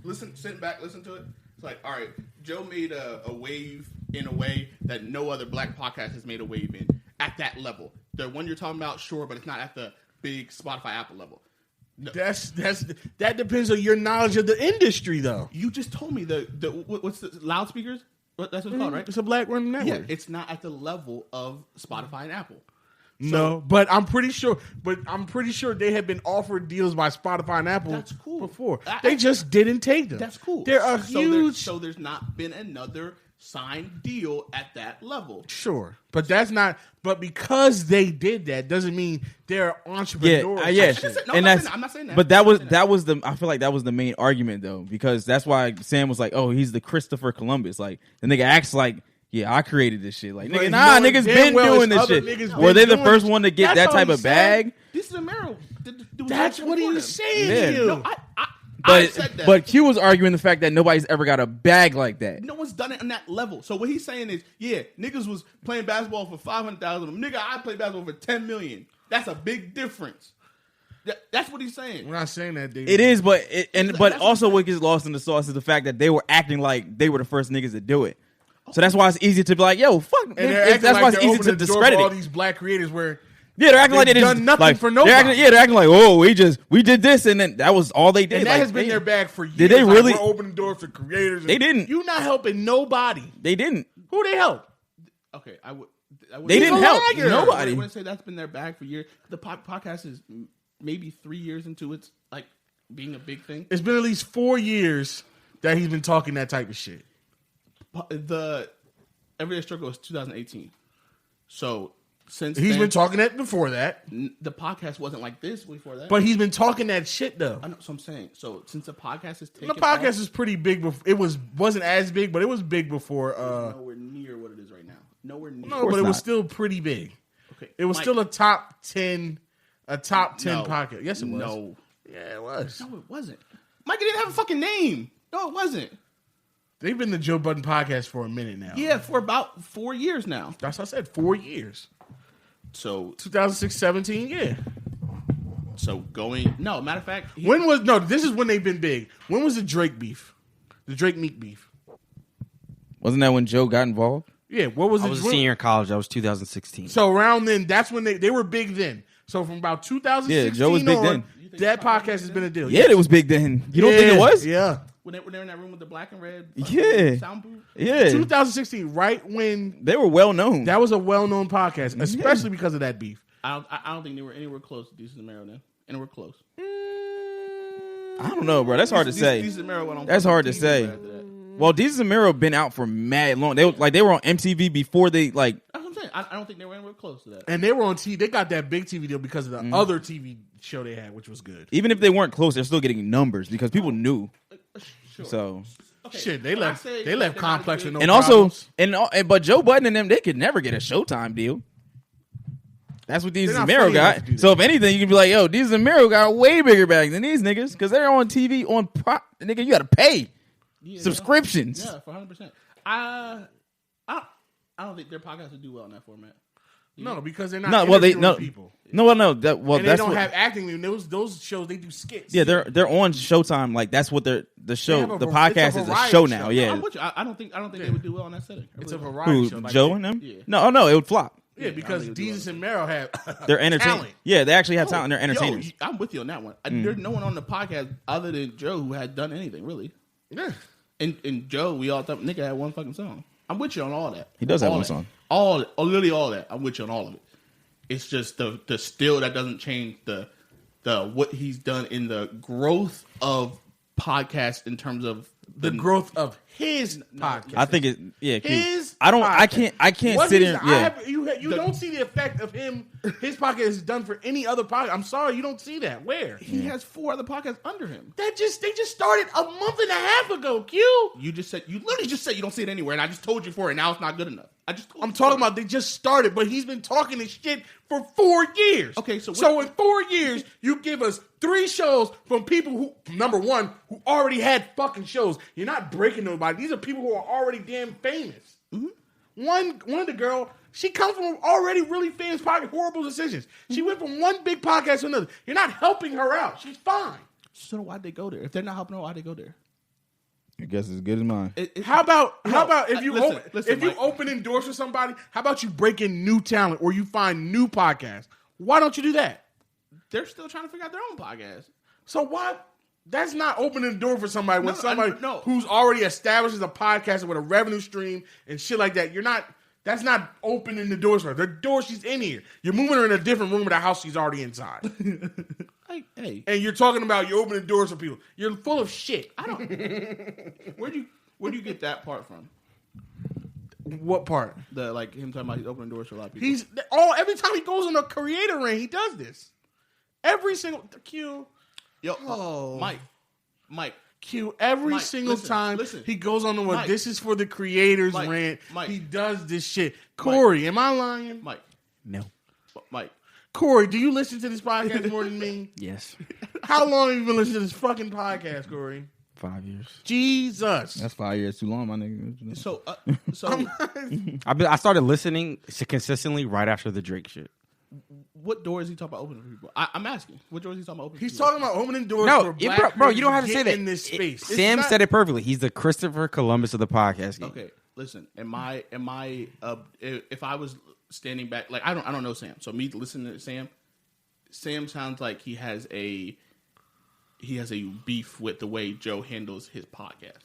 Listen, sit back, listen to it. It's like, all right, Joe made a wave in a way that no other black podcast has made a wave in at that level. The one you're talking about, sure, but it's not at the big Spotify, Apple level. No. That depends on your knowledge of the industry, though. You just told me what's the loudspeakers? That's what it's called, right? It's a black run network. Yeah, it's not at the level of Spotify and Apple. No, but I'm pretty sure. They have been offered deals by Spotify and Apple. That's cool. Before they just didn't take them. That's cool. They're a huge. So there's not been another signed deal at that level. Sure, but that's not. But because they did that, doesn't mean they're entrepreneurs. I'm not saying that. But that was the. I feel like that was the main argument though, because that's why Sam was like, "Oh, he's the Christopher Columbus." Like the nigga acts like. Yeah, I created this shit. Like, nigga, niggas been doing this shit. Were they the first one to get that type of bag? This is a Mero. That's what he was saying. Yeah. To you. No, I said that. But Q was arguing the fact that nobody's ever got a bag like that. No one's done it on that level. So what he's saying is, yeah, niggas was playing basketball for 500,000. Nigga, I play basketball for 10 million. That's a big difference. That's what he's saying. We're not saying that, David. It is, but also what gets lost in the sauce is the fact that they were acting like they were the first niggas to do it. So that's why it's easy to be like, yo, fuck. And That's why it's easy to discredit all it. these black creators where Yeah, they're acting like they done didn't nothing like, for nobody. They're acting like, oh, we did this, and then that was all they did. and that like, has been their bag for years. Did they Like, really? we're opening doors for creators. They didn't. You not helping nobody. They didn't. Who they help? Okay, I would. They didn't help liar. nobody. I wouldn't say that's been their bag for years. The podcast is maybe 3 years into its like being a big thing. It's been at least 4 years that he's been talking that type of shit. The Everyday Struggle is 2018. So since He's then, been talking that before that, the podcast wasn't like this before that. but he's been talking that shit though. I know, so I'm saying. So since the podcast is taken The podcast is pretty big. It wasn't as big, but it was big before. nowhere near what it is right now. Nowhere near. No, but it was not. still pretty big. Okay, It was Mike, still a top 10 no, podcast. Yes, it was. No, Yeah, it was. no, it wasn't. Mike didn't have a fucking name. No, it wasn't. They've been the Joe Budden podcast for a minute now. Yeah, for about 4 years now. That's what I said. 4 years. So 2006, 17, yeah. No, matter of fact, This is when they've been big. When was the Drake beef? The Drake Meek beef? Wasn't that when Joe got involved? Yeah, what was I it? was a senior in college. That was 2016. So around then, that's when they were big then. So from about 2016 Yeah, Joe was big on, then. that podcast has been a deal. Yeah, it was big then. You don't think it was? Yeah. when they were in that room with the black and red Yeah. sound booth. Yeah. 2016, right when They were well known. that was a well-known podcast, especially because of that beef. I don't think they were anywhere close to Decent Mero then. Anywhere close. I don't know, bro. That's hard to say. Decent Mero went on That's hard to TV say. right after that. Well, Jesus and Mero been out for mad long. They were on MTV before they like. That's what I'm saying. I don't think they were anywhere close to that. And they were on TV. They got that big TV deal because of the other TV show they had, which was good. Even if they weren't close, they're still getting numbers because people knew. Sure. So Okay. Shit, they When I left. say They left they're not Complex big- with no and also problems. but Joe Budden and them, they could never get a Showtime deal. That's what Jesus They're and not Mero funny enough got. to do So that. if anything, you can be like, yo, Jesus and Mero got a way bigger bag than these niggas because they're on TV on nigga. You got to pay subscriptions. Yeah, for 100%. I don't think their podcast would do well in that format. No, because they're not. No, well they interviewing no people. no well no that well And they that's don't what, have acting. Those shows they do skits. yeah they're on Showtime like that's what the show have a the it's podcast a is a variety show show. now I'm yeah. with you. I don't think they would do well in that setting. I It's a really don't. variety Who show. Like Joe they- and them? Yeah. No, it would flop. Yeah, because think it would do Jesus and Mero have They're entertainers. talent. Yeah, they actually have Oh, talent. They're entertainers. Yo, I'm with you on that one. There's no one on the podcast other than Joe who had done anything really. Yeah. And Joe, we all thought nigga had one fucking song. I'm with you on all that. He does have All one that. song. Literally all that. I'm with you on all of it. It's just the still that doesn't change the what he's done in the growth of podcasts in terms of The growth of his podcast. I think it. Yeah, His I don't. I podcast. can't What sit he's- in. Yeah, you don't see the effect of him. His podcast is done for any other podcast. I'm sorry, you don't see that. Where? he has 4 other podcasts under him. They just started a month and a half ago. Q. You literally just said you don't see it anywhere, and I just told you for it. Now it's not good enough. I'm talking about they just started, but he's been talking this shit for 4 years. Okay, so in 4 years, you give us 3 shows from people who, number one, who already had fucking shows. You're not breaking nobody. These are people who are already damn famous. Mm-hmm. One of the girl, she comes from already really famous podcast, Horrible Decisions. She went from one big podcast to another. You're not helping her out. She's fine. So why'd they go there? If they're not helping her, why'd they go there? I guess it's good as mine. How about if you listen, Mike. open doors for somebody? How about you break in new talent or you find new podcasts? Why don't you do that? They're still trying to figure out their own podcast. So why? That's not opening the door for somebody when No, somebody no. who's already established as a podcaster with a revenue stream and shit like that. You're not. That's not opening the doors for her. The door she's in here. You're moving her in a different room of the house she's already inside. Hey, And you're talking about you're opening doors for people. You're full of shit. I don't. where do you get that part from? What part? The like him talking about he's opening doors for a lot of people. He's every time he goes on a creator ring, he does this. Every single Q. Yo, Oh. Mike. Q every Mike, single listen, time listen. he goes on the one. Mike. This is for the creators Mike, rant. Mike. He does this shit. Corey, am I lying? Mike, No. Mike. Corey, do you listen to this podcast more than me? Yes. How long have you been listening to this fucking podcast, Corey? 5 years. Jesus. That's 5 years too long, my nigga. So, I started listening consistently right after the Drake shit. what door is he talking about opening for people? I'm asking. What door is he talking about opening? He's for people? talking about opening doors No, for yeah, black bro, you don't people have to say get that. in this space. It's Sam not- said it perfectly. He's the Christopher Columbus of the podcast game. Okay, listen. Am I? If I was standing back, like I don't know Sam. So me listening to Sam sounds like he has a beef with the way Joe handles his podcast.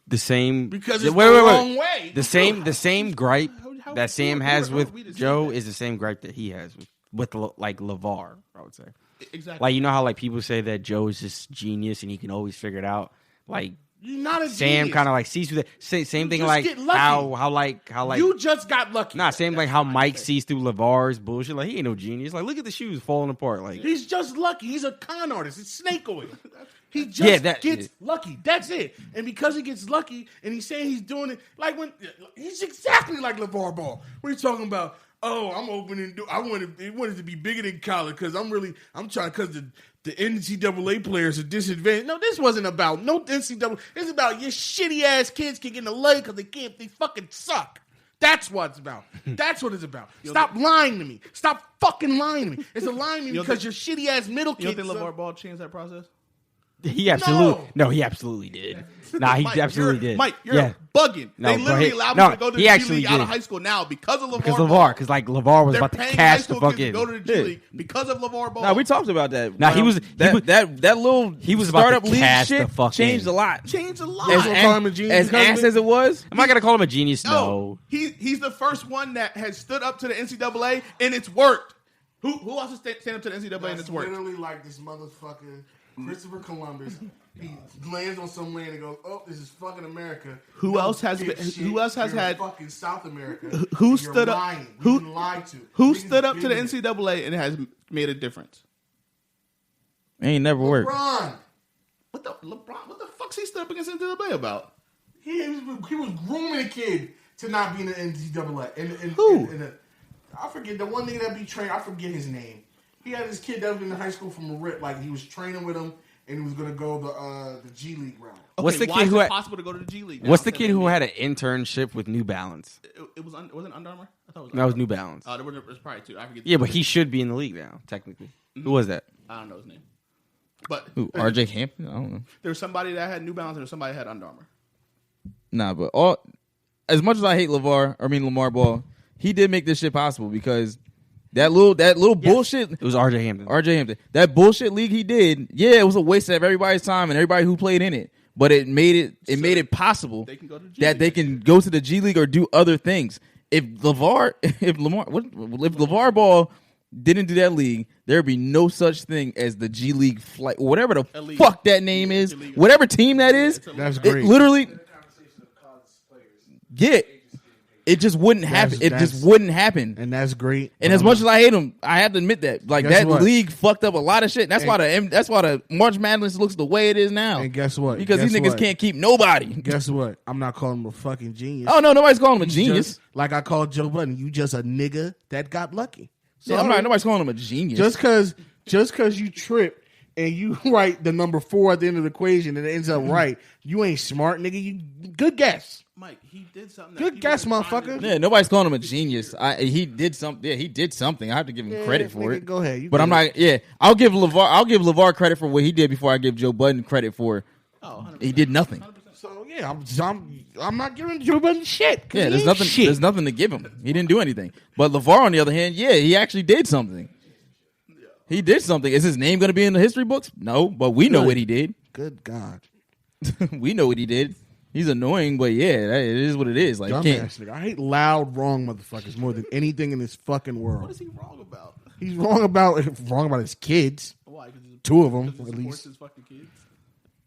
The same Because it's wait, the wait, wait. wrong way. The same gripe how- that Sam who has are with we to say Joe that? is the same gripe that he has with like LeVar, I would say. Exactly. Like, you know how like people say that Joe is just genius and he can always figure it out. Like You're not a Sam genius. kind of like sees through that. Same thing just like get lucky. how like You just got lucky. nah, same like how Mike sees through LeVar's bullshit. Like he ain't no genius. Like look at the shoes falling apart. Like He's just lucky. He's a con artist. It's snake oil. He just Yeah, that- gets lucky. That's it. And because he gets lucky, and he's saying he's doing it like when he's exactly like LeVar Ball. What are you talking about? Oh, I'm opening. I wanted it to be bigger than college because I'm trying because the NCAA players are disadvantaged. No, this wasn't about no NCAA. It's about your shitty ass kids can get in the lay because they fucking suck. That's what it's about. That's what it's about. Stop lying to me. Stop fucking lying to me. It's a lying to me because your shitty ass middle you kids. don't think suck. LeVar Ball changed that process? he absolutely he absolutely did. Nah, he Mike, absolutely you're- did. Mike, you're bugging. No, they bro, literally he- allowed no, me to go to he the G actually League out of did. high school now because of LeVar Because Ball. LeVar, because like LeVar was They're about to paying cash high the school kids fucking. to go to the G Yeah. League because of LeVar Ball. Nah, we talked about that. Nah, he was- that little he was about to startup league cash shit the fucking- changed a lot. changed a lot. As, gonna call him a genius as because of ass it? as it was, Am I gonna call him a genius? No, No. he's the first one that has stood up to the NCAA and it's worked. Who else has stand up to the NCAA and it's worked? Literally like this motherfucker Christopher Columbus. He lands on some land and goes, "Oh, this is fucking America." Who else has dipshit. been- who else has You're had- fucking South America? Who You're stood up- lying. who- You've been lied to? Who Niggas stood up to the been- NCAA and has made a difference? ain't never worked. LeBron. What the fuck's he stood up against NCAA about? He was grooming a kid to not be in the NCAA. Who? I forget the one nigga that be trained. I forget his name. He had this kid that was in high school from a rip. Like he was training with him, and he was gonna go the G League route. What's the why kid is who it had- possible to go to the G League? What's the kid who had an internship with New Balance? It wasn't Under Armour. I thought it was That was Under New Armour. Balance. There was probably two. I forget. Yeah, but he should be in the league now, technically. Who was that? I don't know his name. But Who, RJ Hampton? I don't know. there was somebody that had New Balance and there was somebody that had Under Armour. Nah, but as much as I hate Lamar Ball, he did make this shit possible because that little bullshit. It was RJ Hampton. RJ Hampton. That bullshit league he did, yeah, it was a waste of everybody's time and everybody who played in it. but it made it possible They can go to the G that League. they can go to the G League or do other things. If LeVar Ball didn't do that league, there'd be no such thing as the G League flight, whatever the Elite. fuck that name is, Elite. whatever team that is. That's It great. literally, yeah, it just wouldn't happen. It That's- just wouldn't happen. and that's great. And as much as I hate him, I have to admit that like Guess that what? league fucked up a lot of shit. That's And- why the March Madness looks the way it is now. And guess what? Because Guess these niggas what? can't keep nobody. Guess what? I'm not calling him a fucking genius. Oh no, nobody's calling him a He's genius. just- like I called Joe Budden. You just a nigga that got lucky. Yeah, I'm not. Nobody's calling him a genius. Just cause you trip and you write the number 4 at the end of the equation and it ends up right, you ain't smart, nigga. You good guess. Mike, he did something. Good guess, motherfucker. yeah, nobody's calling him a genius. He did something. Yeah, he did something. I have to give him credit for nigga, it. Go ahead. You But I'm good. not. Yeah, I'll give LeVar credit for what he did before I give Joe Budden credit for. He did nothing. So yeah, I'm not giving Joe Budden shit. 'Cause Yeah, he there's ain't nothing. Shit. There's nothing to give him. He didn't do anything. But LeVar, on the other hand, yeah, he actually did something. He did something. Is his name going to be in the history books? No, but we know Good. what he did. Good God, We know what he did. He's annoying, but yeah, it is what it is. Like, can't. dumbass nigga. I hate loud, wrong motherfuckers more than anything in this fucking world. What is he wrong about? He's wrong about his kids. Why? Because 2 of them, he at supports least. his fucking kids.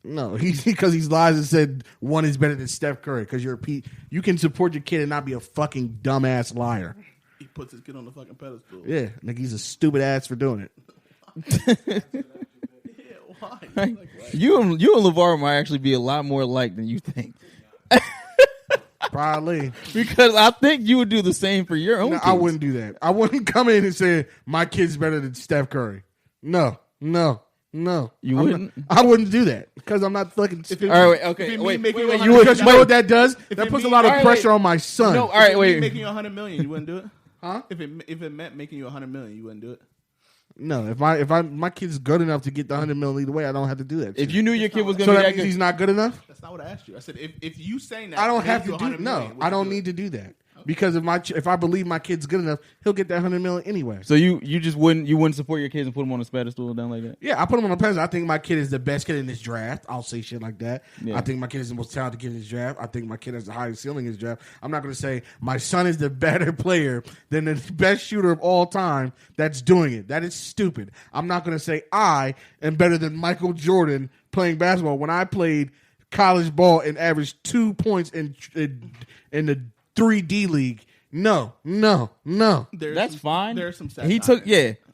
No, he's because he's lies and said one is better than Steph Curry. Because you can support your kid and not be a fucking dumbass liar. He puts his kid on the fucking pedestal. Yeah, nigga, he's a stupid ass for doing it. Yeah, why? Like, why? You and LeVar might actually be a lot more alike than you think. Probably. Because I think you would do the same for your own No, kids. I wouldn't do that. I wouldn't come in and say my kid's better than Steph Curry. No. You wouldn't? I wouldn't do that because I'm not fucking stupid. All right, wait, If okay, it wait, mean making wait, you wait, Because you know what that does? That it puts a mean- lot of all right, pressure wait. on my son. No, all right, If it wait. mean making you $100 million, you wouldn't do it. Huh? If it meant making you $100 million, you wouldn't do it. No, if my kid's good enough to get the $100 million either way, I don't have to do that. If you knew your kid was going so to be that that means good, he's not good enough. That's not what I asked you. I said if you saying that, I don't makes have you to do. $100 No, million, would I you don't do it? need to do that because if I believe my kid's good enough, he'll get that $100 million anyway. so you just wouldn't support your kids and put them on a pedestal down like that? Yeah, I put him on a pedestal. I think my kid is the best kid in this draft. I'll say shit like that. Yeah. I think my kid is the most talented kid in this draft. I think my kid has the highest ceiling in this draft. I'm not going to say my son is the better player than the best shooter of all time that's doing it. That is stupid. I'm not going to say I am better than Michael Jordan playing basketball when I played college ball and averaged 2 points in the 3D league. No. There's That's some- fine. There's some satire. He took,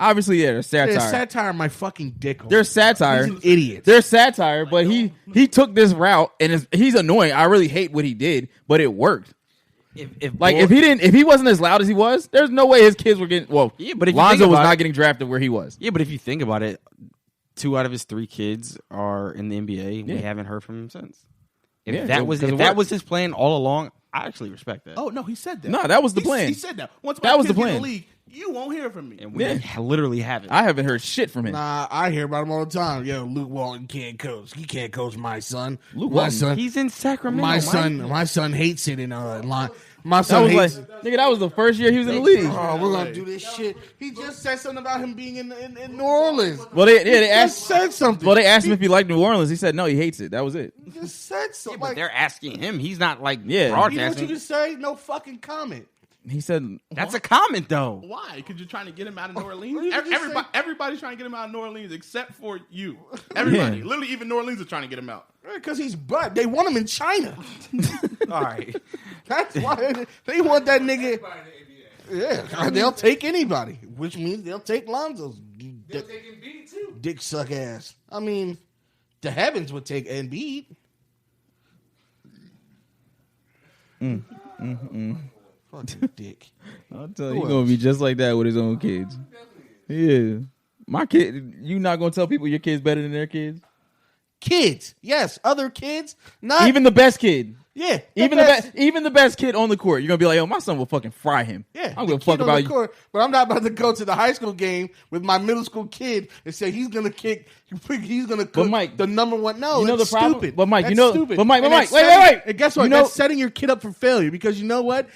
obviously, there's satire. There's satire on my fucking dick hole. There's satire. He's an idiot. There's satire, but he took this route and he's annoying. I really hate what he did, but it worked. If he wasn't as loud as he was, there's no way his kids were getting. Well, Yeah, but if you Lonzo think was about not it- getting drafted where he was. Yeah, but if you think about it, 2 out of his 3 kids are in the NBA. We Yeah. haven't heard from him since. If Yeah, that was because if it that worked. was his plan all along, I actually respect that. Oh no, he said that. No, that was the He- plan. He said that. Once That my was the kids get in plan. league, you won't hear from me. And we Yeah. literally haven't. I haven't heard shit from him. Nah, I hear about him all the time. Yo, Luke Walton can't coach. He can't coach my son. Luke my Walton, son. He's in Sacramento. My son hates it in line. My That son was hates. like, nigga, that was the first year he was in the league. Oh, we're gonna do this shit. He just said something about him being in New Orleans. Well, they He asked. just said something. Well, they asked him if he liked New Orleans. He said no, he hates it. That was it. He just said Yeah, something. but Like, they're asking him. He's not like Yeah. you know what broadcasting. you can say? No fucking comment. He said, That's a comment though. Why? Because you're trying to get him out of New What Orleans. did you just say? Everybody's trying to get him out of New Orleans except for you. Everybody, Yeah. literally, even New Orleans are trying to get him out. Because he's butt. They want him in China. All right. That's why they want that nigga. Yeah, they'll take anybody, which means they'll take Lonzo's dick suck ass. I mean, the heavens would take Embiid. Fucking dick. I'll tell you, he's gonna be just like that with his own kids. Yeah, my kid. You not gonna tell people your kid's better than their kids? Kids, yes, other kids, not Even the best kid. yeah, Even the best kid on the court, you're gonna be like, "Yo, my son will fucking fry him." Yeah, I'm the gonna fuck kid on about the you. court, but I'm not about to go to the high school game with my middle school kid and say he's gonna kick. He's gonna cook Mike, the number one. No, you know that's the problem? stupid. But Mike, That's you know- stupid. but Mike, And wait, that's wait, setting- wait. And guess what? You know- That's setting your kid up for failure because you know what?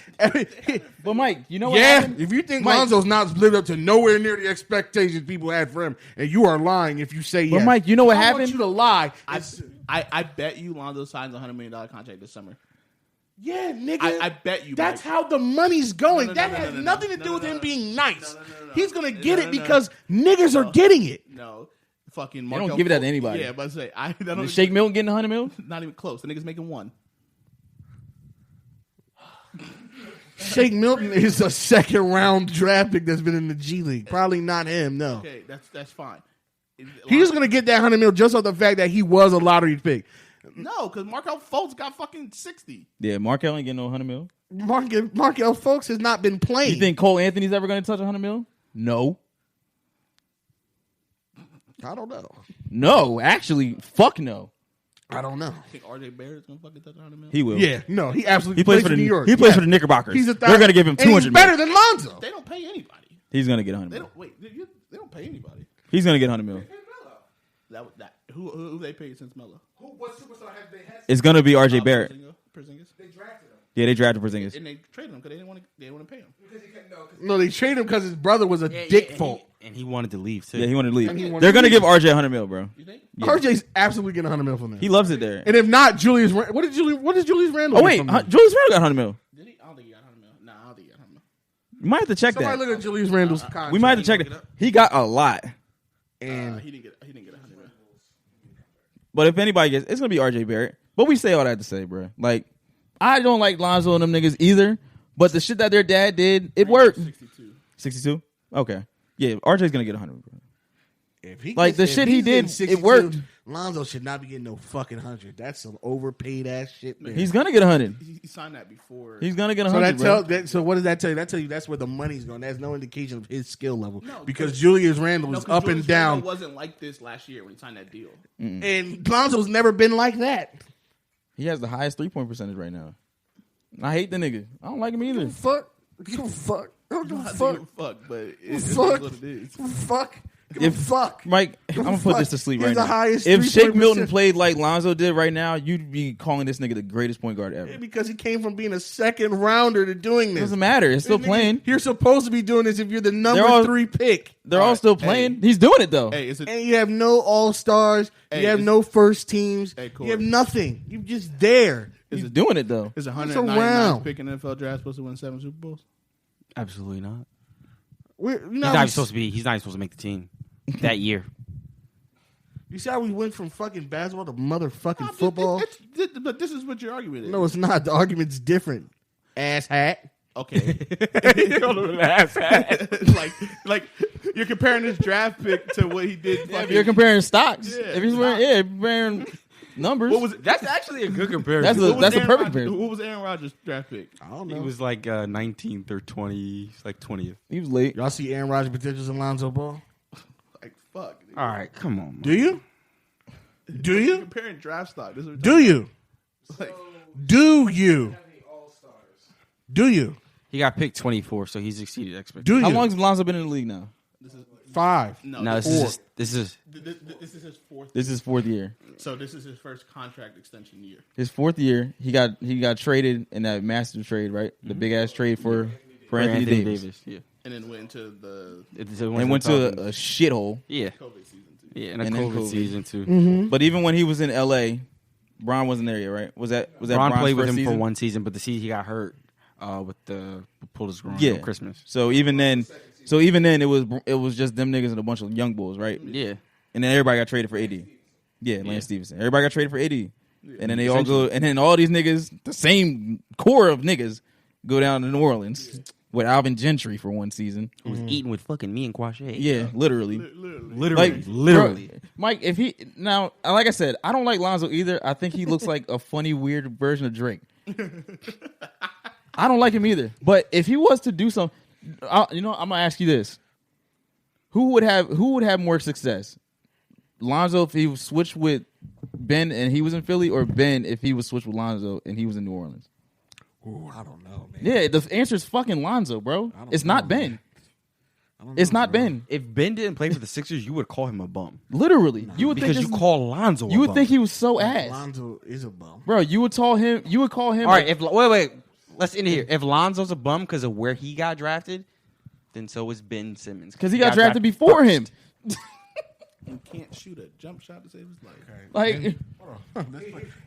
But Mike, you know what? Yeah, happened? if you think Mike- Lonzo's not lived up to nowhere near the expectations people had for him, and you are lying if you say But yes. Mike, you know what I happened? want you to lie. I bet you Lonzo signs a $100 million contract this summer. Yeah, nigga. I bet you. That's Mike. how the money's going. No, that no, has no, nothing to no, do no, with no, him no. being nice. No. He's gonna get it No. because niggas are getting it. No, fucking. They Markel don't give it out to Fultz- anybody. Yeah, but I say I don't. Is Shake Milton getting 100 mil? Not even close. The nigga's making one. Shake Milton is a second round draft pick that's been in the G League. Probably not him. No, Okay, that's fine. he's gonna get that $100 million just off the fact that he was a lottery pick. No, because Markel Fultz got fucking 60. Yeah, Markel ain't getting no 100 mil. Markel Fultz has not been playing. You think Cole Anthony's ever going to touch 100 mil? No. I don't know. No, actually, fuck no. I don't know. I think RJ Barrett's gonna fucking touch 100 million. He will. Yeah, no, he absolutely He plays for New the York. He plays Yeah. for the Knickerbockers. He's a They're going to give him and 200 he's mil. better than Lonzo. They don't pay anybody. He's going to get 100 They mil. don't wait. They don't pay anybody. He's going to get 100 mil. That who they paid since Melo? What superstar have they had? It's going to be RJ Barrett. Porzingis. They drafted him. Yeah, they drafted Porzingis. And they traded him because they didn't want to pay him. No, they traded him because his brother was a dick fault. And he wanted to leave too. Yeah, he wanted to leave. And he wanted They're to going to leave. give RJ 100 mil, bro. You think? RJ's absolutely getting $100 million from them. He loves it there. And if not, Julius, what is Julius Randle? Oh, wait. get from them? Julius Randle got 100 mil. Did he? I don't think he got 100 million. Nah, I don't think he got 100 million. You might have to check Somebody that. look at Julius Randle's contract. We might have to check that. He got a lot. And He didn't get 100 million. But if anybody gets, it's going to be RJ Barrett. But we say all that to say, bro. Like, I don't like Lonzo and them niggas either. But the shit that their dad did, it worked. 62. 62? Okay. Yeah, RJ's going to get 100, bro. if he Like, the if shit he he's did, getting it 62, worked. Lonzo should not be getting no fucking 100. That's some overpaid ass shit. Man. He's going to get 100. He signed that before. He's going to get so 100, bro. so what does that tell you? That tell you that's where the money's going. That's no indication of his skill level because Julius Randle was up and down, Wasn't like this last year when he signed that deal. and Lonzo's never been like that. He has the highest 3-point percentage right now. I hate the nigga. I don't like him either. Fuck, give a fuck. I don't give a fuck. Fuck, but it's Fuck. what it is. Fuck. Give a fuck. Mike, I'm gonna put fuck. this to sleep He's right the now. highest If Shake 3-point Milton percent- played like Lonzo did right now, you'd be calling this nigga the greatest point guard ever. Because he came from being a second rounder to doing It this. doesn't matter. It's still Nigga, playing. You're supposed to be doing this if you're the number They're all- 3 pick. They're all still playing. He's doing it though. Hey, is it? And you have no all stars. Hey, you have it's- no first teams. Hey, Corey. you have nothing. You're just there. He's doing it though. Is a around. 199 pick in the NFL draft supposed to win 7 Super Bowls? Absolutely not. We're, He's not even supposed to be. He's not even supposed to make the team that year. You see how we went from fucking basketball to motherfucking football? But this is what your argument is. No, it's not. The argument's different. Ass hat. Okay. like you're comparing this draft pick to what he did. If fucking- you're comparing stocks, Yeah, if he's wearing, if you're comparing numbers, what was it? That's actually a good comparison. That's What was that's a Aaron perfect Rodgers- comparison. What was Aaron Rodgers' draft pick? I don't He know. was like 19th or 20, like 20th. He was late. Y'all see Aaron Rodgers' potentials in Lonzo Ball? Like fuck. Dude. All right, come on. Do you? Do You're you? comparing draft stock. This is what Do you? like, Do you? Do you? He got picked 24, so he's exceeded expectations. Do you? How long has Lonzo been in the league now? 5. No, this is This is his fourth. This is his 4th year. So this is his first contract extension year. His 4th year, he got traded in that massive trade, right? The big ass trade for Anthony Davis. Yeah, And then went into the And went to a shithole. yeah, COVID season too. yeah, and a And then COVID COVID. season too. But even when he was in LA, Bron wasn't there yet, right? Was that Ron Bron's played with first him season? for one season, but the season he got hurt with the pulled his groin Yeah. on Christmas. So even then, it was just them niggas and a bunch of young bulls, right? Yeah, And then everybody got traded for AD. Yeah, Lance Stevenson. Everybody got traded for AD. And then they all go, and then all these niggas, the same core of niggas, go down to New Orleans with Alvin Gentry for one season. he was eating with fucking me and Quashe. Yeah, literally. literally, Bro, Mike, if he now, like I said, I don't like Lonzo either. I think he looks like a funny, weird version of Drake. I don't like him either. But if he was to do something, I'm gonna ask you this: who would have more success? Lonzo if he was switched with Ben and he was in Philly, or Ben if he was switched with Lonzo and he was in New Orleans? Ooh, I don't know, man. Yeah, the answer is fucking Lonzo, bro. It's not Ben. It's not Ben. If Ben didn't play for the Sixers, you would call him a bum Literally, you would because think you call Lonzo. you a would bum. think he was so ass. Lonzo is a bum. Bro, you would call him. You would call him. All right, wait, let's end it here. If Lonzo's a bum because of where he got drafted, then so is Ben Simmons because he got drafted before first. him. and can't shoot a jump shot to save his life. Like,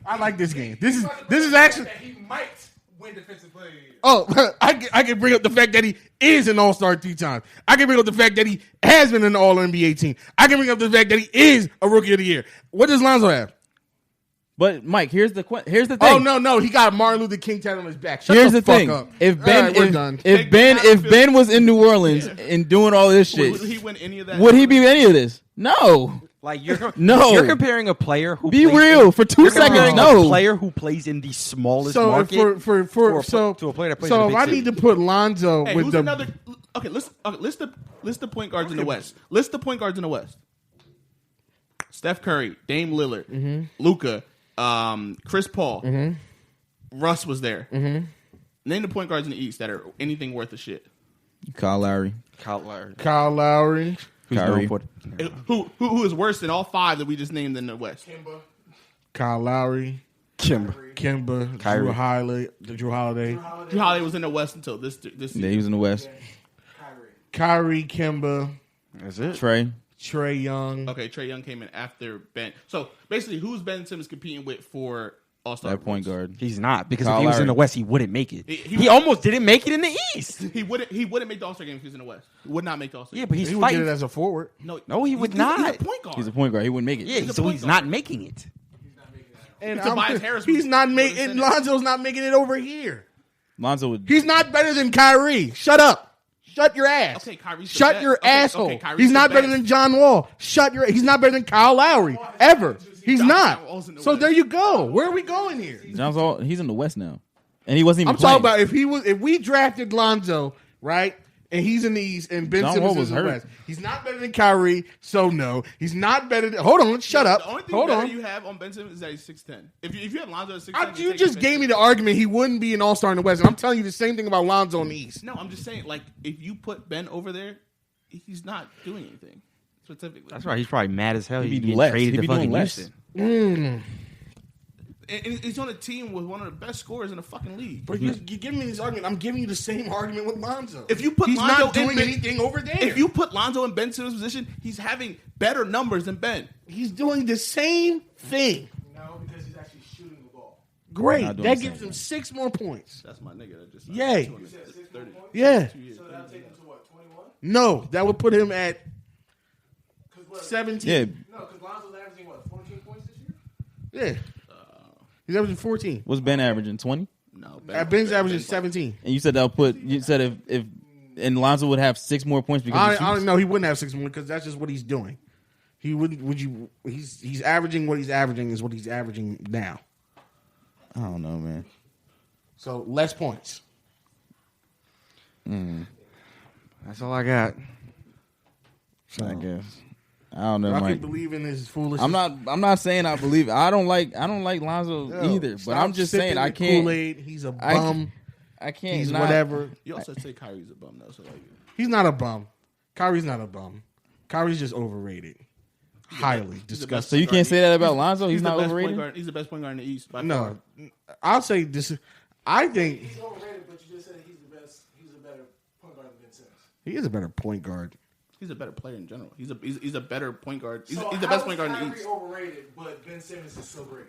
I like this game. This is actually. He might win defensive player. Oh, I can bring up the fact that he is an All-Star 3 times. I can bring up the fact that he has been an All-NBA team. I can bring up the fact that he is a Rookie of the Year. What does Lonzo have? but Mike, here's the thing. Oh no, he got Martin Luther King tattooed on his back. Shut Here's the the fuck thing. up. If All Ben, right, we're done. if Ben was in New Orleans and doing all this shit, Would he win any of that? would he be any of this? No. Like you're No. you're comparing a player who Be plays real in, for 2 you're seconds. comparing No. a player who plays in the smallest So market to a player that plays so in if a I big need to city. put Lonzo Hey, with who's the another? Okay, list the point guards in the West. List the point guards in the West. Steph Curry, Dame Lillard, Luka, Chris Paul, Russ was there. Name the point guards in the East that are anything worth a shit. Kyle Lowry. Kyle Lowry. Kyle Lowry. Who's Kyrie. known for it. Who is worse than all 5 that we just named in the West? Kyle Lowry. Kimba. Kyrie. Drew Holiday. Drew Holiday was in the West until this Yeah, season. he was in the West. Kyrie, Kimba, That's it. Trey. Trey Young. Okay, Trae Young came in after Ben. So basically, who's Ben Simmons competing with for All-Star? That point guard. He's not because Kyle if he was Lowry. in the West, he wouldn't make it. He He almost didn't make it in the East. He wouldn't make the All-Star game if he was in the West. He would not make the All-Star Yeah, game. but he's He would get fighting. it as a forward. No, he would He's not. a point guard. He's a point guard. He wouldn't make it. Yeah, a so point he's guard. not making it. And Tobias Harris he's was- not was making. in it. Lonzo's not making it over here. Lonzo would. He's not better than Kyrie. Shut up. Shut your ass. Okay, Kyrie's the Shut best. your Okay, asshole. okay, Kyrie's He's the not better best. than John Wall. He's not better than Kyle Lowry ever. He's John not. Wall's in the So West. there you go. Where are we going here? He's in the West now, and he wasn't even. I'm talking playing. about if we drafted Lonzo, right? And he's in the East, and Ben John Simmons Wall is was in the hurt. West. He's not better than Kyrie, so no. He's not better than. Hold on, shut up. The only thing Hold better on. you have on Ben Simmons is that he's 6'10". If you have Lonzo at 6'10", You just gave me the argument he wouldn't be an All-Star in the West, and I'm telling you the same thing about Lonzo in the East. No, I'm just saying, like, if you put Ben over there, he's not doing anything specifically. That's right. He's probably mad as hell. He'd He's be getting less. traded He'd to be fucking doing less. Houston. And he's on a team with one of the best scorers in the fucking league. But you're giving me this argument. I'm giving you the same argument with Lonzo. If you put he's Lonzo not in doing Ben- anything over there. If you put Lonzo in Ben Simmons' position, he's having better numbers than Ben. He's doing the same thing. No, because he's actually shooting the ball. Great. Not doing That the gives same him 6 more points. That's my nigga. That just Yay. 230. Yeah. So that'll take him to what, 21? No, that would put him at 17. Yeah, No, because Lonzo's averaging what, 14 points this year? Yeah. He's averaging 14. what's Ben averaging? 20? No, Ben's averaging 17. And you said that'll put. You said if and Lonzo would have 6 more points because I he don't shoots? know. He wouldn't have 6 more because that's just what he's doing. He wouldn't. Would you? He's averaging what he's averaging is what he's averaging now. I don't know, man. So less points. That's all I got. I guess. I don't know, I Mike. can believe in his foolishness. I'm not saying I believe it. I don't like Lonzo Yo, either. But stop I'm just sipping saying I the can't. Kool-Aid. He's a I- bum. I can't. He's not- whatever. You also say Kyrie's a bum though, so like He's not a bum. Kyrie's not a bum. Kyrie's just overrated. Highly disgusting. So you can't say that about Lonzo. He's the not best point overrated. guard. He's the best point guard in the East. By far. No, I'll say this. I think He's overrated, but you just said he's the best. He's a better point guard than Ben Simmons. he is a better point guard. He's a better player in general. He's a better point guard. He's, So he's the how best point is guard in the Kyrie East. overrated, but Ben Simmons is so great.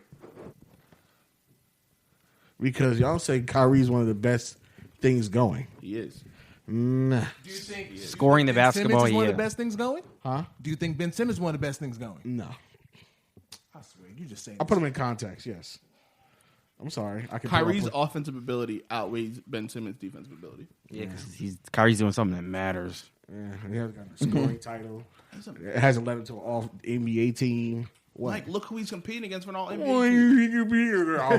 Because y'all say Kyrie's one of the best things going. He is. Nah. Do you think Scoring the Ben basketball, Simmons is one of yeah. the best things going? Huh? Do you think Ben Simmons is one of the best things going? No. I swear, you just saying. I'll put him in context, yes. I'm sorry. I can Kyrie's offensive ability outweighs Ben Simmons' defensive ability. Yeah, because Kyrie's doing something that matters. Yeah, he hasn't got a scoring title. It hasn't led him to an all NBA team. What? Like, look who he's competing against for an all Why NBA. you be here now?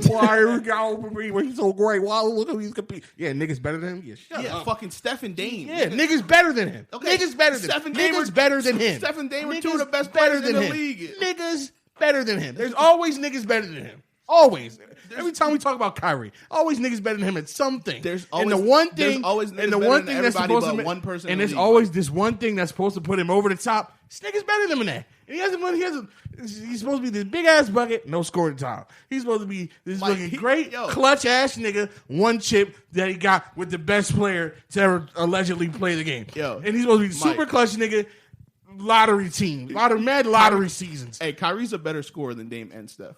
Why are you he's so great? Why look who he's competing? Yeah, niggas better than him. Yeah, shut Yeah, up. fucking Steph and Dame. Yeah, niggas better than him. Okay, Niggas better than Steph him. and Dame Niggas are- better than him. Steph and Dame are two of Niggas the best better players in than the him. league. Niggas better than him. There's always niggas better than him. Always. Every time we talk about Kyrie, always niggas better than him at something. There's and the always- one there's thing, always and niggas the better one than thing that's everybody supposed to but one person in and the there's league. always this one thing that's supposed to put him over the top. This nigga's better than him in that. And he hasn't. He's supposed to be this big ass bucket, no scoring time. He's supposed to be this Like, looking great, yo. clutch ass nigga. One chip that he got with the best player to ever allegedly play the game. Yo, and he's supposed to be Mike. super clutch nigga. lottery team, mad lottery seasons. Hey, Kyrie's a better scorer than Dame and Steph.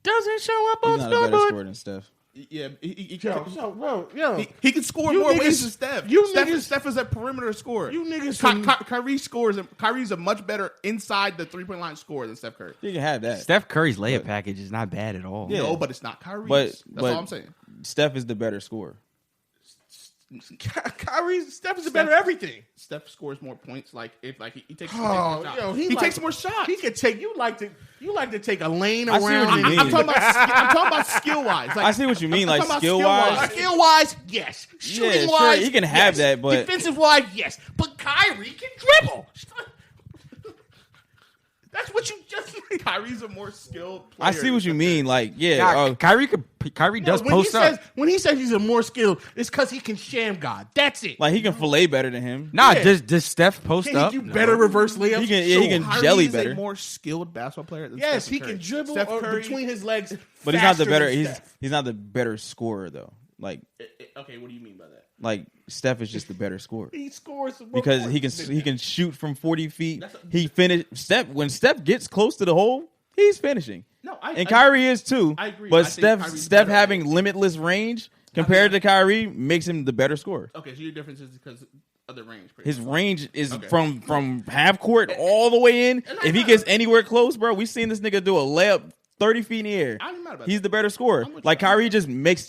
Doesn't show up He's on not a better scoreboard. scorer than Steph. Yeah, Yo, he can score You more niggas- ways than Steph. you Steph, niggas- Steph is a perimeter scorer. you niggas from Kyrie scores. Kyrie's a much better inside the 3-point line scorer than Steph Curry. You can have that. Steph Curry's layup package is not bad at all. Yeah. No, but it's not Kyrie's. But That's but all I'm saying. Steph is the better scorer. Steph is better everything. Steph scores more points. Like if like he takes, Oh, more shots. yo, he like- takes more shots. He could take. You like to take a lane I see around. what you and- mean. I'm talking about skill wise. Like, I see what you mean, like I'm talking skill about wise. Skill wise, yes. Shooting sure, wise, he can have yes. that, but- defensive wise, yes. But Kyrie can dribble. That's what you just. Kyrie's a more skilled player. I see what you mean. Like, yeah, Yeah, Kyrie does when post he up. says when he says he's a more skilled, it's because he can sham God. That's it. like he can fillet better than him. Nah, Yeah. does Steph post Can up? he do better reverse layups? He can, yeah, he can Kyrie jelly is better. a more skilled basketball player than Yes, Steph he Curry. can dribble Steph or Curry, between his legs. But he's not the faster better. than He's Steph. he's not the better scorer though. Like Okay, what do you mean by that? Steph is just the better scorer He scores more because points than he can shoot from 40 feet. He finish Steph when Steph gets close to the hole, he's finishing. No, And Kyrie is too. I agree. I But think Steph Kyrie's Steph better. having limitless range compared to Kyrie makes him the better scorer. Okay, so your difference is because of the range. His range is Okay. from half court all the way in. If he gets anywhere close, bro, we seen this nigga do a layup 30 feet in the air. I'm not mad about He's that. the better scorer. with Like you.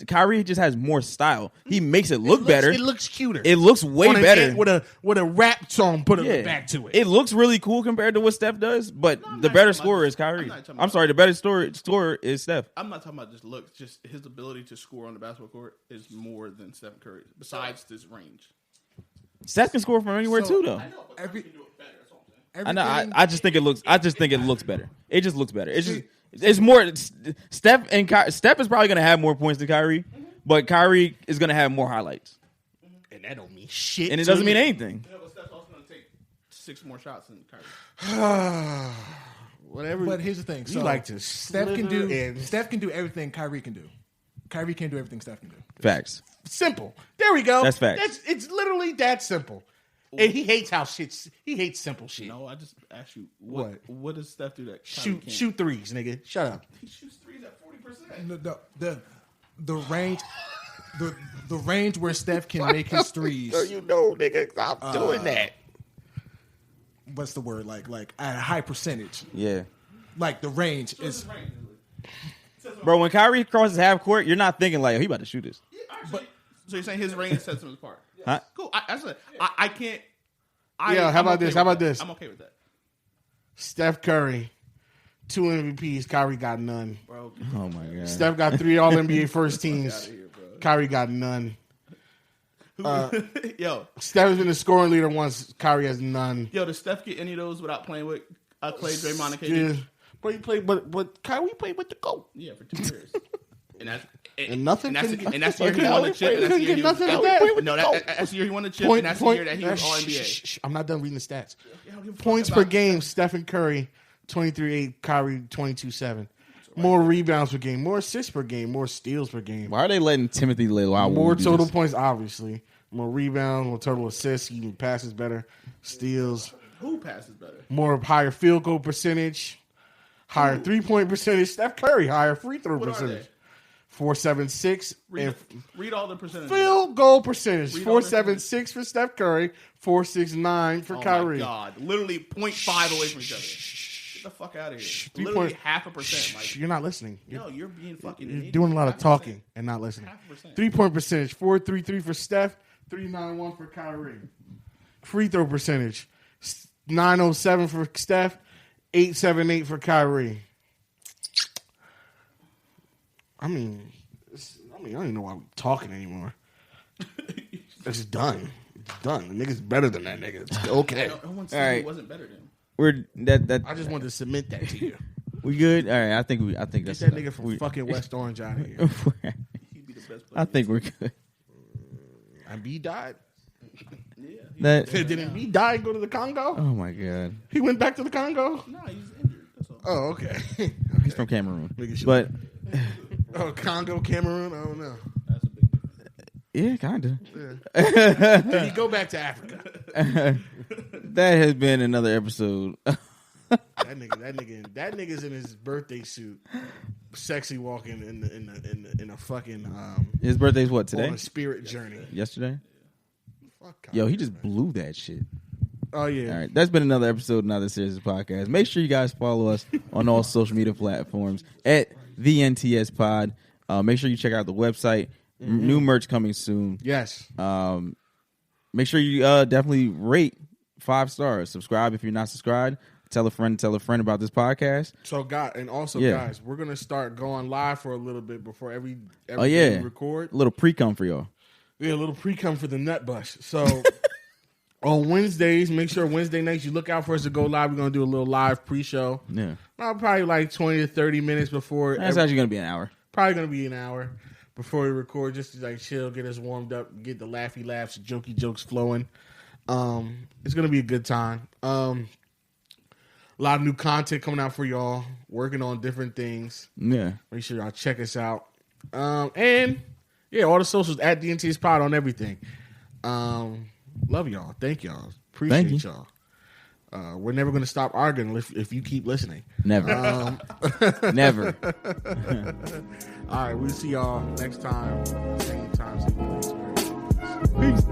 Kyrie just has more style. He makes it look better. It looks cuter. It looks way On an better. end with a rap song put Yeah. back to it. It looks really cool compared to what Steph does, but I'm the not better talking scorer about- is Kyrie. I'm not talking I'm about- sorry, the better scorer is Steph. I'm not talking about just looks. Just his ability to score on the basketball court is more than Steph Curry. Besides this range. Steph can score from anywhere too, though. Every, I know. everything- I just think it looks. I just think it looks better. It just looks better. It's just. It's more. Steph Steph is probably gonna have more points than Kyrie, but Kyrie is gonna have more highlights, and that don't mean shit. and it to doesn't me. mean anything. Yeah, but Steph's also going to take 6 more shots than Kyrie. Whatever. But here's the thing: you so like to Steph can do and Steph can do everything Kyrie can do. Kyrie can't do everything Steph can do. Facts. simple. There we go. That's facts. It's literally that simple. And he hates how shit's. He hates simple shit. No, I just asked you what does Steph do that Kyrie can't? Shoot threes, nigga. Shut up. He shoots threes at 40%. The range, the range where Steph can make his threes. You know, nigga, stop doing that. What's the word? Like at a high percentage. Yeah, Like the range is. bro. When Kyrie crosses half court, you're not thinking like, oh, he about to shoot this. But so you're saying his range sets him apart? Huh? Cool. I can't. Yeah, how I'm about okay this? with How about that. this? I'm okay with that, Steph Curry, 2 MVPs. Kyrie got none. bro. Oh my god. Steph got 3 All NBA first teams. Kyrie got none. Yo, Steph has been the scoring leader once. Kyrie has none. does Steph get any of those without playing with Clay, Draymond, and Yeah. KD? But he played. But Kyrie played with the GOAT. Yeah, for 2 years. And that's And nothing And that's, can- and that's the year he won the chip. And that's the year he was, Nothing like that. no, that's the year he won the chip. And that's the year that he was All Shh, NBA. shh, shh. I'm not done reading the stats. Yeah, I don't give a fuck Points about- per game: Stephen Curry 23-8, Kyrie 22-7. More rebounds per game, more assists per game, more steals per game, Why are they letting Timothy Lelau more do total this? points. Obviously, more rebounds, more total assists. He passes better, steals, Who passes better? more higher field goal percentage, higher 3-point percentage. Steph Curry higher free throw What are percentage. they? 4.76 and Read all the percentages. field goal percentage. Read all the 4.76 for Steph Curry, 4.69 for Oh Kyrie. my God. Literally 0.5 away from each other. Get the fuck out of here. 3 Literally point- 0.5%. Like, You're not listening. no, you're being fucking You're idiot. doing a lot of 0.5%. talking and not listening. 0.5%. 3-point percentage: 4.33 for Steph, 3.91 for Kyrie. Free throw percentage: 9.07 for Steph, 8.78 for Kyrie. I mean, I don't even know why we're talking anymore. It's done. It's done. The nigga's better than that nigga. It's okay. No one said All right. he wasn't better than him. We're that. I just wanted to submit that to you. We good? All right. I think Get that's that enough. nigga from We- fucking West Orange out of here. He'd be the best player. I think we're good. Embiid died. That. Did Embiid die and go to the Congo? Oh my god. He went back to the Congo? No, he's injured. That's all. Oh, okay. He's from Cameroon. Making sure. But Oh, Congo, Cameroon? I don't know. That's a big difference. yeah, kinda. Did he go back to Africa? That has been another episode. That nigga's in his birthday suit, sexy walking in a fucking His birthday's what, on today? a spirit journey. Yesterday? Fuck Yo, Kanye, he just man. blew that shit. Oh yeah. All right, that's been another episode, another series of podcast. Make sure you guys follow us on all social media platforms at the NTS Pod. Make sure you check out the website. New merch coming soon. Yes. Make sure you definitely rate 5 stars. Subscribe if you're not subscribed. Tell a friend about this podcast. So Yeah. guys, we're gonna start going live for a little bit before every Oh yeah, day we record. a little pre-cum for y'all. Yeah, a little pre-cum for the nut bust. So on Wednesdays, make sure Wednesday nights you look out for us to go live. We're gonna do a little live pre-show. Yeah, Probably like 20 to 30 minutes before. that's actually gonna be an hour. Probably gonna be an hour before we record, just to like chill, get us warmed up, get the laughy laughs, jokey jokes flowing. It's gonna be a good time. A lot of new content coming out for y'all. Working on different things. Yeah, Make sure y'all check us out. And yeah, all the socials at DNT's Pod on everything. Love y'all. Thank y'all. Appreciate Thank you. y'all. We're never gonna stop arguing if you keep listening. never, never. All right, we'll see y'all next time. Same time, same place. Peace.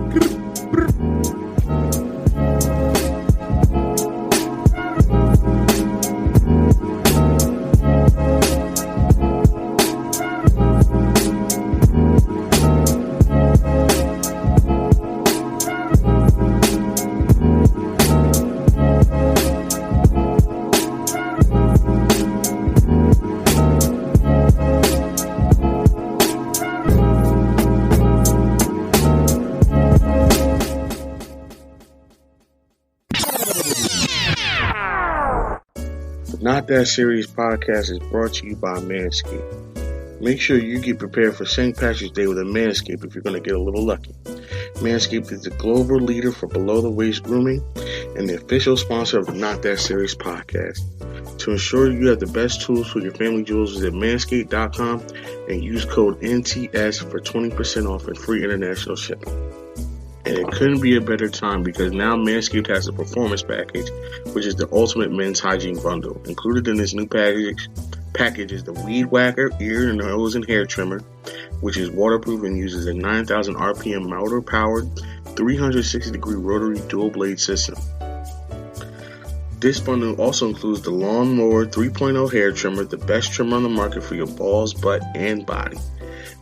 Not That Serious podcast is brought to you by Manscaped. Make sure you get prepared for St. Patrick's Day with a Manscaped if you're going to get a little lucky. Manscaped is the global leader for below-the-waist grooming and the official sponsor of the Not That Serious podcast. To ensure you have the best tools for your family jewels, visit manscaped.com and use code NTS for 20% off and free international shipping. And it couldn't be a better time because now Manscaped has a performance package, which is the ultimate men's hygiene bundle. Included in this new package is the Weed Whacker ear, nose, and hair trimmer, which is waterproof and uses a 9,000 RPM motor-powered 360-degree rotary dual-blade system. This bundle also includes the Lawnmower 3.0 hair trimmer, the best trimmer on the market for your balls, butt, and body.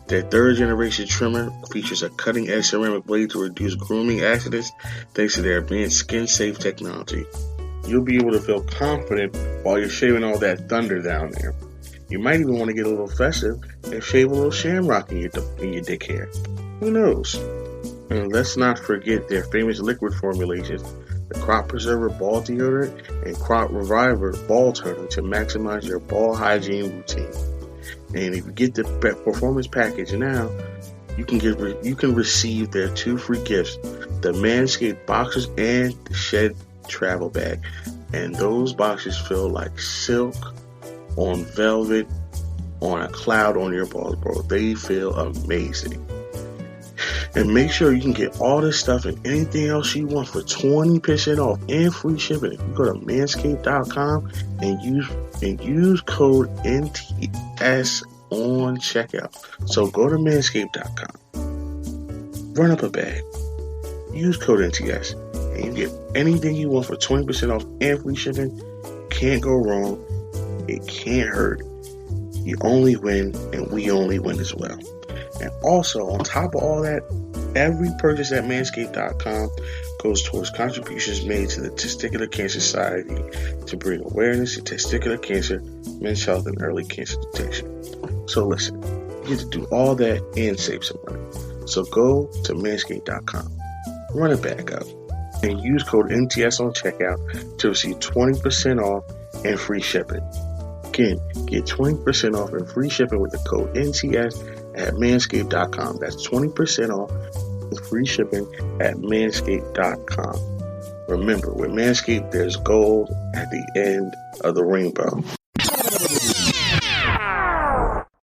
Their third-generation trimmer features a cutting-edge ceramic blade to reduce grooming accidents thanks to their advanced skin-safe technology. You'll be able to feel confident while you're shaving all that thunder down there. You might even want to get a little festive and shave a little shamrock in your dick hair. Who knows? And let's not forget their famous liquid formulations, the Crop Preserver Ball Deodorant and Crop Reviver Ball Toner to maximize your ball hygiene routine. And if you get the performance package now, you can receive their 2 free gifts, the Manscaped boxers and the Shed travel bag. And those boxers feel like silk on velvet on a cloud on your balls, bro. They feel amazing. And make sure you can get all this stuff and anything else you want for 20% off and free shipping. If you go to manscaped.com and use code NTS on checkout. So go to manscaped.com, run up a bag, use code NTS, and you get anything you want for 20% off and free shipping. Can't go wrong. It can't hurt. You only win, and we only win as well. And also, on top of all that, every purchase at manscaped.com goes towards contributions made to the Testicular Cancer Society to bring awareness to testicular cancer, men's health, and early cancer detection. So listen, you get to do all that and save some money. So go to manscaped.com, run it back up, and use code NTS on checkout to receive 20% off and free shipping. Again, get 20% off and free shipping with the code NTS at manscaped.com. That's 20% off with free shipping at manscaped.com. Remember, with Manscaped, there's gold at the end of the rainbow.